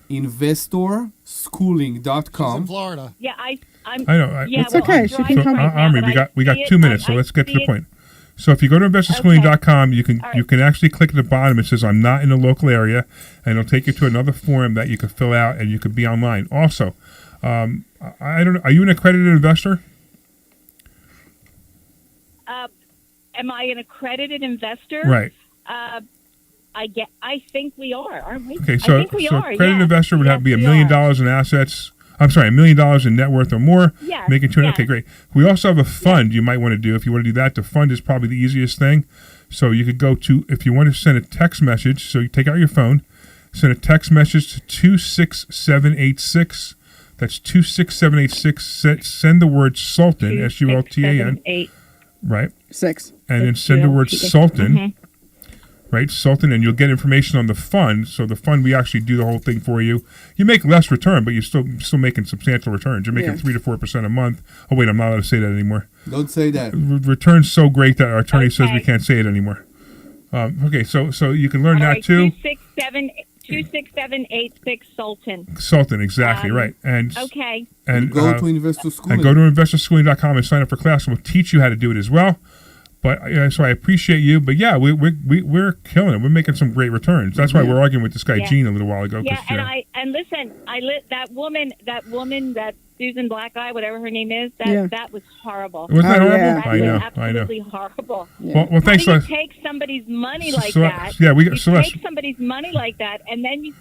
Investorschooling.com. in Florida. Yeah, I'm. I know. Yeah, It's okay. She can come. Omri, we got 2 minutes, so let's get to the point. So if you go to investorschooling.com, you can actually click at the bottom. It says I'm not in the local area, and it'll take you to another form that you can fill out, and you can be online. Also, I don't know. Are you an accredited investor? Am I an accredited investor? Right. I think we are, aren't we? Okay, I so think we are. accredited Yes. investor would have to be $1 Yes, million we are. in assets. I'm sorry, $1 million in net worth or more. Yes, Making $200. yes. Okay, great. We also have a fund you might want to do. If you want to do that, the fund is probably the easiest thing. So you could go to, if you want to send a text message, so you take out your phone, send a text message to 26786. That's 26786. Send the word Sultan, SULTAN. 8. Right. 6. And then send the word Sultan. Mhm. Right, Sultan, and you'll get information on the fund. So the fund, we actually do the whole thing for you. You make less return, but you're still making substantial returns. You're making 3 to 4% a month. Oh wait, I'm not allowed to say that anymore. Don't say that. Return's so great that our attorney says we can't say it anymore. Okay, so you can learn All that right, too. 26786 Sultan. Sultan, exactly right. And okay. And go to Investor Schooling. And go to investorschooling.com and sign up for class, and we'll teach you how to do it as well. But so I appreciate you. But yeah, we're killing it. We're making some great returns. That's why we're arguing with this guy Gene a little while ago. Yeah, and listen, that woman, that Susan Black Eye, whatever her name is, that was horrible. Wasn't that horrible? That I know. was absolutely horrible. Well, thanks, How do Celeste. you take somebody's money like Celeste, that? yeah, we got you Celeste. take somebody's money like that, and then you.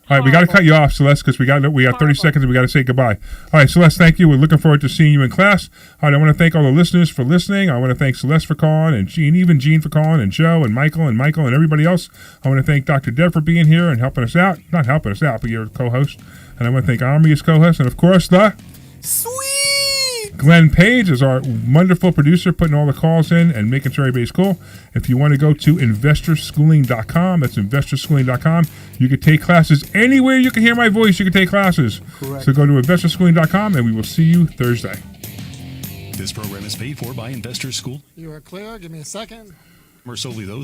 All right, we got to cut you off, Celeste, because we got 30 seconds and we got to say goodbye. All right, Celeste, thank you. We're looking forward to seeing you in class. All right, I want to thank all the listeners for listening. I want to thank Celeste for calling, and Gene for calling, and Joe and Michael and everybody else. I want to thank Dr. Deb for being here and helping us out. Not helping us out, but you're a co-host. And I want to thank Omri as co-host, and of course the Glenn Page is our wonderful producer, putting all the calls in and making sure everybody's cool. If you want to go to investorschooling.com, that's investorschooling.com. You can take classes anywhere you can hear my voice. You can take classes. Correct. So go to investorschooling.com, and we will see you Thursday. This program is paid for by Investor School. You are clear. Give me a second. Or solely those